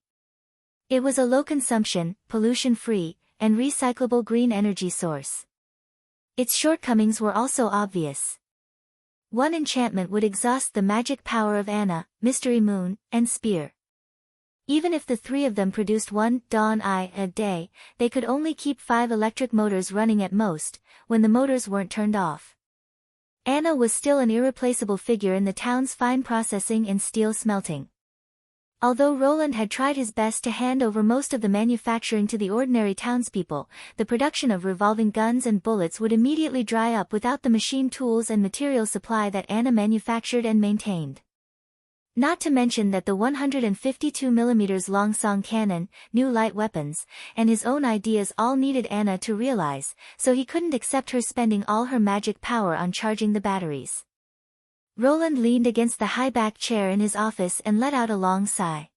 It was a low-consumption, pollution-free, and recyclable green energy source. Its shortcomings were also obvious. One enchantment would exhaust the magic power of Anna, Mystery Moon, and Spear. Even if the 3 of them produced one Dawn Eye a day, they could only keep 5 electric motors running at most, when the motors weren't turned off. Anna was still an irreplaceable figure in the town's fine processing and steel smelting. Although Roland had tried his best to hand over most of the manufacturing to the ordinary townspeople, the production of revolving guns and bullets would immediately dry up without the machine tools and material supply that Anna manufactured and maintained. Not to mention that the 152mm long song cannon, new light weapons, and his own ideas all needed Anna to realize, so he couldn't accept her spending all her magic power on charging the batteries. Roland leaned against the high-backed chair in his office and let out a long sigh.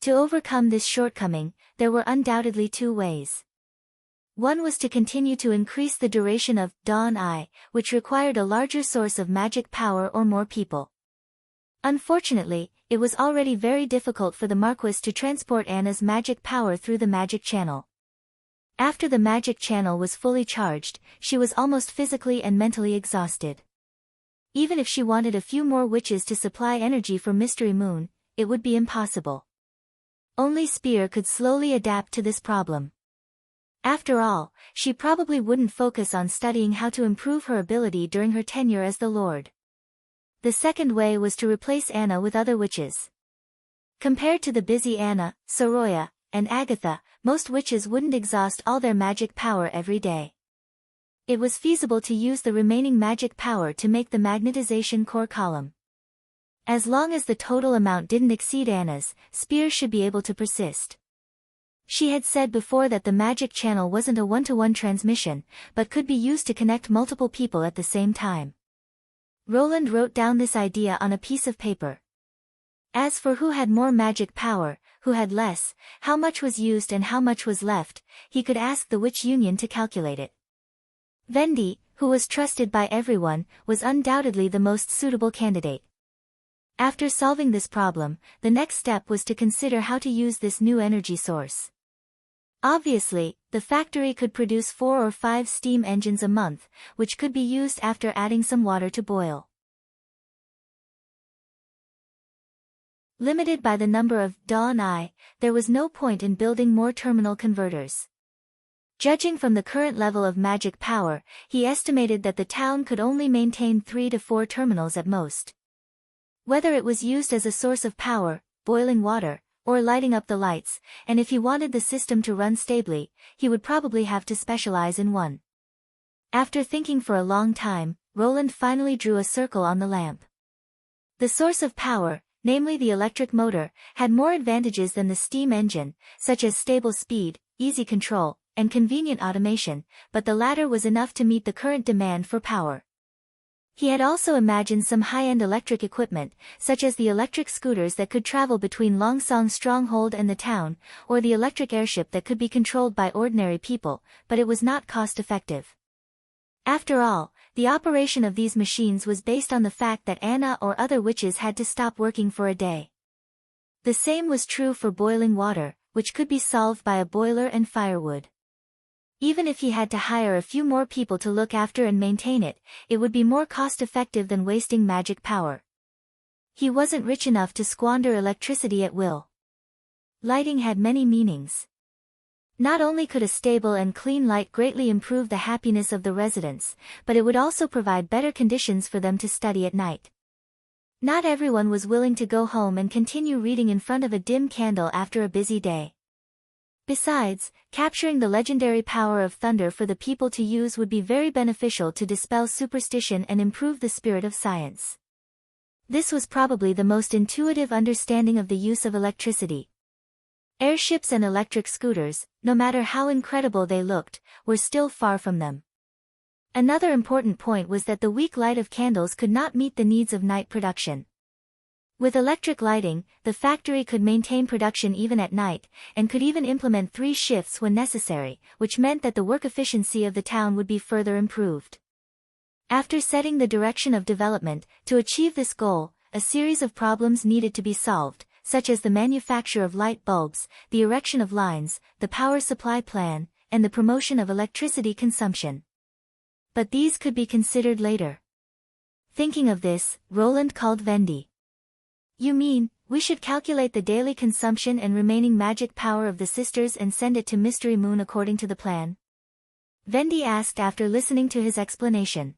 To overcome this shortcoming, there were undoubtedly 2 ways. One was to continue to increase the duration of Dawn Eye, which required a larger source of magic power or more people. Unfortunately, it was already very difficult for the Marquis to transport Anna's magic power through the magic channel. After the magic channel was fully charged, she was almost physically and mentally exhausted. Even if she wanted a few more witches to supply energy for Mystery Moon, it would be impossible. Only Spear could slowly adapt to this problem. After all, she probably wouldn't focus on studying how to improve her ability during her tenure as the Lord. The second way was to replace Anna with other witches. Compared to the busy Anna, Soroya, and Agatha, most witches wouldn't exhaust all their magic power every day. It was feasible to use the remaining magic power to make the magnetization core column. As long as the total amount didn't exceed Anna's, Spear should be able to persist. She had said before that the magic channel wasn't a one-to-one transmission, but could be used to connect multiple people at the same time. Roland wrote down this idea on a piece of paper. As for who had more magic power, who had less, how much was used and how much was left, he could ask the Witch Union to calculate it. Vendi, who was trusted by everyone, was undoubtedly the most suitable candidate. After solving this problem, the next step was to consider how to use this new energy source. Obviously, the factory could produce 4 or 5 steam engines a month, which could be used after adding some water to boil. Limited by the number of Dawn Eye, there was no point in building more terminal converters. Judging from the current level of magic power, he estimated that the town could only maintain 3 to 4 terminals at most. Whether it was used as a source of power, boiling water, or lighting up the lights, and if he wanted the system to run stably, he would probably have to specialize in one. After thinking for a long time, Roland finally drew a circle on the lamp. The source of power, namely the electric motor, had more advantages than the steam engine, such as stable speed, easy control, and convenient automation, but the latter was enough to meet the current demand for power. He had also imagined some high-end electric equipment, such as the electric scooters that could travel between Longsong Stronghold and the town, or the electric airship that could be controlled by ordinary people, but it was not cost-effective. After all, The operation of these machines was based on the fact that Anna or other witches had to stop working for a day. The same was true for boiling water, which could be solved by a boiler and firewood. Even if he had to hire a few more people to look after and maintain it, it would be more cost-effective than wasting magic power. He wasn't rich enough to squander electricity at will. Lighting had many meanings. Not only could a stable and clean light greatly improve the happiness of the residents, but it would also provide better conditions for them to study at night. Not everyone was willing to go home and continue reading in front of a dim candle after a busy day. Besides, capturing the legendary power of thunder for the people to use would be very beneficial to dispel superstition and improve the spirit of science. This was probably the most intuitive understanding of the use of electricity. Airships and electric scooters, no matter how incredible they looked, were still far from them. Another important point was that the weak light of candles could not meet the needs of night production. With electric lighting, the factory could maintain production even at night, and could even implement 3 shifts when necessary, which meant that the work efficiency of the town would be further improved. After setting the direction of development, to achieve this goal, a series of problems needed to be solved, such as the manufacture of light bulbs, the erection of lines, the power supply plan, and the promotion of electricity consumption. But these could be considered later. Thinking of this, Roland called Vendi. You mean, we should calculate the daily consumption and remaining magic power of the sisters and send it to Mystery Moon according to the plan? Vendi asked after listening to his explanation.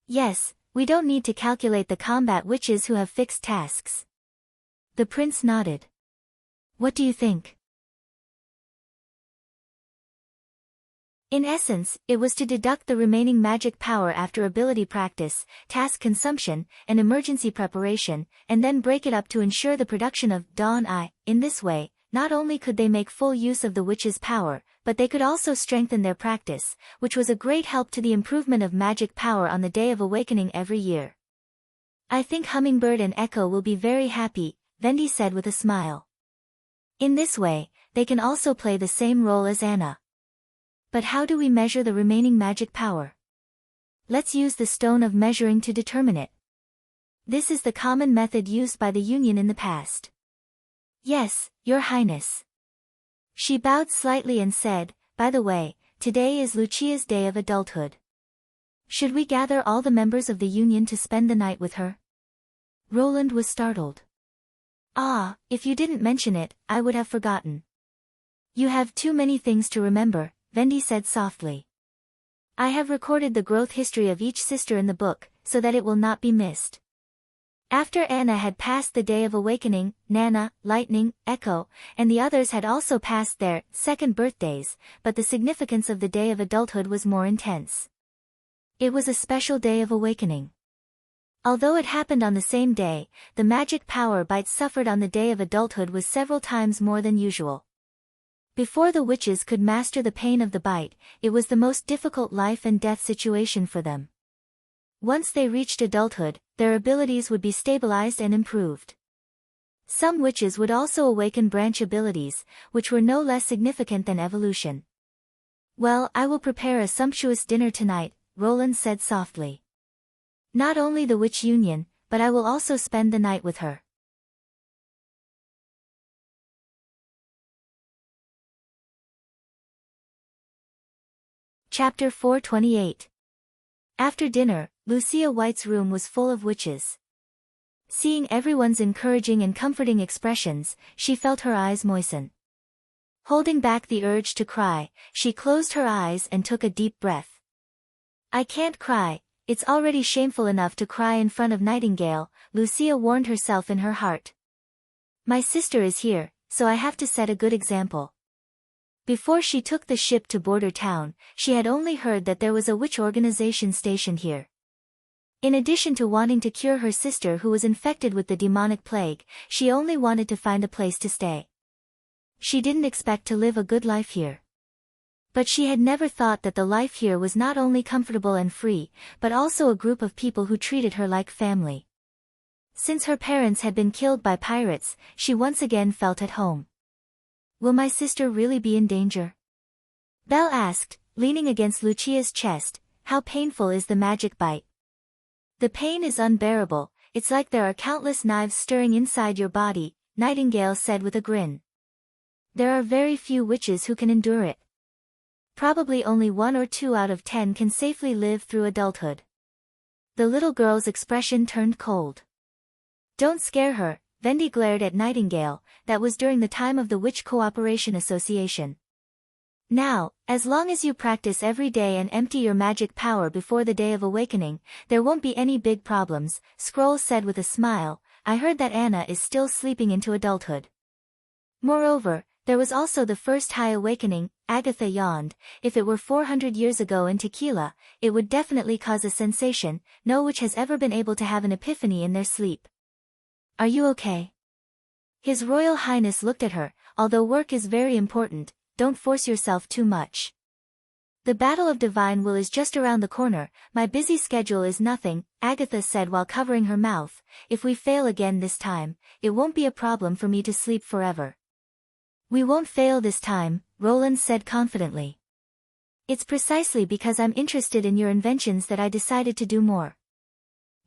Yes, we don't need to calculate the combat witches who have fixed tasks. The prince nodded. What do you think? In essence, it was to deduct the remaining magic power after ability practice, task consumption, and emergency preparation, and then break it up to ensure the production of Dawn Eye. In this way, not only could they make full use of the witch's power, but they could also strengthen their practice, which was a great help to the improvement of magic power on the Day of Awakening every year. I think Hummingbird and Echo will be very happy, Vendi said with a smile. In this way, they can also play the same role as Anna. But how do we measure the remaining magic power? Let's use the stone of measuring to determine it. This is the common method used by the Union in the past. Yes, Your Highness. She bowed slightly and said, by the way, today is Lucia's day of adulthood. Should we gather all the members of the Union to spend the night with her? Roland was startled. Ah, if you didn't mention it, I would have forgotten. You have too many things to remember, Vendi said softly. I have recorded the growth history of each sister in the book, so that it will not be missed. After Anna had passed the Day of Awakening, Nana, Lightning, Echo, and the others had also passed their second birthdays, but the significance of the Day of Adulthood was more intense. It was a special Day of Awakening. Although it happened on the same day, the magic power bite suffered on the Day of Adulthood was several times more than usual. Before the witches could master the pain of the bite, it was the most difficult life and death situation for them. Once they reached adulthood, their abilities would be stabilized and improved. Some witches would also awaken branch abilities, which were no less significant than evolution. Well, I will prepare a sumptuous dinner tonight, Roland said softly. Not only the Witch Union, but I will also spend the night with her. Chapter 428. After dinner, Lucia White's room was full of witches. Seeing everyone's encouraging and comforting expressions, she felt her eyes moisten. Holding back the urge to cry, she closed her eyes and took a deep breath. I can't cry, it's already shameful enough to cry in front of Nightingale, Lucia warned herself in her heart. My sister is here, so I have to set a good example. Before she took the ship to Border Town, she had only heard that there was a witch organization stationed here. In addition to wanting to cure her sister who was infected with the demonic plague, she only wanted to find a place to stay. She didn't expect to live a good life here. But she had never thought that the life here was not only comfortable and free, but also a group of people who treated her like family. Since her parents had been killed by pirates, she once again felt at home. Will my sister really be in danger? Belle asked, leaning against Lucia's chest, how painful is the magic bite? The pain is unbearable, it's like there are countless knives stirring inside your body, Nightingale said with a grin. There are very few witches who can endure it. Probably only 1 or 2 out of 10 can safely live through adulthood. The little girl's expression turned cold. Don't scare her, Vendi glared at Nightingale. That was during the time of the Witch Cooperation Association. Now, as long as you practice every day and empty your magic power before the day of awakening, there won't be any big problems, Scroll said with a smile. I heard that Anna is still sleeping into adulthood. Moreover, there was also the first high awakening, Agatha yawned. If it were 400 years ago in Tequila, it would definitely cause a sensation. No witch has ever been able to have an epiphany in their sleep. Are you okay? His Royal Highness looked at her. Although work is very important, don't force yourself too much. The Battle of Divine Will is just around the corner. My busy schedule is nothing, Agatha said while covering her mouth. If we fail again this time, it won't be a problem for me to sleep forever. We won't fail this time, Roland said confidently. It's precisely because I'm interested in your inventions that I decided to do more.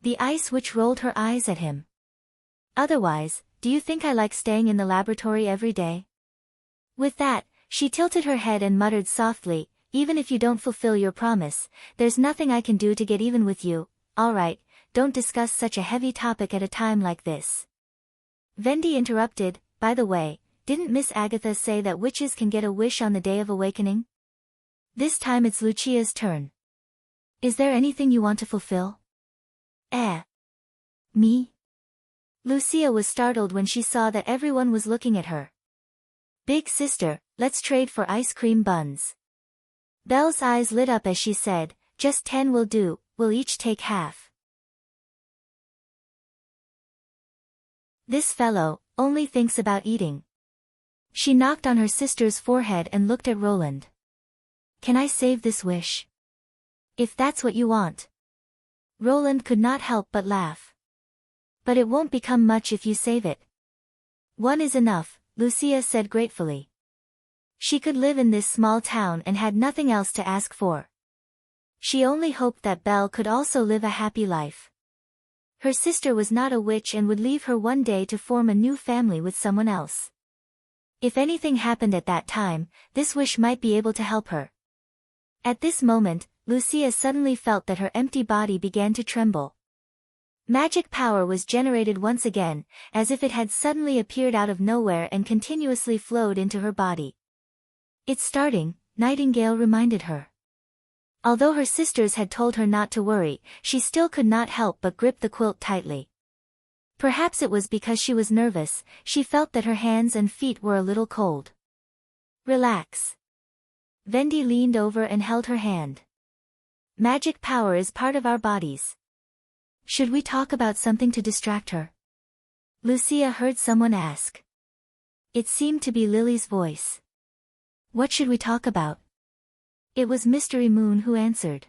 The Ice Witch rolled her eyes at him. Otherwise, do you think I like staying in the laboratory every day? With that, she tilted her head and muttered softly, even if you don't fulfill your promise, there's nothing I can do to get even with you. All right, don't discuss such a heavy topic at a time like this. Vendi interrupted, by the way, didn't Miss Agatha say that witches can get a wish on the day of awakening? This time it's Lucia's turn. Is there anything you want to fulfill? Me? Lucia was startled when she saw that everyone was looking at her. Big sister, let's trade for ice cream buns. Belle's eyes lit up as she said, just 10 will do, we'll each take half. This fellow only thinks about eating. She knocked on her sister's forehead and looked at Roland. Can I save this wish? If that's what you want. Roland could not help but laugh. But it won't become much if you save it. 1 is enough, Lucia said gratefully. She could live in this small town and had nothing else to ask for. She only hoped that Belle could also live a happy life. Her sister was not a witch and would leave her one day to form a new family with someone else. If anything happened at that time, this wish might be able to help her. At this moment, Lucia suddenly felt that her empty body began to tremble. Magic power was generated once again, as if it had suddenly appeared out of nowhere and continuously flowed into her body. It's starting, Nightingale reminded her. Although her sisters had told her not to worry, she still could not help but grip the quilt tightly. Perhaps it was because she was nervous, she felt that her hands and feet were a little cold. Relax. Vendi leaned over and held her hand. Magic power is part of our bodies. Should we talk about something to distract her? Lucia heard someone ask. It seemed to be Lily's voice. What should we talk about? It was Mystery Moon who answered.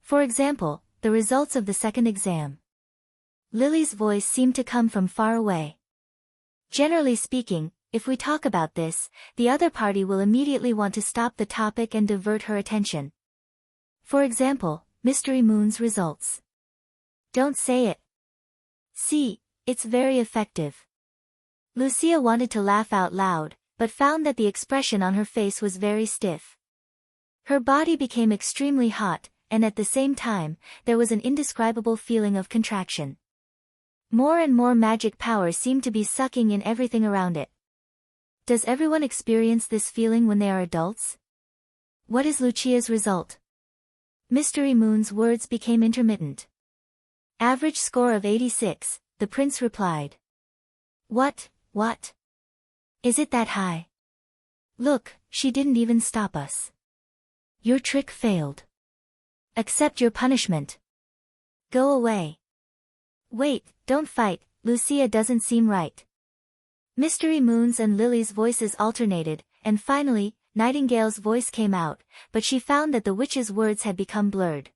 For example, the results of the second exam. Lily's voice seemed to come from far away. Generally speaking, if we talk about this, the other party will immediately want to stop the topic and divert her attention. For example, Mystery Moon's results. Don't say it. See, it's very effective. Lucia wanted to laugh out loud, but found that the expression on her face was very stiff. Her body became extremely hot, and at the same time, there was an indescribable feeling of contraction. More and more magic power seemed to be sucking in everything around it. Does everyone experience this feeling when they are adults? What is Lucia's result? Mystery Moon's words became intermittent. Average score of 86, the prince replied. What? Is it that high? Look, she didn't even stop us. Your trick failed. Accept your punishment. Go away. Wait, don't fight, Lucia doesn't seem right. Mystery Moon's and Lily's voices alternated, and finally, Nightingale's voice came out, but she found that the witch's words had become blurred.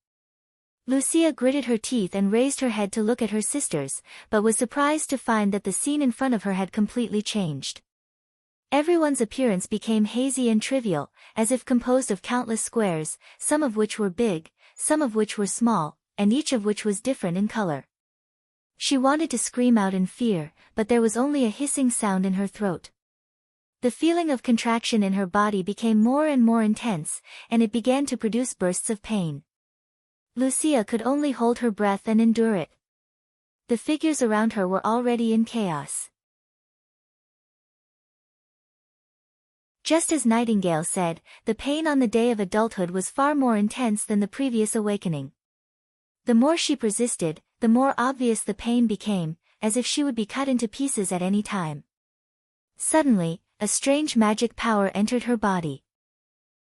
Lucia gritted her teeth and raised her head to look at her sisters, but was surprised to find that the scene in front of her had completely changed. Everyone's appearance became hazy and trivial, as if composed of countless squares, some of which were big, some of which were small, and each of which was different in color. She wanted to scream out in fear, but there was only a hissing sound in her throat. The feeling of contraction in her body became more and more intense, and it began to produce bursts of pain. Lucia could only hold her breath and endure it. The figures around her were already in chaos. Just as Nightingale said, the pain on the day of adulthood was far more intense than the previous awakening. The more she persisted, the more obvious the pain became, as if she would be cut into pieces at any time. Suddenly, a strange magic power entered her body.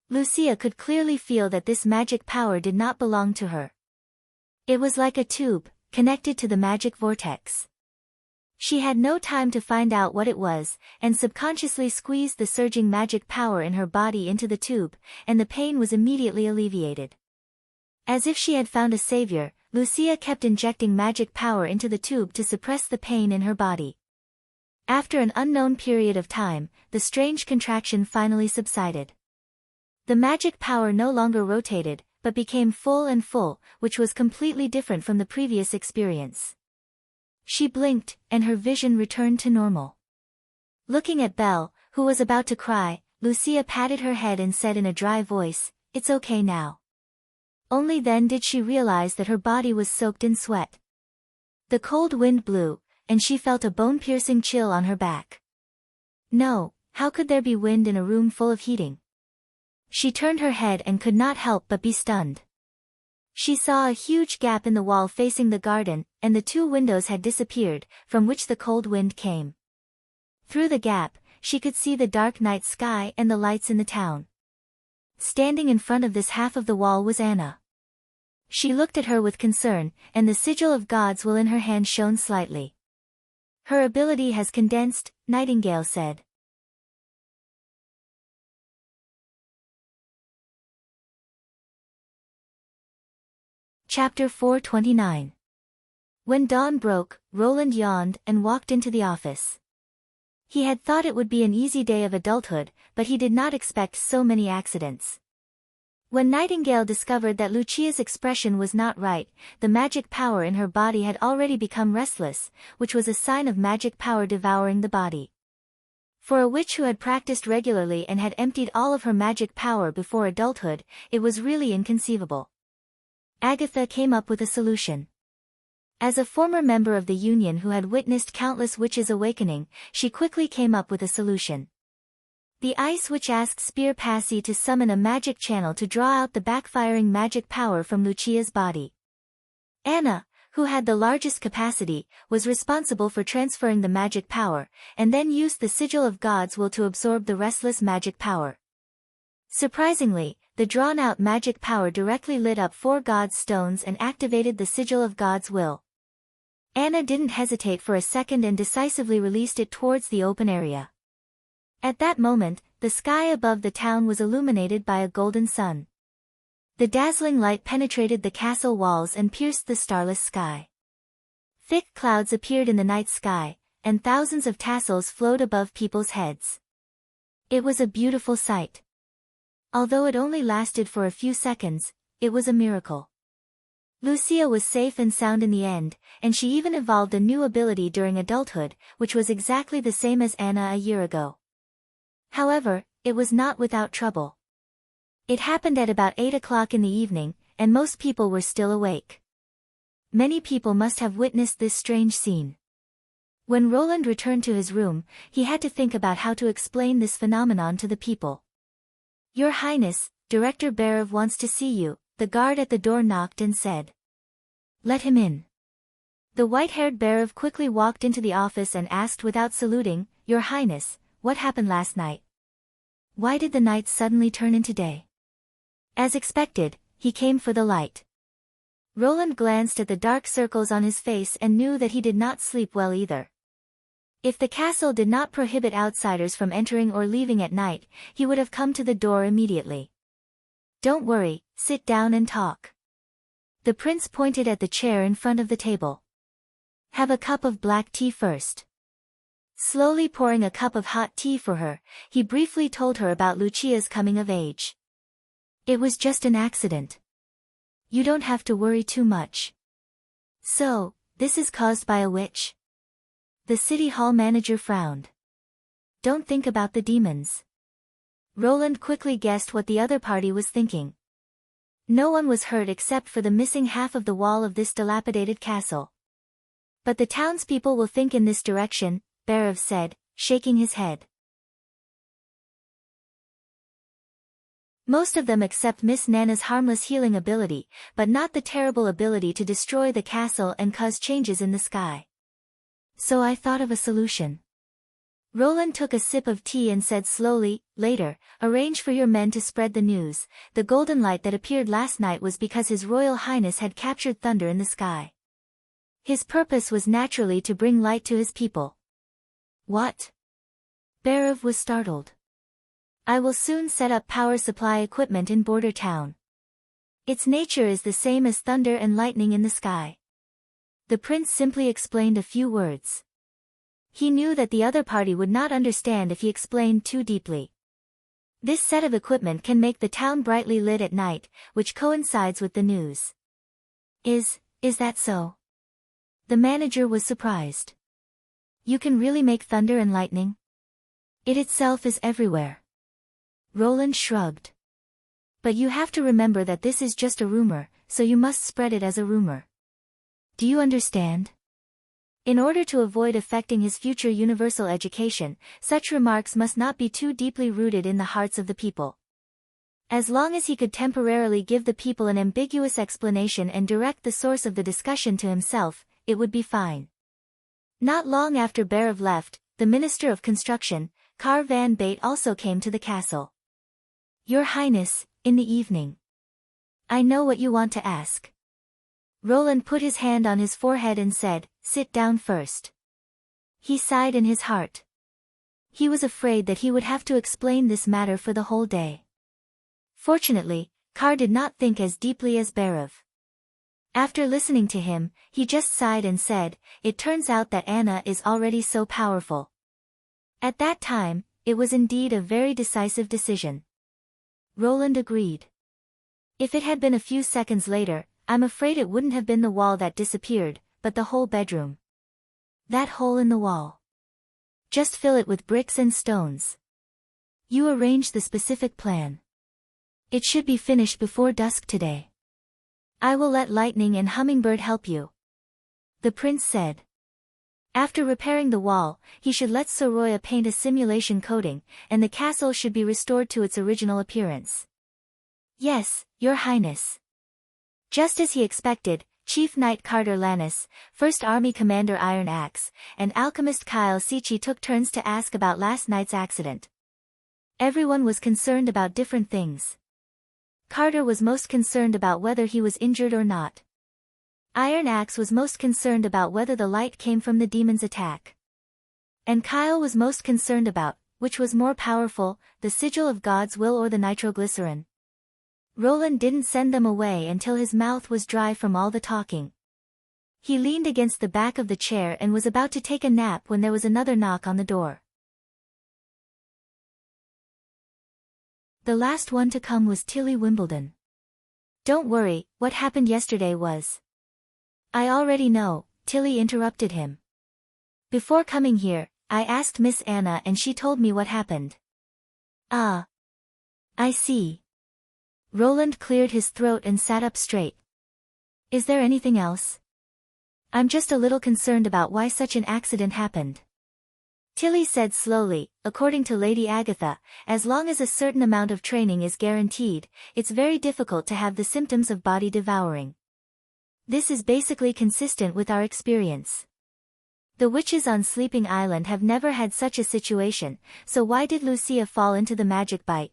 Lucia could clearly feel that this magic power did not belong to her. It was like a tube, connected to the magic vortex. She had no time to find out what it was, and subconsciously squeezed the surging magic power in her body into the tube, and the pain was immediately alleviated. As if she had found a savior, Lucia kept injecting magic power into the tube to suppress the pain in her body. After an unknown period of time, the strange contraction finally subsided. The magic power no longer rotated, but became full, which was completely different from the previous experience. She blinked, and her vision returned to normal. Looking at Belle, who was about to cry, Lucia patted her head and said in a dry voice, "It's okay now." Only then did she realize that her body was soaked in sweat. The cold wind blew, and she felt a bone-piercing chill on her back. No, how could there be wind in a room full of heating? She turned her head and could not help but be stunned. She saw a huge gap in the wall facing the garden, and the two windows had disappeared, from which the cold wind came. Through the gap, she could see the dark night sky and the lights in the town. Standing in front of this half of the wall was Anna. She looked at her with concern, and the sigil of God's will in her hand shone slightly. "Her ability has condensed," Nightingale said. Chapter 429. When dawn broke, Roland yawned and walked into the office. He had thought it would be an easy day of adulthood, but he did not expect so many accidents. When Nightingale discovered that Lucia's expression was not right, the magic power in her body had already become restless, which was a sign of magic power devouring the body. For a witch who had practiced regularly and had emptied all of her magic power before adulthood, it was really inconceivable. Agatha came up with a solution. As a former member of the Union who had witnessed countless witches awakening, she quickly came up with a solution. The Ice Witch asked Spear Passy to summon a magic channel to draw out the backfiring magic power from Lucia's body. Anna, who had the largest capacity, was responsible for transferring the magic power, and then used the sigil of God's will to absorb the restless magic power. Surprisingly, the drawn-out magic power directly lit up 4 God's stones and activated the sigil of God's will. Anna didn't hesitate for a second and decisively released it towards the open area. At that moment, the sky above the town was illuminated by a golden sun. The dazzling light penetrated the castle walls and pierced the starless sky. Thick clouds appeared in the night sky, and thousands of tassels flowed above people's heads. It was a beautiful sight. Although it only lasted for a few seconds, it was a miracle. Lucia was safe and sound in the end, and she even evolved a new ability during adulthood, which was exactly the same as Anna a year ago. However, it was not without trouble. It happened at about 8 o'clock in the evening, and most people were still awake. Many people must have witnessed this strange scene. When Roland returned to his room, he had to think about how to explain this phenomenon to the people. "Your Highness, Director Berev wants to see you," the guard at the door knocked and said. "Let him in." The white-haired Berev quickly walked into the office and asked without saluting, "Your Highness, what happened last night? Why did the night suddenly turn into day?" As expected, he came for the light. Roland glanced at the dark circles on his face and knew that he did not sleep well either. If the castle did not prohibit outsiders from entering or leaving at night, he would have come to the door immediately. "Don't worry, sit down and talk." The prince pointed at the chair in front of the table. "Have a cup of black tea first." Slowly pouring a cup of hot tea for her, he briefly told her about Lucia's coming of age. "It was just an accident. You don't have to worry too much. So, this is caused by a witch? The city hall manager frowned. Don't think about the demons. Roland quickly guessed what the other party was thinking. No one was hurt except for the missing half of the wall of this dilapidated castle. But the townspeople will think in this direction, Barav said, shaking his head. Most of them accept Miss Nana's harmless healing ability, but not the terrible ability to destroy the castle and cause changes in the sky. So I thought of a solution. Roland took a sip of tea and said slowly, later, arrange for your men to spread the news. The golden light that appeared last night was because His Royal Highness had captured thunder in the sky. His purpose was naturally to bring light to his people. What? Barav was startled. I will soon set up power supply equipment in Border Town. Its nature is the same as thunder and lightning in the sky. The prince simply explained a few words. He knew that the other party would not understand if he explained too deeply. This set of equipment can make the town brightly lit at night, which coincides with the news. Is that so? The manager was surprised. You can really make thunder and lightning? It itself is everywhere. Roland shrugged. But you have to remember that this is just a rumor, so you must spread it as a rumor. Do you understand? In order to avoid affecting his future universal education, such remarks must not be too deeply rooted in the hearts of the people. As long as he could temporarily give the people an ambiguous explanation and direct the source of the discussion to himself, it would be fine. Not long after Barav left, the Minister of Construction, Kar van Bate, also came to the castle. Your Highness, in the evening. I know what you want to ask. Roland put his hand on his forehead and said, sit down first. He sighed in his heart. He was afraid that he would have to explain this matter for the whole day. Fortunately, Kar did not think as deeply as Barav. After listening to him, he just sighed and said, it turns out that Anna is already so powerful. At that time, it was indeed a very decisive decision. Roland agreed. If it had been a few seconds later, I'm afraid it wouldn't have been the wall that disappeared, but the whole bedroom. That hole in the wall. Just fill it with bricks and stones. You arrange the specific plan. It should be finished before dusk today. I will let Lightning and Hummingbird help you. The prince said. After repairing the wall, he should let Soroya paint a simulation coating, and the castle should be restored to its original appearance. Yes, Your Highness. Just as he expected, Chief Knight Carter Lannis, First Army Commander Iron Axe, and Alchemist Kyle Sichi took turns to ask about last night's accident. Everyone was concerned about different things. Carter was most concerned about whether he was injured or not. Iron Axe was most concerned about whether the light came from the demon's attack. And Kyle was most concerned about, which was more powerful, the sigil of God's will or the nitroglycerin. Roland didn't send them away until his mouth was dry from all the talking. He leaned against the back of the chair and was about to take a nap when there was another knock on the door. The last one to come was Tilly Wimbledon. Don't worry, what happened yesterday was... I already know, Tilly interrupted him. Before coming here, I asked Miss Anna and she told me what happened. Ah. I see. Roland cleared his throat and sat up straight. Is there anything else? I'm just a little concerned about why such an accident happened. Tilly said slowly, according to Lady Agatha, as long as a certain amount of training is guaranteed, it's very difficult to have the symptoms of body devouring. This is basically consistent with our experience. The witches on Sleeping Island have never had such a situation, so why did Lucia fall into the magic bite?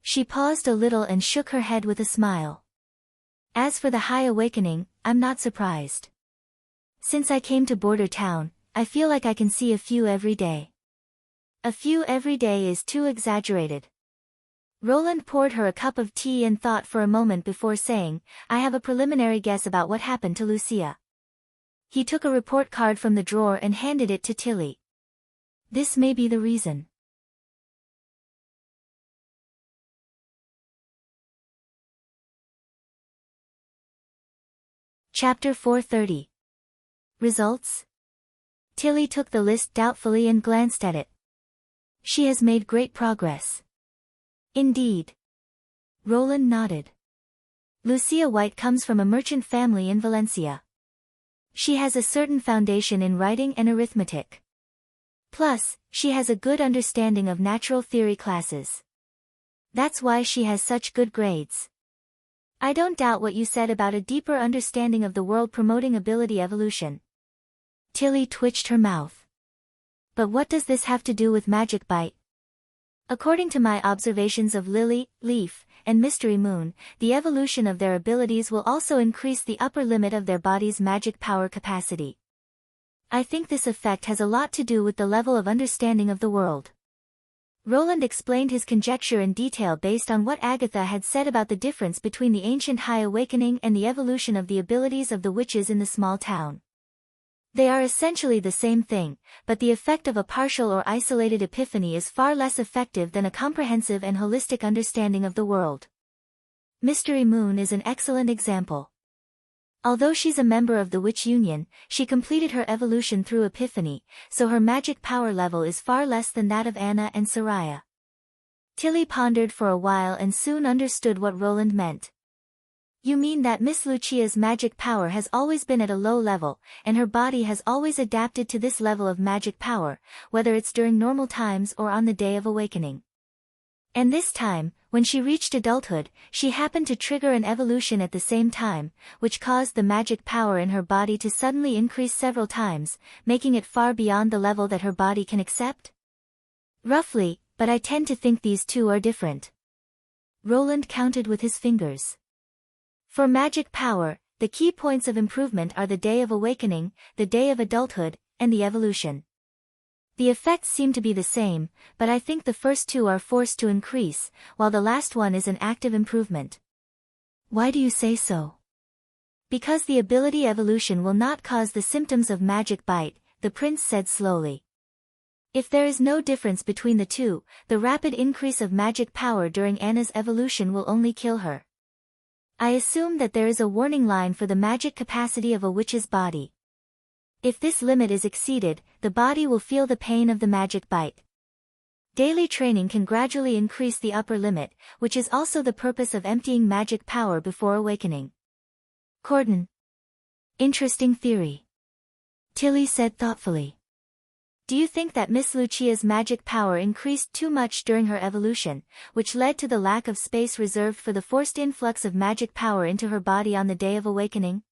She paused a little and shook her head with a smile. As for the High Awakening, I'm not surprised. Since I came to Border Town, I feel like I can see a few every day. A few every day is too exaggerated. Roland poured her a cup of tea and thought for a moment before saying, I have a preliminary guess about what happened to Lucia. He took a report card from the drawer and handed it to Tilly. This may be the reason. Chapter 430. Results? Tilly took the list doubtfully and glanced at it. She has made great progress. Indeed. Roland nodded. Lucia White comes from a merchant family in Valencia. She has a certain foundation in writing and arithmetic. Plus, she has a good understanding of natural theory classes. That's why she has such good grades. I don't doubt what you said about a deeper understanding of the world promoting ability evolution. Tilly twitched her mouth. But what does this have to do with Magic Bite? According to my observations of Lily, Leaf, and Mystery Moon, the evolution of their abilities will also increase the upper limit of their body's magic power capacity. I think this effect has a lot to do with the level of understanding of the world. Roland explained his conjecture in detail based on what Agatha had said about the difference between the ancient High Awakening and the evolution of the abilities of the witches in the small town. They are essentially the same thing, but the effect of a partial or isolated epiphany is far less effective than a comprehensive and holistic understanding of the world. Mystery Moon is an excellent example. Although she's a member of the Witch Union, she completed her evolution through epiphany, so her magic power level is far less than that of Anna and Soraya. Tilly pondered for a while and soon understood what Roland meant. You mean that Miss Lucia's magic power has always been at a low level, and her body has always adapted to this level of magic power, whether it's during normal times or on the day of awakening. And this time, when she reached adulthood, she happened to trigger an evolution at the same time, which caused the magic power in her body to suddenly increase several times, making it far beyond the level that her body can accept? Roughly, but I tend to think these two are different. Roland counted with his fingers. For magic power, the key points of improvement are the day of awakening, the day of adulthood, and the evolution. The effects seem to be the same, but I think the first two are forced to increase, while the last one is an active improvement. Why do you say so? Because the ability evolution will not cause the symptoms of Magic Bite, the prince said slowly. If there is no difference between the two, the rapid increase of magic power during Anna's evolution will only kill her. I assume that there is a warning line for the magic capacity of a witch's body. If this limit is exceeded, the body will feel the pain of the magic bite. Daily training can gradually increase the upper limit, which is also the purpose of emptying magic power before awakening. Cordon. Interesting theory. Tilly said thoughtfully. Do you think that Miss Lucia's magic power increased too much during her evolution, which led to the lack of space reserved for the forced influx of magic power into her body on the day of awakening?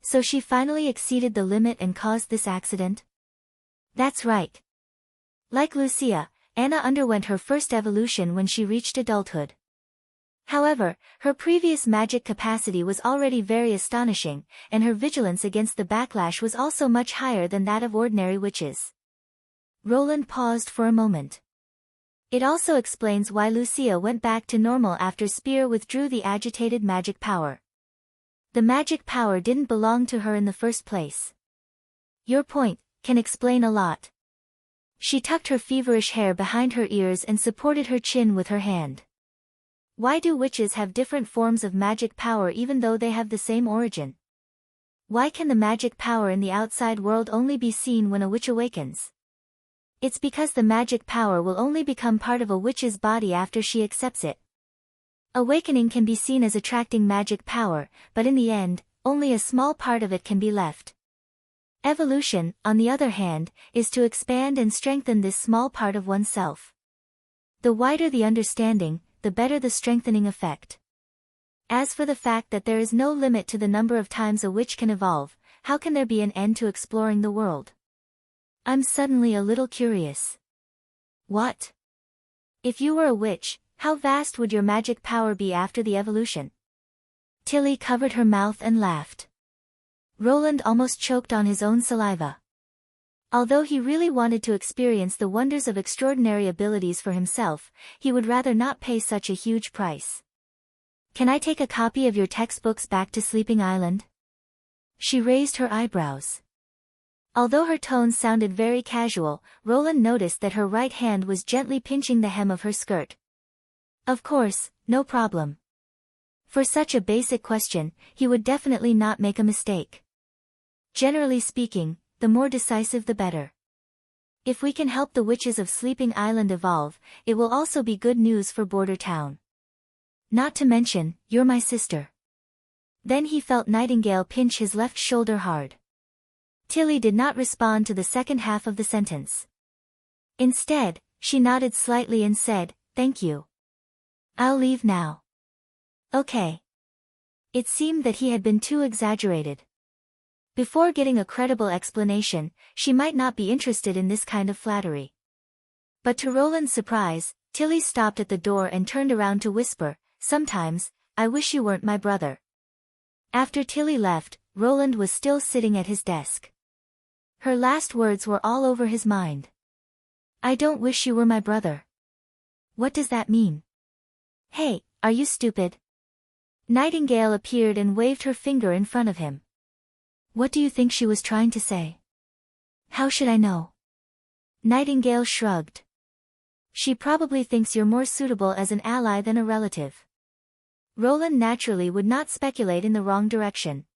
So she finally exceeded the limit and caused this accident? That's right. Like Lucia, Anna underwent her first evolution when she reached adulthood. However, her previous magic capacity was already very astonishing, and her vigilance against the backlash was also much higher than that of ordinary witches. Roland paused for a moment. It also explains why Lucia went back to normal after Spear withdrew the agitated magic power. The magic power didn't belong to her in the first place. Your point can explain a lot. She tucked her feverish hair behind her ears and supported her chin with her hand. Why do witches have different forms of magic power even though they have the same origin? Why can the magic power in the outside world only be seen when a witch awakens? It's because the magic power will only become part of a witch's body after she accepts it. Awakening can be seen as attracting magic power, but in the end, only a small part of it can be left. Evolution, on the other hand, is to expand and strengthen this small part of oneself. The wider the understanding, the better the strengthening effect. As for the fact that there is no limit to the number of times a witch can evolve, how can there be an end to exploring the world? I'm suddenly a little curious. What? If you were a witch, how vast would your magic power be after the evolution? Tilly covered her mouth and laughed. Roland almost choked on his own saliva. Although he really wanted to experience the wonders of extraordinary abilities for himself, he would rather not pay such a huge price. Can I take a copy of your textbooks back to Sleeping Island? She raised her eyebrows. Although her tones sounded very casual, Roland noticed that her right hand was gently pinching the hem of her skirt. Of course, no problem. For such a basic question, he would definitely not make a mistake. Generally speaking, the more decisive the better. If we can help the witches of Sleeping Island evolve, it will also be good news for Border Town. Not to mention, you're my sister. Then he felt Nightingale pinch his left shoulder hard. Tilly did not respond to the second half of the sentence. Instead, she nodded slightly and said, "Thank you. I'll leave now." Okay. It seemed that he had been too exaggerated. Before getting a credible explanation, she might not be interested in this kind of flattery. But to Roland's surprise, Tilly stopped at the door and turned around to whisper, "Sometimes, I wish you weren't my brother." After Tilly left, Roland was still sitting at his desk. Her last words were all over his mind. "I don't wish you were my brother." What does that mean? Hey, are you stupid? Nightingale appeared and waved her finger in front of him. What do you think she was trying to say? How should I know? Nightingale shrugged. She probably thinks you're more suitable as an ally than a relative. Roland naturally would not speculate in the wrong direction.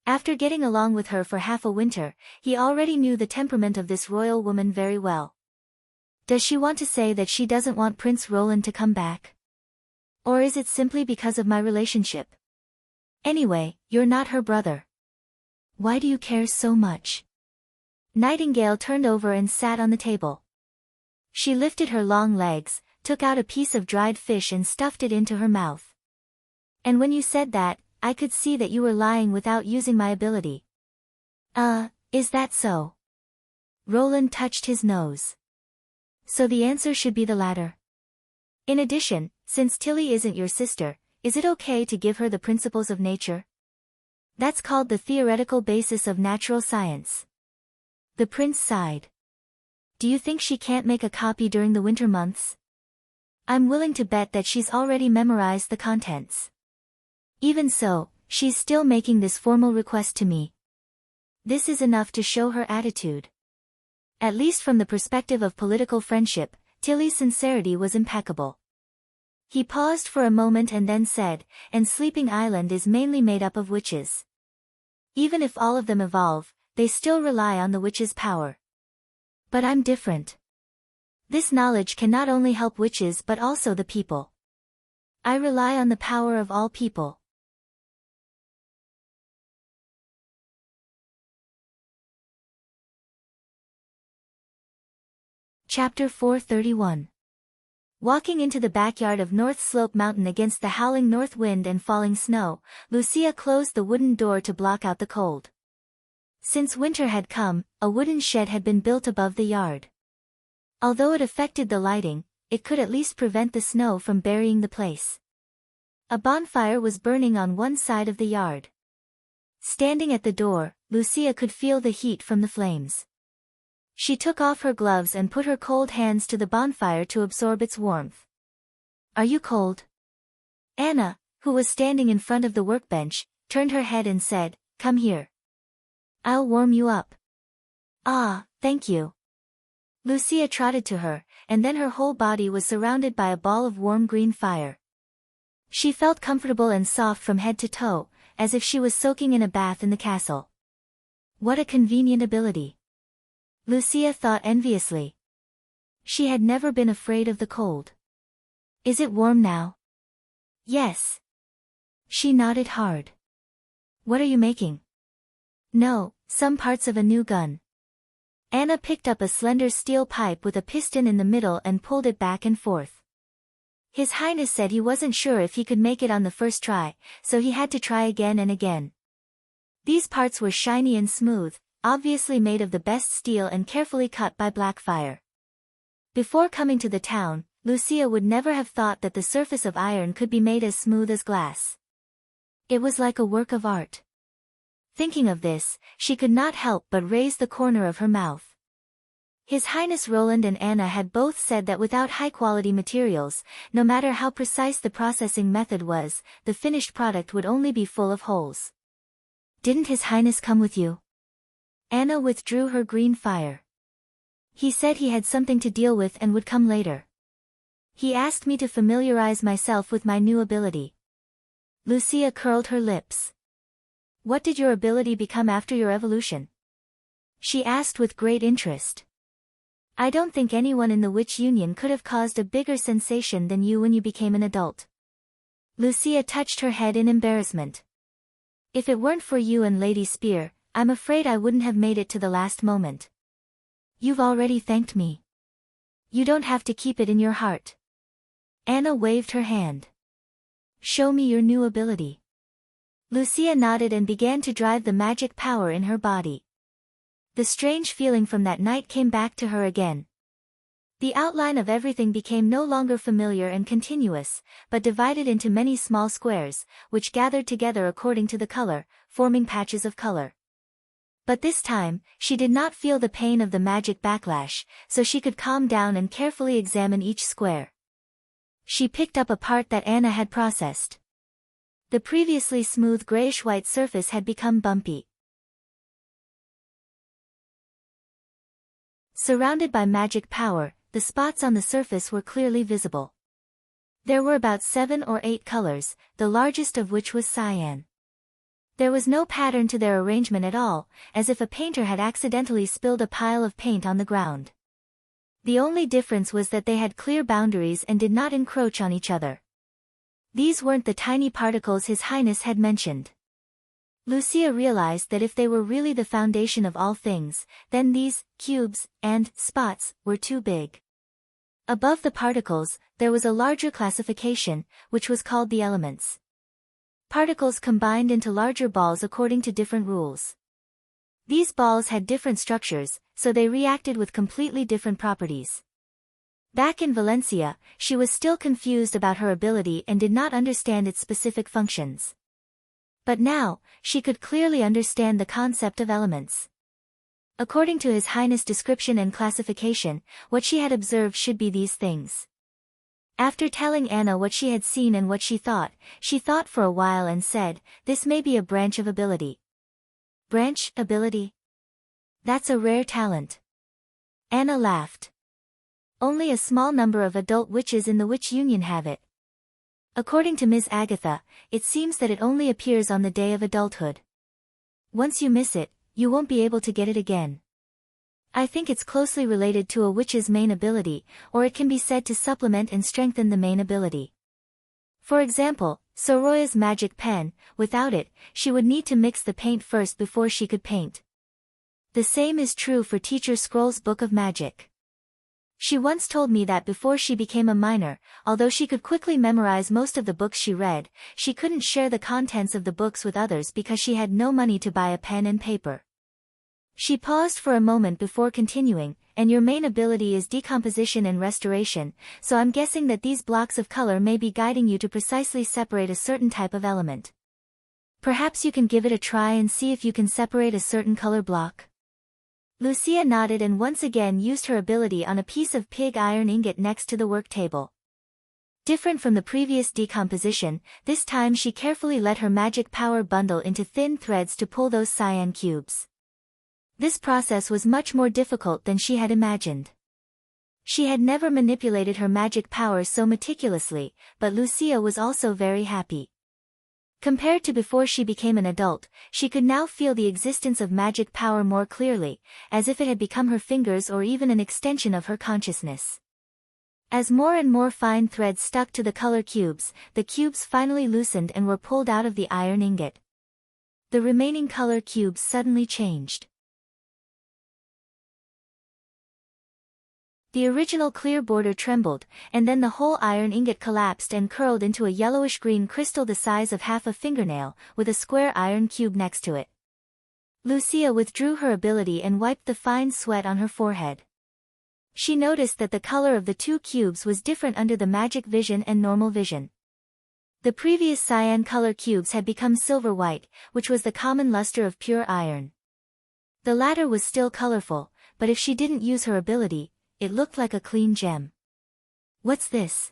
After getting along with her for half a winter, he already knew the temperament of this royal woman very well. Does she want to say that she doesn't want Prince Roland to come back? Or is it simply because of my relationship? Anyway, you're not her brother. Why do you care so much? Nightingale turned over and sat on the table. She lifted her long legs, took out a piece of dried fish and stuffed it into her mouth. And when you said that, I could see that you were lying without using my ability. Is that so? Roland touched his nose. So the answer should be the latter. In addition, since Tilly isn't your sister, is it okay to give her the principles of nature? That's called the theoretical basis of natural science. The prince sighed. Do you think she can't make a copy during the winter months? I'm willing to bet that she's already memorized the contents. Even so, she's still making this formal request to me. This is enough to show her attitude. At least from the perspective of political friendship, Tilly's sincerity was impeccable. He paused for a moment and then said, "And Sleeping Island is mainly made up of witches. Even if all of them evolve, they still rely on the witch's power. But I'm different. This knowledge can not only help witches but also the people. I rely on the power of all people." Chapter 431. Walking into the backyard of North Slope Mountain against the howling north wind and falling snow, Lucia closed the wooden door to block out the cold. Since winter had come, a wooden shed had been built above the yard. Although it affected the lighting, it could at least prevent the snow from burying the place. A bonfire was burning on one side of the yard. Standing at the door, Lucia could feel the heat from the flames. She took off her gloves and put her cold hands to the bonfire to absorb its warmth. "Are you cold?" Anna, who was standing in front of the workbench, turned her head and said, "Come here. I'll warm you up." "Ah, thank you." Lucia trotted to her, and then her whole body was surrounded by a ball of warm green fire. She felt comfortable and soft from head to toe, as if she was soaking in a bath in the castle. What a convenient ability. Lucia thought enviously. She had never been afraid of the cold. "Is it warm now?" "Yes." She nodded hard. "What are you making?" "No, some parts of a new gun." Anna picked up a slender steel pipe with a piston in the middle and pulled it back and forth. His Highness said he wasn't sure if he could make it on the first try, so he had to try again and again. These parts were shiny and smooth, obviously made of the best steel and carefully cut by Blackfire. Before coming to the town, Lucia would never have thought that the surface of iron could be made as smooth as glass. It was like a work of art. Thinking of this, she could not help but raise the corner of her mouth. His Highness Roland and Anna had both said that without high-quality materials, no matter how precise the processing method was, the finished product would only be full of holes. "Didn't His Highness come with you?" Anna withdrew her green fire. He said he had something to deal with and would come later. He asked me to familiarize myself with my new ability. Lucia curled her lips. What did your ability become after your evolution? She asked with great interest. I don't think anyone in the Witch Union could have caused a bigger sensation than you when you became an adult. Lucia touched her head in embarrassment. If it weren't for you and Lady Spear, I'm afraid I wouldn't have made it to the last moment. You've already thanked me. You don't have to keep it in your heart. Anna waved her hand. Show me your new ability. Lucia nodded and began to drive the magic power in her body. The strange feeling from that night came back to her again. The outline of everything became no longer familiar and continuous, but divided into many small squares, which gathered together according to the color, forming patches of color. But this time, she did not feel the pain of the magic backlash, so she could calm down and carefully examine each square. She picked up a part that Anna had processed. The previously smooth grayish-white surface had become bumpy. Surrounded by magic power, the spots on the surface were clearly visible. There were about 7 or 8 colors, the largest of which was cyan. There was no pattern to their arrangement at all, as if a painter had accidentally spilled a pile of paint on the ground. The only difference was that they had clear boundaries and did not encroach on each other. These weren't the tiny particles His Highness had mentioned. Lucia realized that if they were really the foundation of all things, then these cubes and spots were too big. Above the particles, there was a larger classification, which was called the elements. Particles combined into larger balls according to different rules. These balls had different structures, so they reacted with completely different properties. Back in Valencia, she was still confused about her ability and did not understand its specific functions. But now, she could clearly understand the concept of elements. According to His Highness' description and classification, what she had observed should be these things. After telling Anna what she had seen and what she thought for a while and said, "This may be a branch of ability." Branch ability? That's a rare talent. Anna laughed. Only a small number of adult witches in the Witch Union have it. According to Ms. Agatha, it seems that it only appears on the day of adulthood. Once you miss it, you won't be able to get it again. I think it's closely related to a witch's main ability, or it can be said to supplement and strengthen the main ability. For example, Soroya's magic pen, without it, she would need to mix the paint first before she could paint. The same is true for Teacher Scroll's Book of Magic. She once told me that before she became a minor, although she could quickly memorize most of the books she read, she couldn't share the contents of the books with others because she had no money to buy a pen and paper. She paused for a moment before continuing, and your main ability is decomposition and restoration, so I'm guessing that these blocks of color may be guiding you to precisely separate a certain type of element. Perhaps you can give it a try and see if you can separate a certain color block. Lucia nodded and once again used her ability on a piece of pig iron ingot next to the work table. Different from the previous decomposition, this time she carefully let her magic power bundle into thin threads to pull those cyan cubes. This process was much more difficult than she had imagined. She had never manipulated her magic power so meticulously, but Lucia was also very happy. Compared to before she became an adult, she could now feel the existence of magic power more clearly, as if it had become her fingers or even an extension of her consciousness. As more and more fine threads stuck to the color cubes, the cubes finally loosened and were pulled out of the iron ingot. The remaining color cubes suddenly changed. The original clear border trembled, and then the whole iron ingot collapsed and curled into a yellowish-green crystal the size of half a fingernail, with a square iron cube next to it. Lucia withdrew her ability and wiped the fine sweat on her forehead. She noticed that the color of the two cubes was different under the magic vision and normal vision. The previous cyan color cubes had become silver-white, which was the common luster of pure iron. The latter was still colorful, but if she didn't use her ability, it looked like a clean gem. What's this?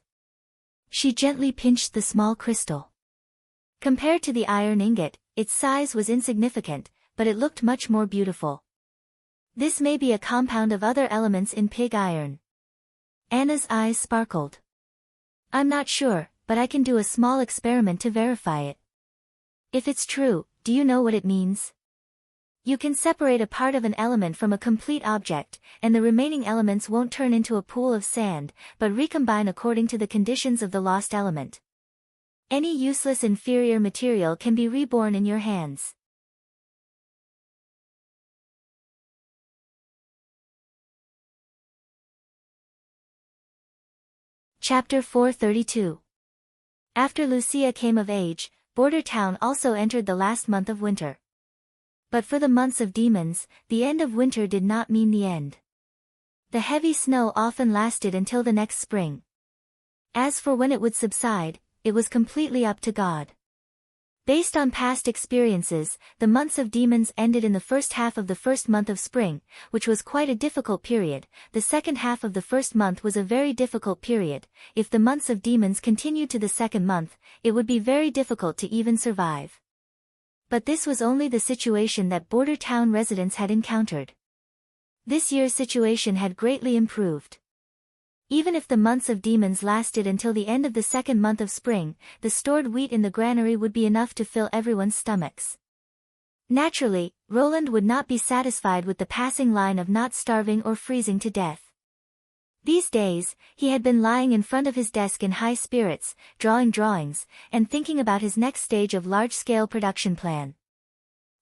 She gently pinched the small crystal. Compared to the iron ingot, its size was insignificant, but it looked much more beautiful. This may be a compound of other elements in pig iron. Anna's eyes sparkled. I'm not sure, but I can do a small experiment to verify it. If it's true, do you know what it means? You can separate a part of an element from a complete object, and the remaining elements won't turn into a pool of sand, but recombine according to the conditions of the lost element. Any useless inferior material can be reborn in your hands. Chapter 432. After Lucia came of age, Border Town also entered the last month of winter. But for the months of demons, the end of winter did not mean the end. The heavy snow often lasted until the next spring. As for when it would subside, it was completely up to God. Based on past experiences, the months of demons ended in the first half of the first month of spring, which was quite a difficult period. The second half of the first month was a very difficult period. If the months of demons continued to the second month, it would be very difficult to even survive. But this was only the situation that Border Town residents had encountered. This year's situation had greatly improved. Even if the months of demons lasted until the end of the second month of spring, the stored wheat in the granary would be enough to fill everyone's stomachs. Naturally, Roland would not be satisfied with the passing line of not starving or freezing to death. These days, he had been lying in front of his desk in high spirits, drawing drawings, and thinking about his next stage of large-scale production plan.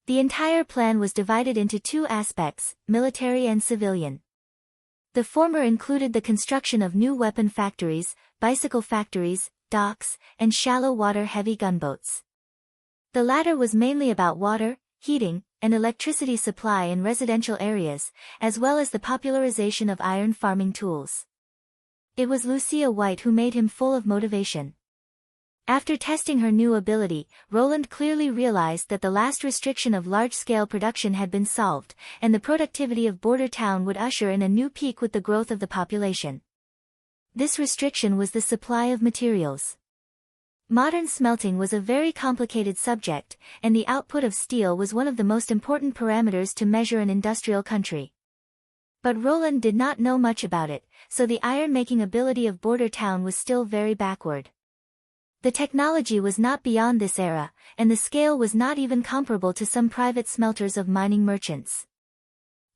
The entire plan was divided into two aspects, military and civilian. The former included the construction of new weapon factories, bicycle factories, docks, and shallow water heavy gunboats. The latter was mainly about water, heating, and electricity supply in residential areas, as well as the popularization of iron farming tools. It was Lucia White who made him full of motivation. After testing her new ability, Roland clearly realized that the last restriction of large-scale production had been solved, and the productivity of Border Town would usher in a new peak with the growth of the population. This restriction was the supply of materials. Modern smelting was a very complicated subject, and the output of steel was one of the most important parameters to measure an industrial country. But Roland did not know much about it, so the iron-making ability of Border Town was still very backward. The technology was not beyond this era, and the scale was not even comparable to some private smelters of mining merchants.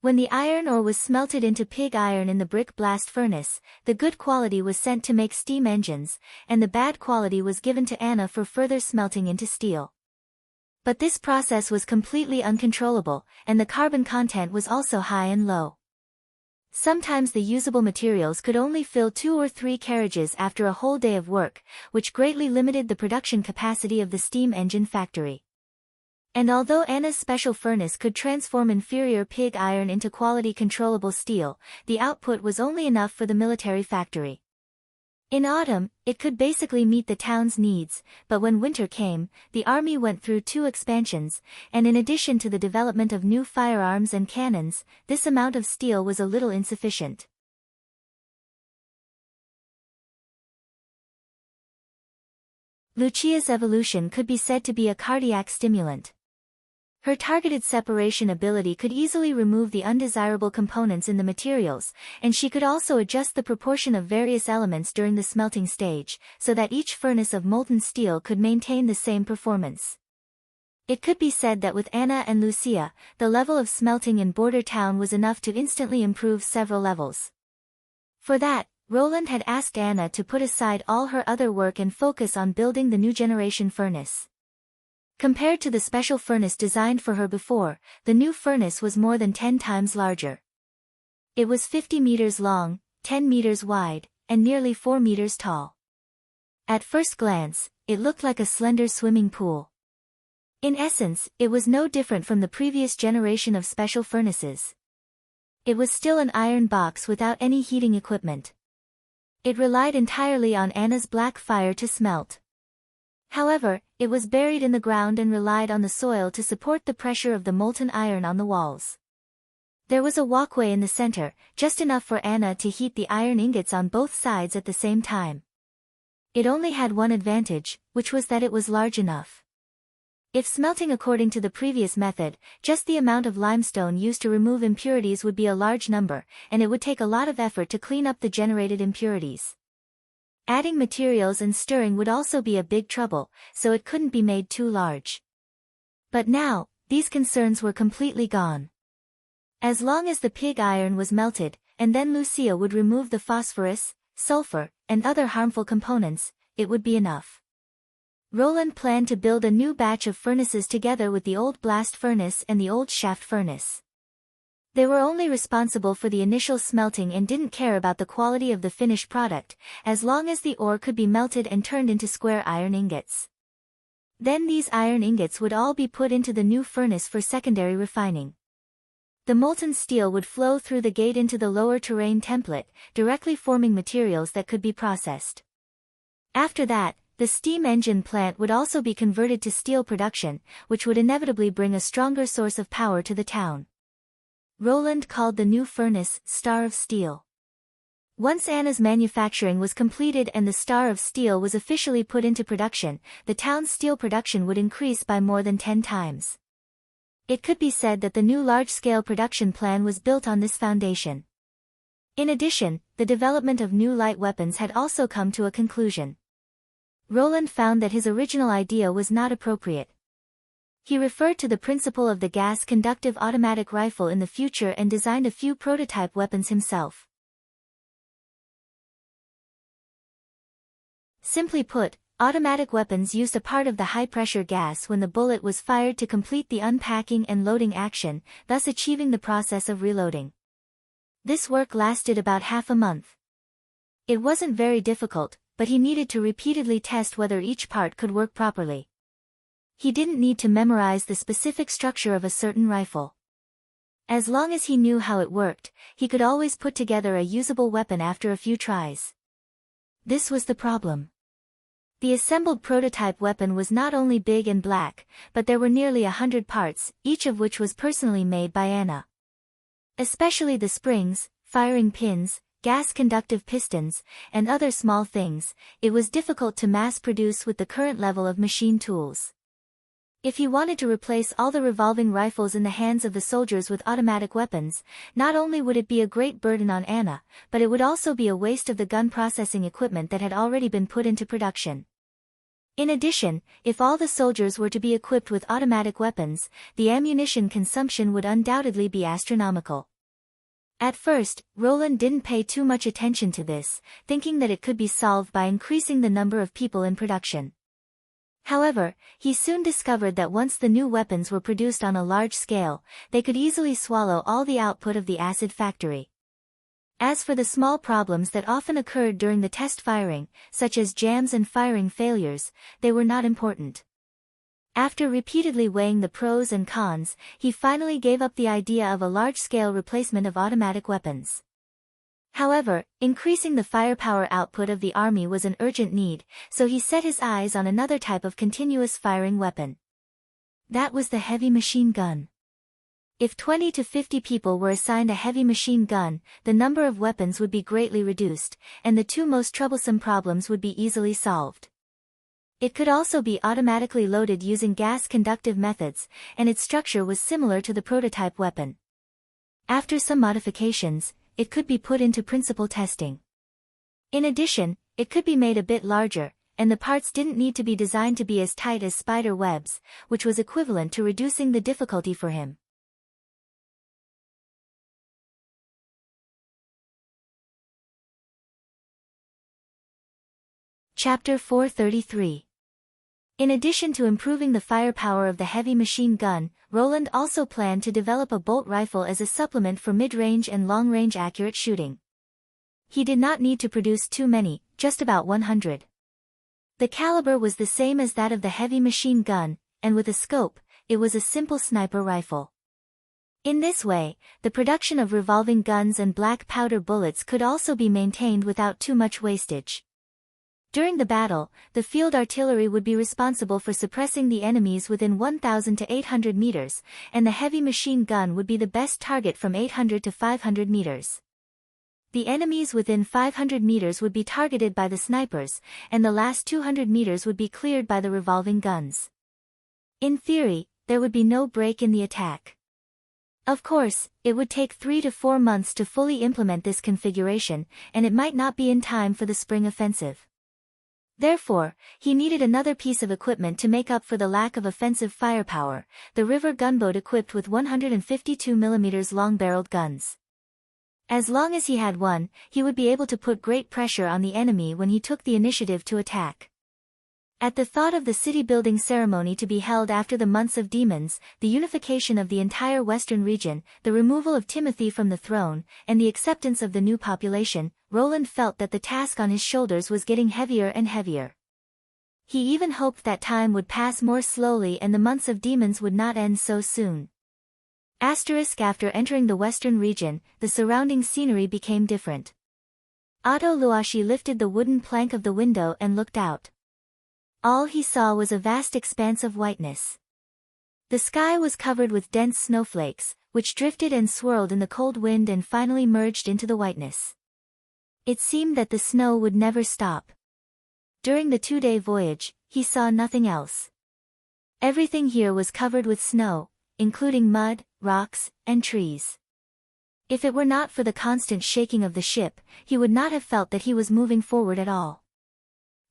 When the iron ore was smelted into pig iron in the brick blast furnace, the good quality was sent to make steam engines, and the bad quality was given to Anna for further smelting into steel. But this process was completely uncontrollable, and the carbon content was also high and low. Sometimes the usable materials could only fill 2 or 3 carriages after a whole day of work, which greatly limited the production capacity of the steam engine factory. And although Anna's special furnace could transform inferior pig iron into quality controllable steel, the output was only enough for the military factory. In autumn, it could basically meet the town's needs, but when winter came, the army went through 2 expansions, and in addition to the development of new firearms and cannons, this amount of steel was a little insufficient. Lucia's evolution could be said to be a cardiac stimulant. Her targeted separation ability could easily remove the undesirable components in the materials, and she could also adjust the proportion of various elements during the smelting stage, so that each furnace of molten steel could maintain the same performance. It could be said that with Anna and Lucia, the level of smelting in Border Town was enough to instantly improve several levels. For that, Roland had asked Anna to put aside all her other work and focus on building the new generation furnace. Compared to the special furnace designed for her before, the new furnace was more than 10 times larger. It was 50 meters long, 10 meters wide, and nearly 4 meters tall. At first glance, it looked like a slender swimming pool. In essence, it was no different from the previous generation of special furnaces. It was still an iron box without any heating equipment. It relied entirely on Anna's black fire to smelt. However, it was buried in the ground and relied on the soil to support the pressure of the molten iron on the walls. There was a walkway in the center, just enough for Anna to heat the iron ingots on both sides at the same time. It only had one advantage, which was that it was large enough. If smelting according to the previous method, just the amount of limestone used to remove impurities would be a large number, and it would take a lot of effort to clean up the generated impurities. Adding materials and stirring would also be a big trouble, so it couldn't be made too large. But now, these concerns were completely gone. As long as the pig iron was melted, and then Lucia would remove the phosphorus, sulfur, and other harmful components, it would be enough. Roland planned to build a new batch of furnaces together with the old blast furnace and the old shaft furnace. They were only responsible for the initial smelting and didn't care about the quality of the finished product, as long as the ore could be melted and turned into square iron ingots. Then these iron ingots would all be put into the new furnace for secondary refining. The molten steel would flow through the gate into the lower terrain template, directly forming materials that could be processed. After that, the steam engine plant would also be converted to steel production, which would inevitably bring a stronger source of power to the town. Roland called the new furnace Star of Steel. Once Anna's manufacturing was completed and the Star of Steel was officially put into production, the town's steel production would increase by more than 10 times. It could be said that the new large-scale production plan was built on this foundation. In addition, the development of new light weapons had also come to a conclusion. Roland found that his original idea was not appropriate. He referred to the principle of the gas-conductive automatic rifle in the future and designed a few prototype weapons himself. Simply put, automatic weapons used a part of the high-pressure gas when the bullet was fired to complete the unpacking and loading action, thus achieving the process of reloading. This work lasted about half a month. It wasn't very difficult, but he needed to repeatedly test whether each part could work properly. He didn't need to memorize the specific structure of a certain rifle. As long as he knew how it worked, he could always put together a usable weapon after a few tries. This was the problem. The assembled prototype weapon was not only big and black, but there were nearly 100 parts, each of which was personally made by Anna. Especially the springs, firing pins, gas-conductive pistons, and other small things, it was difficult to mass-produce with the current level of machine tools. If he wanted to replace all the revolving rifles in the hands of the soldiers with automatic weapons, not only would it be a great burden on Anna, but it would also be a waste of the gun processing equipment that had already been put into production. In addition, if all the soldiers were to be equipped with automatic weapons, the ammunition consumption would undoubtedly be astronomical. At first, Roland didn't pay too much attention to this, thinking that it could be solved by increasing the number of people in production. However, he soon discovered that once the new weapons were produced on a large scale, they could easily swallow all the output of the acid factory. As for the small problems that often occurred during the test firing, such as jams and firing failures, they were not important. After repeatedly weighing the pros and cons, he finally gave up the idea of a large-scale replacement of automatic weapons. However, increasing the firepower output of the army was an urgent need, so he set his eyes on another type of continuous firing weapon. That was the heavy machine gun. If 20 to 50 people were assigned a heavy machine gun, the number of weapons would be greatly reduced, and the two most troublesome problems would be easily solved. It could also be automatically loaded using gas-conductive methods, and its structure was similar to the prototype weapon. After some modifications, it could be put into principal testing. In addition, it could be made a bit larger, and the parts didn't need to be designed to be as tight as spider webs, which was equivalent to reducing the difficulty for him. Chapter 433. In addition to improving the firepower of the heavy machine gun, Roland also planned to develop a bolt rifle as a supplement for mid-range and long-range accurate shooting. He did not need to produce too many, just about 100. The caliber was the same as that of the heavy machine gun, and with a scope, it was a simple sniper rifle. In this way, the production of revolving guns and black powder bullets could also be maintained without too much wastage. During the battle, the field artillery would be responsible for suppressing the enemies within 1,000 to 800 meters, and the heavy machine gun would be the best target from 800 to 500 meters. The enemies within 500 meters would be targeted by the snipers, and the last 200 meters would be cleared by the revolving guns. In theory, there would be no break in the attack. Of course, it would take 3 to 4 months to fully implement this configuration, and it might not be in time for the spring offensive. Therefore, he needed another piece of equipment to make up for the lack of offensive firepower, the river gunboat equipped with 152 mm long-barreled guns. As long as he had one, he would be able to put great pressure on the enemy when he took the initiative to attack. At the thought of the city-building ceremony to be held after the months of demons, the unification of the entire western region, the removal of Timothy from the throne, and the acceptance of the new population, Roland felt that the task on his shoulders was getting heavier and heavier. He even hoped that time would pass more slowly and the months of demons would not end so soon. After entering the western region, the surrounding scenery became different. Otto Luashi lifted the wooden plank of the window and looked out. All he saw was a vast expanse of whiteness. The sky was covered with dense snowflakes, which drifted and swirled in the cold wind and finally merged into the whiteness. It seemed that the snow would never stop. During the 2-day voyage, he saw nothing else. Everything here was covered with snow, including mud, rocks, and trees. If it were not for the constant shaking of the ship, he would not have felt that he was moving forward at all.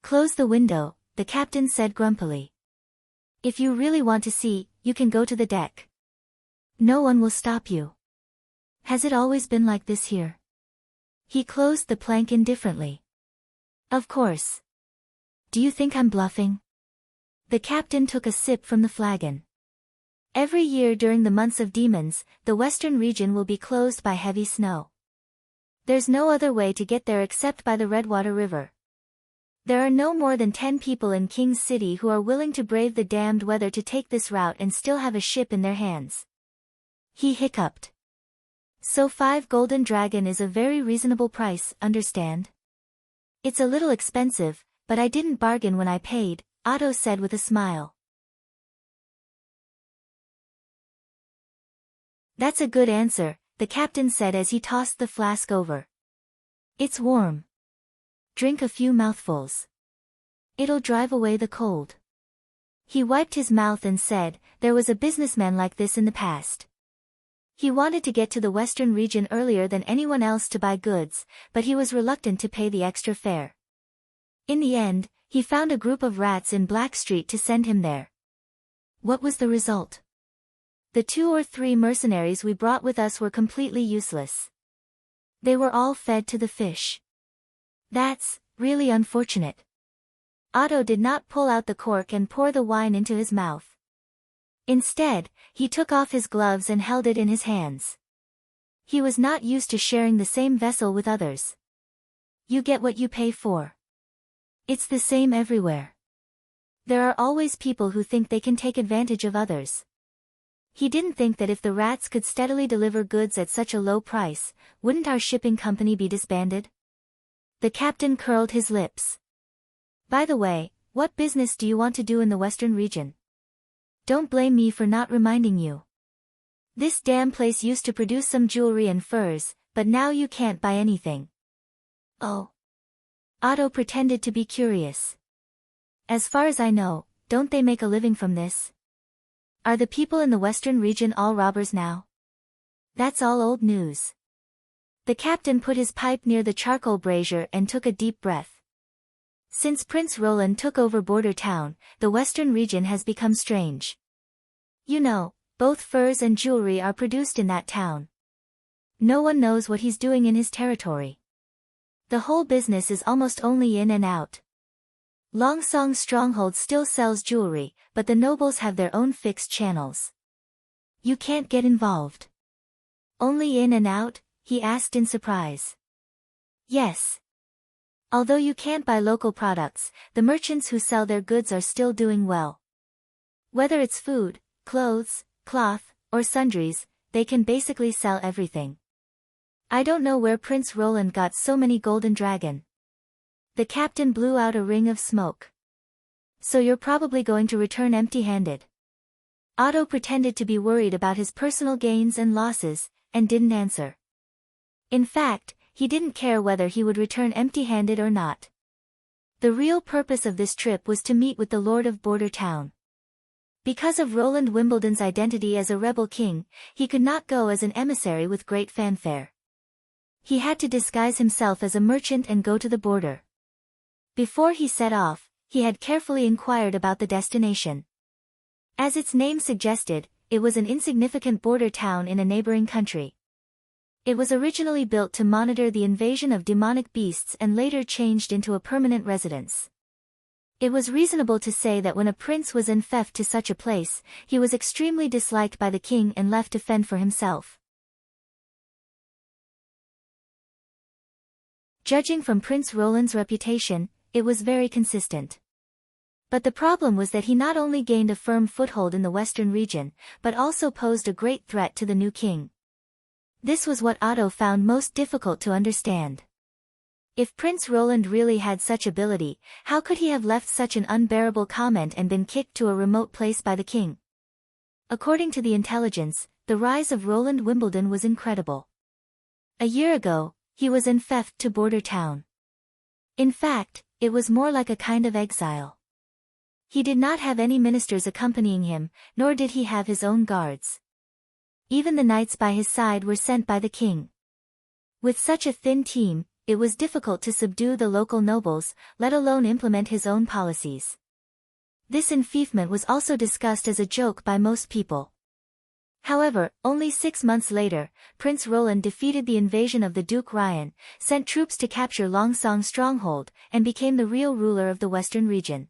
"Close the window," the captain said grumpily. "If you really want to see, you can go to the deck. No one will stop you." "Has it always been like this here?" He closed the plank indifferently. "Of course. Do you think I'm bluffing?" The captain took a sip from the flagon. "Every year during the months of demons, the western region will be closed by heavy snow. There's no other way to get there except by the Redwater River. There are no more than 10 people in King's City who are willing to brave the damned weather to take this route and still have a ship in their hands." He hiccuped. "So 5 golden dragon is a very reasonable price, understand?" "It's a little expensive, but I didn't bargain when I paid," Otto said with a smile. "That's a good answer," the captain said as he tossed the flask over. "It's warm. Drink a few mouthfuls. It'll drive away the cold." He wiped his mouth and said, "There was a businessman like this in the past. He wanted to get to the western region earlier than anyone else to buy goods, but he was reluctant to pay the extra fare. In the end, he found a group of rats in Black Street to send him there. What was the result? The 2 or 3 mercenaries we brought with us were completely useless. They were all fed to the fish. That's really unfortunate." Otto did not pull out the cork and pour the wine into his mouth. Instead, he took off his gloves and held it in his hands. He was not used to sharing the same vessel with others. You get what you pay for. It's the same everywhere. There are always people who think they can take advantage of others. He didn't think that if the rats could steadily deliver goods at such a low price, wouldn't our shipping company be disbanded? The captain curled his lips. "By the way, what business do you want to do in the western region? Don't blame me for not reminding you. This damn place used to produce some jewelry and furs, but now you can't buy anything." "Oh." Otto pretended to be curious. "As far as I know, don't they make a living from this? Are the people in the western region all robbers now?" "That's all old news." The captain put his pipe near the charcoal brazier and took a deep breath. "Since Prince Roland took over Border Town, the western region has become strange. You know, both furs and jewelry are produced in that town. No one knows what he's doing in his territory. The whole business is almost only in and out. Longsong Stronghold still sells jewelry, but the nobles have their own fixed channels. You can't get involved." "Only in and out?" he asked in surprise. "Yes. Although you can't buy local products, the merchants who sell their goods are still doing well. Whether it's food, clothes, cloth, or sundries, they can basically sell everything. I don't know where Prince Roland got so many golden dragon." The captain blew out a ring of smoke. "So you're probably going to return empty-handed." Otto pretended to be worried about his personal gains and losses, and didn't answer. In fact, he didn't care whether he would return empty-handed or not. The real purpose of this trip was to meet with the Lord of Border Town. Because of Roland Wimbledon's identity as a rebel king, he could not go as an emissary with great fanfare. He had to disguise himself as a merchant and go to the border. Before he set off, he had carefully inquired about the destination. As its name suggested, it was an insignificant border town in a neighboring country. It was originally built to monitor the invasion of demonic beasts and later changed into a permanent residence. It was reasonable to say that when a prince was en theft to such a place, he was extremely disliked by the king and left to fend for himself. Judging from Prince Roland's reputation, it was very consistent. But the problem was that he not only gained a firm foothold in the western region, but also posed a great threat to the new king. This was what Otto found most difficult to understand. If Prince Roland really had such ability, how could he have left such an unbearable comment and been kicked to a remote place by the king? According to the intelligence, the rise of Roland Wimbledon was incredible. A year ago, he was en theft to Border Town. In fact, it was more like a kind of exile. He did not have any ministers accompanying him, nor did he have his own guards. Even the knights by his side were sent by the king. With such a thin team, it was difficult to subdue the local nobles, let alone implement his own policies. This enfeoffment was also discussed as a joke by most people. However, only 6 months later, Prince Roland defeated the invasion of the Duke Ryan, sent troops to capture Longsong stronghold, and became the real ruler of the western region.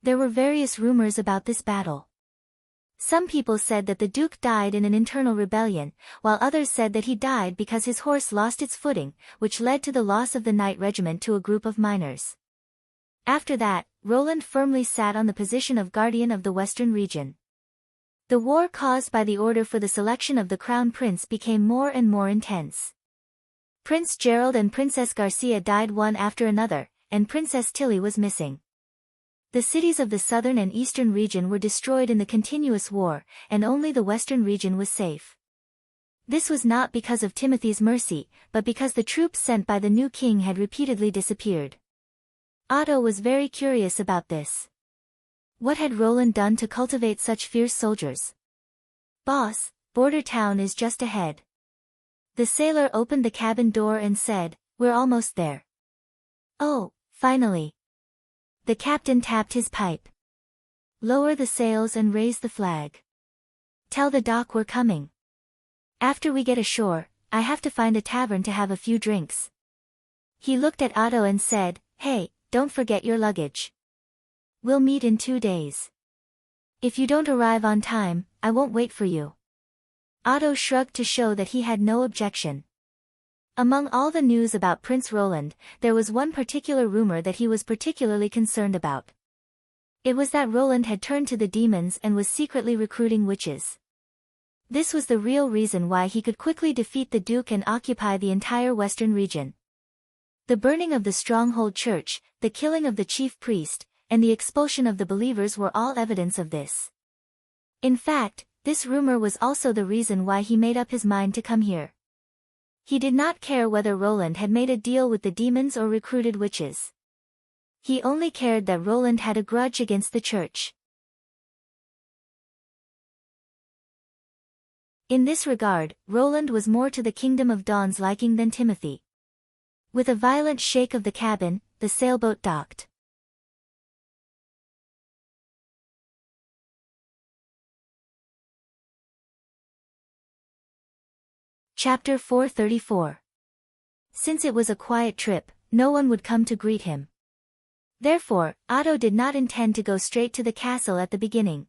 There were various rumors about this battle. Some people said that the Duke died in an internal rebellion, while others said that he died because his horse lost its footing, which led to the loss of the Knight Regiment to a group of miners. After that, Roland firmly sat on the position of guardian of the western region. The war caused by the order for the selection of the crown prince became more and more intense. Prince Gerald and Princess Garcia died one after another, and Princess Tilly was missing. The cities of the southern and eastern region were destroyed in the continuous war, and only the western region was safe. This was not because of Timothy's mercy, but because the troops sent by the new king had repeatedly disappeared. Otto was very curious about this. What had Roland done to cultivate such fierce soldiers? "Boss, Border Town is just ahead." The sailor opened the cabin door and said, "We're almost there." "Oh, finally." The captain tapped his pipe. "Lower the sails and raise the flag. Tell the dock we're coming. After we get ashore, I have to find a tavern to have a few drinks." He looked at Otto and said, "Hey, don't forget your luggage. We'll meet in 2 days. If you don't arrive on time, I won't wait for you." Otto shrugged to show that he had no objection. Among all the news about Prince Roland, there was one particular rumor that he was particularly concerned about. It was that Roland had turned to the demons and was secretly recruiting witches. This was the real reason why he could quickly defeat the Duke and occupy the entire western region. The burning of the stronghold church, the killing of the chief priest, and the expulsion of the believers were all evidence of this. In fact, this rumor was also the reason why he made up his mind to come here. He did not care whether Roland had made a deal with the demons or recruited witches. He only cared that Roland had a grudge against the church. In this regard, Roland was more to the Kingdom of Dawn's liking than Timothy. With a violent shake of the cabin, the sailboat docked. Chapter 434. Since it was a quiet trip, no one would come to greet him. Therefore, Otto did not intend to go straight to the castle at the beginning.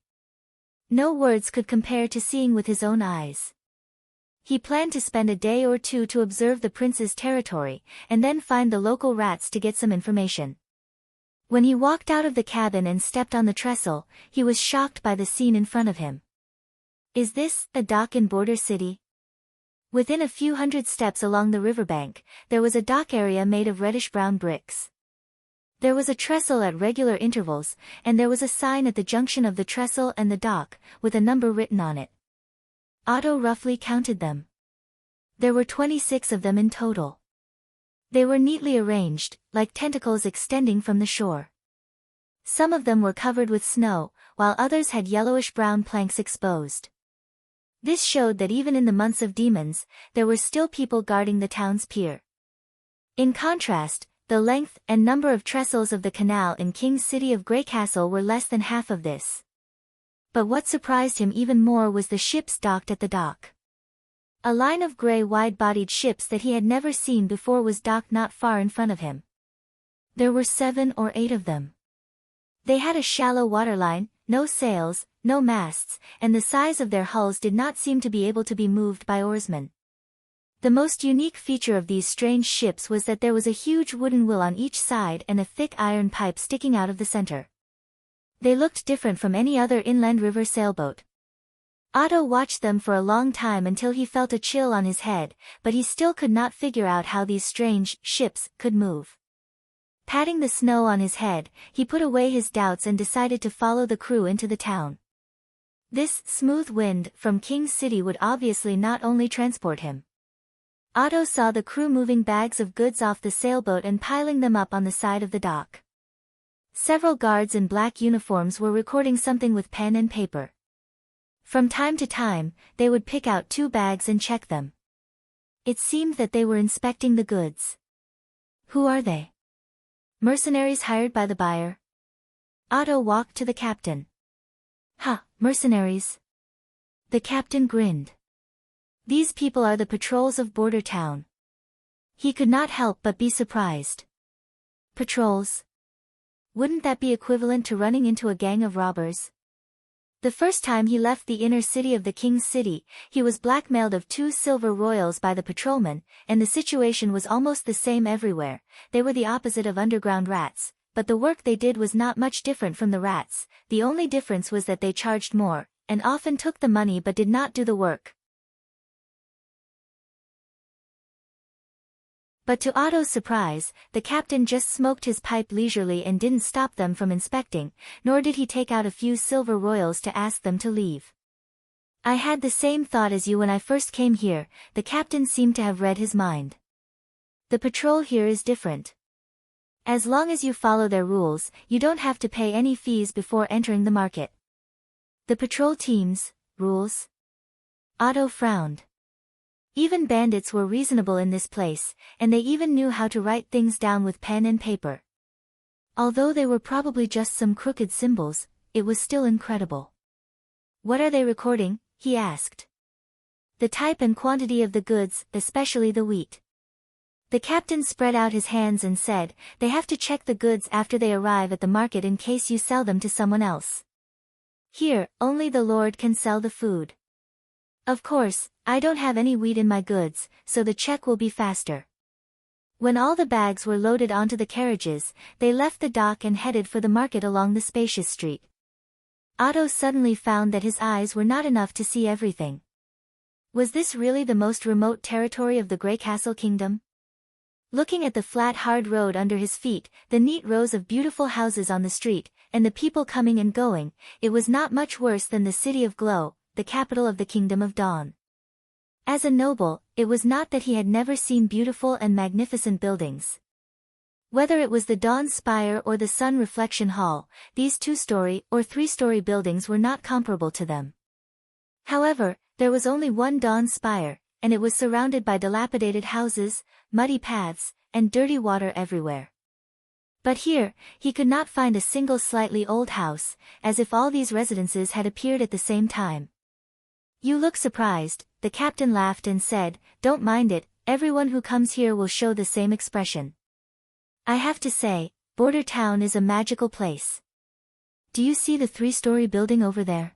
No words could compare to seeing with his own eyes. He planned to spend a day or two to observe the prince's territory, and then find the local rats to get some information. When he walked out of the cabin and stepped on the trestle, he was shocked by the scene in front of him. Is this a dock in Border City? Within a few hundred steps along the riverbank, there was a dock area made of reddish-brown bricks. There was a trestle at regular intervals, and there was a sign at the junction of the trestle and the dock, with a number written on it. Otto roughly counted them. There were 26 of them in total. They were neatly arranged, like tentacles extending from the shore. Some of them were covered with snow, while others had yellowish-brown planks exposed. This showed that even in the months of demons, there were still people guarding the town's pier. In contrast, the length and number of trestles of the canal in King's City of Grey Castle were less than half of this. But what surprised him even more was the ships docked at the dock. A line of grey wide-bodied ships that he had never seen before was docked not far in front of him. There were 7 or 8 of them. They had a shallow waterline, no sails, no masts, and the size of their hulls did not seem to be able to be moved by oarsmen. The most unique feature of these strange ships was that there was a huge wooden wheel on each side and a thick iron pipe sticking out of the center. They looked different from any other inland river sailboat. Otto watched them for a long time until he felt a chill on his head, but he still could not figure out how these strange ships could move. Patting the snow on his head, he put away his doubts and decided to follow the crew into the town. This smooth wind from King's City would obviously not only transport him. Otto saw the crew moving bags of goods off the sailboat and piling them up on the side of the dock. Several guards in black uniforms were recording something with pen and paper. From time to time, they would pick out 2 bags and check them. It seemed that they were inspecting the goods. Who are they? Mercenaries hired by the buyer? Otto walked to the captain. Ha, mercenaries. The captain grinned. These people are the patrols of Border Town. He could not help but be surprised. Patrols? Wouldn't that be equivalent to running into a gang of robbers? The first time he left the inner city of the King's City, he was blackmailed of 2 silver royals by the patrolmen, and the situation was almost the same everywhere. They were the opposite of underground rats, but the work they did was not much different from the rats. The only difference was that they charged more, and often took the money but did not do the work. But to Otto's surprise, the captain just smoked his pipe leisurely and didn't stop them from inspecting, nor did he take out a few silver royals to ask them to leave. I had the same thought as you when I first came here. The captain seemed to have read his mind. The patrol here is different. As long as you follow their rules, you don't have to pay any fees before entering the market. The patrol team's rules? Otto frowned. Even bandits were reasonable in this place, and they even knew how to write things down with pen and paper. Although they were probably just some crooked symbols, it was still incredible. What are they recording? He asked. The type and quantity of the goods, especially the wheat. The captain spread out his hands and said, they have to check the goods after they arrive at the market in case you sell them to someone else. Here, only the Lord can sell the food. Of course, I don't have any wheat in my goods, so the check will be faster. When all the bags were loaded onto the carriages, they left the dock and headed for the market along the spacious street. Otto suddenly found that his eyes were not enough to see everything. Was this really the most remote territory of the Grey Castle Kingdom? Looking at the flat hard road under his feet, the neat rows of beautiful houses on the street, and the people coming and going, it was not much worse than the City of Glow, the capital of the Kingdom of Dawn. As a noble, it was not that he had never seen beautiful and magnificent buildings. Whether it was the Dawn Spire or the Sun Reflection Hall, these 2-story or 3-story buildings were not comparable to them. However, there was only one Dawn Spire, and it was surrounded by dilapidated houses, muddy paths, and dirty water everywhere. But here, he could not find a single slightly old house, as if all these residences had appeared at the same time. You look surprised, the captain laughed and said, don't mind it, everyone who comes here will show the same expression. I have to say, Border Town is a magical place. Do you see the 3-story building over there?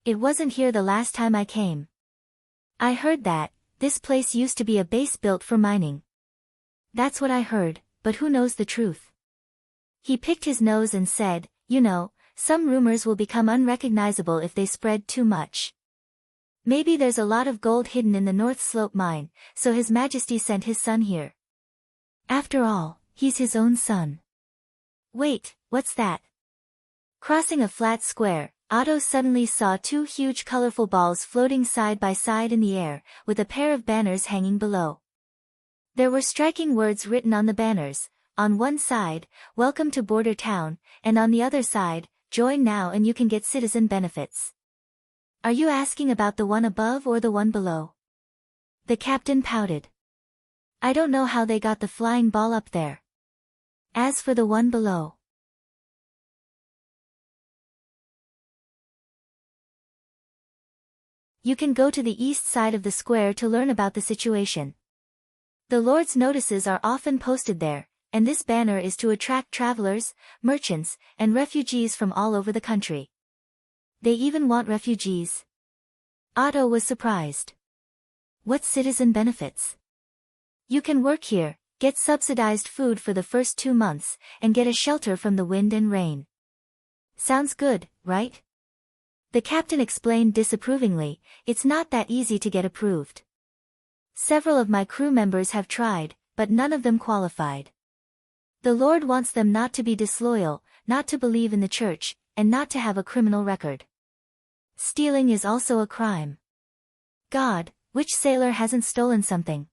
It wasn't here the last time I came. I heard that this place used to be a base built for mining. That's what I heard, but who knows the truth? He picked his nose and said, you know, some rumors will become unrecognizable if they spread too much. Maybe there's a lot of gold hidden in the North Slope mine, so His Majesty sent his son here. After all, he's his own son. Wait, what's that? Crossing a flat square, Otto suddenly saw 2 huge colorful balls floating side by side in the air, with a pair of banners hanging below. There were striking words written on the banners, on one side, welcome to Border Town, and on the other side, join now and you can get citizen benefits. Are you asking about the one above or the one below? The captain pouted. I don't know how they got the flying ball up there. As for the one below, you can go to the east side of the square to learn about the situation. The Lord's notices are often posted there, and this banner is to attract travelers, merchants, and refugees from all over the country. They even want refugees. Otto was surprised. What citizen benefits? You can work here, get subsidized food for the first 2 months, and get a shelter from the wind and rain. Sounds good, right? The captain explained disapprovingly, it's not that easy to get approved. Several of my crew members have tried, but none of them qualified. The Lord wants them not to be disloyal, not to believe in the church, and not to have a criminal record. Stealing is also a crime. God, which sailor hasn't stolen something?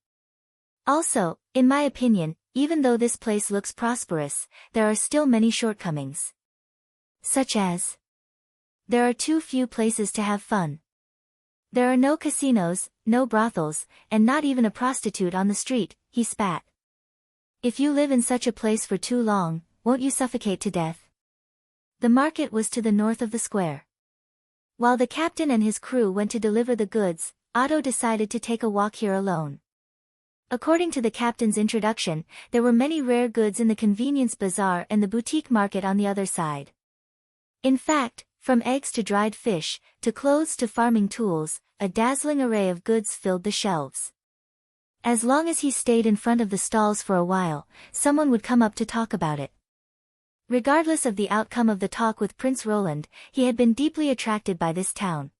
Also, in my opinion, even though this place looks prosperous, there are still many shortcomings. Such as, there are too few places to have fun. There are no casinos, no brothels, and not even a prostitute on the street, he spat. If you live in such a place for too long, won't you suffocate to death? The market was to the north of the square. While the captain and his crew went to deliver the goods, Otto decided to take a walk here alone. According to the captain's introduction, there were many rare goods in the convenience bazaar and the boutique market on the other side. In fact, from eggs to dried fish, to clothes to farming tools, a dazzling array of goods filled the shelves. As long as he stayed in front of the stalls for a while, someone would come up to talk about it. Regardless of the outcome of the talk with Prince Roland, he had been deeply attracted by this town.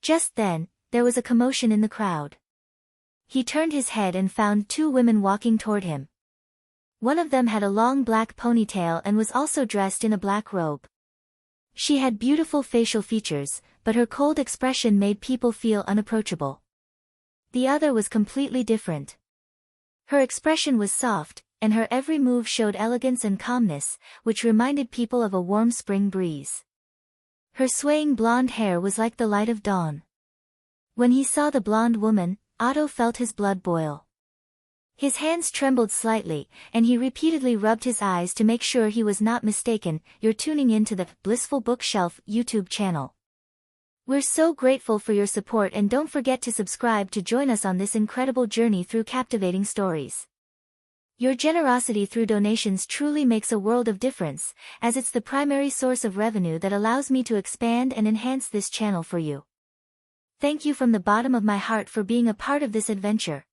Just then, there was a commotion in the crowd. He turned his head and found 2 women walking toward him. One of them had a long black ponytail and was also dressed in a black robe. She had beautiful facial features, but her cold expression made people feel unapproachable. The other was completely different. Her expression was soft, and her every move showed elegance and calmness, which reminded people of a warm spring breeze. Her swaying blonde hair was like the light of dawn. When he saw the blonde woman, Otto felt his blood boil. His hands trembled slightly, and he repeatedly rubbed his eyes to make sure he was not mistaken. You're tuning in to the Blissful Bookshelf YouTube channel. We're so grateful for your support, and don't forget to subscribe to join us on this incredible journey through captivating stories. Your generosity through donations truly makes a world of difference, as it's the primary source of revenue that allows me to expand and enhance this channel for you. Thank you from the bottom of my heart for being a part of this adventure.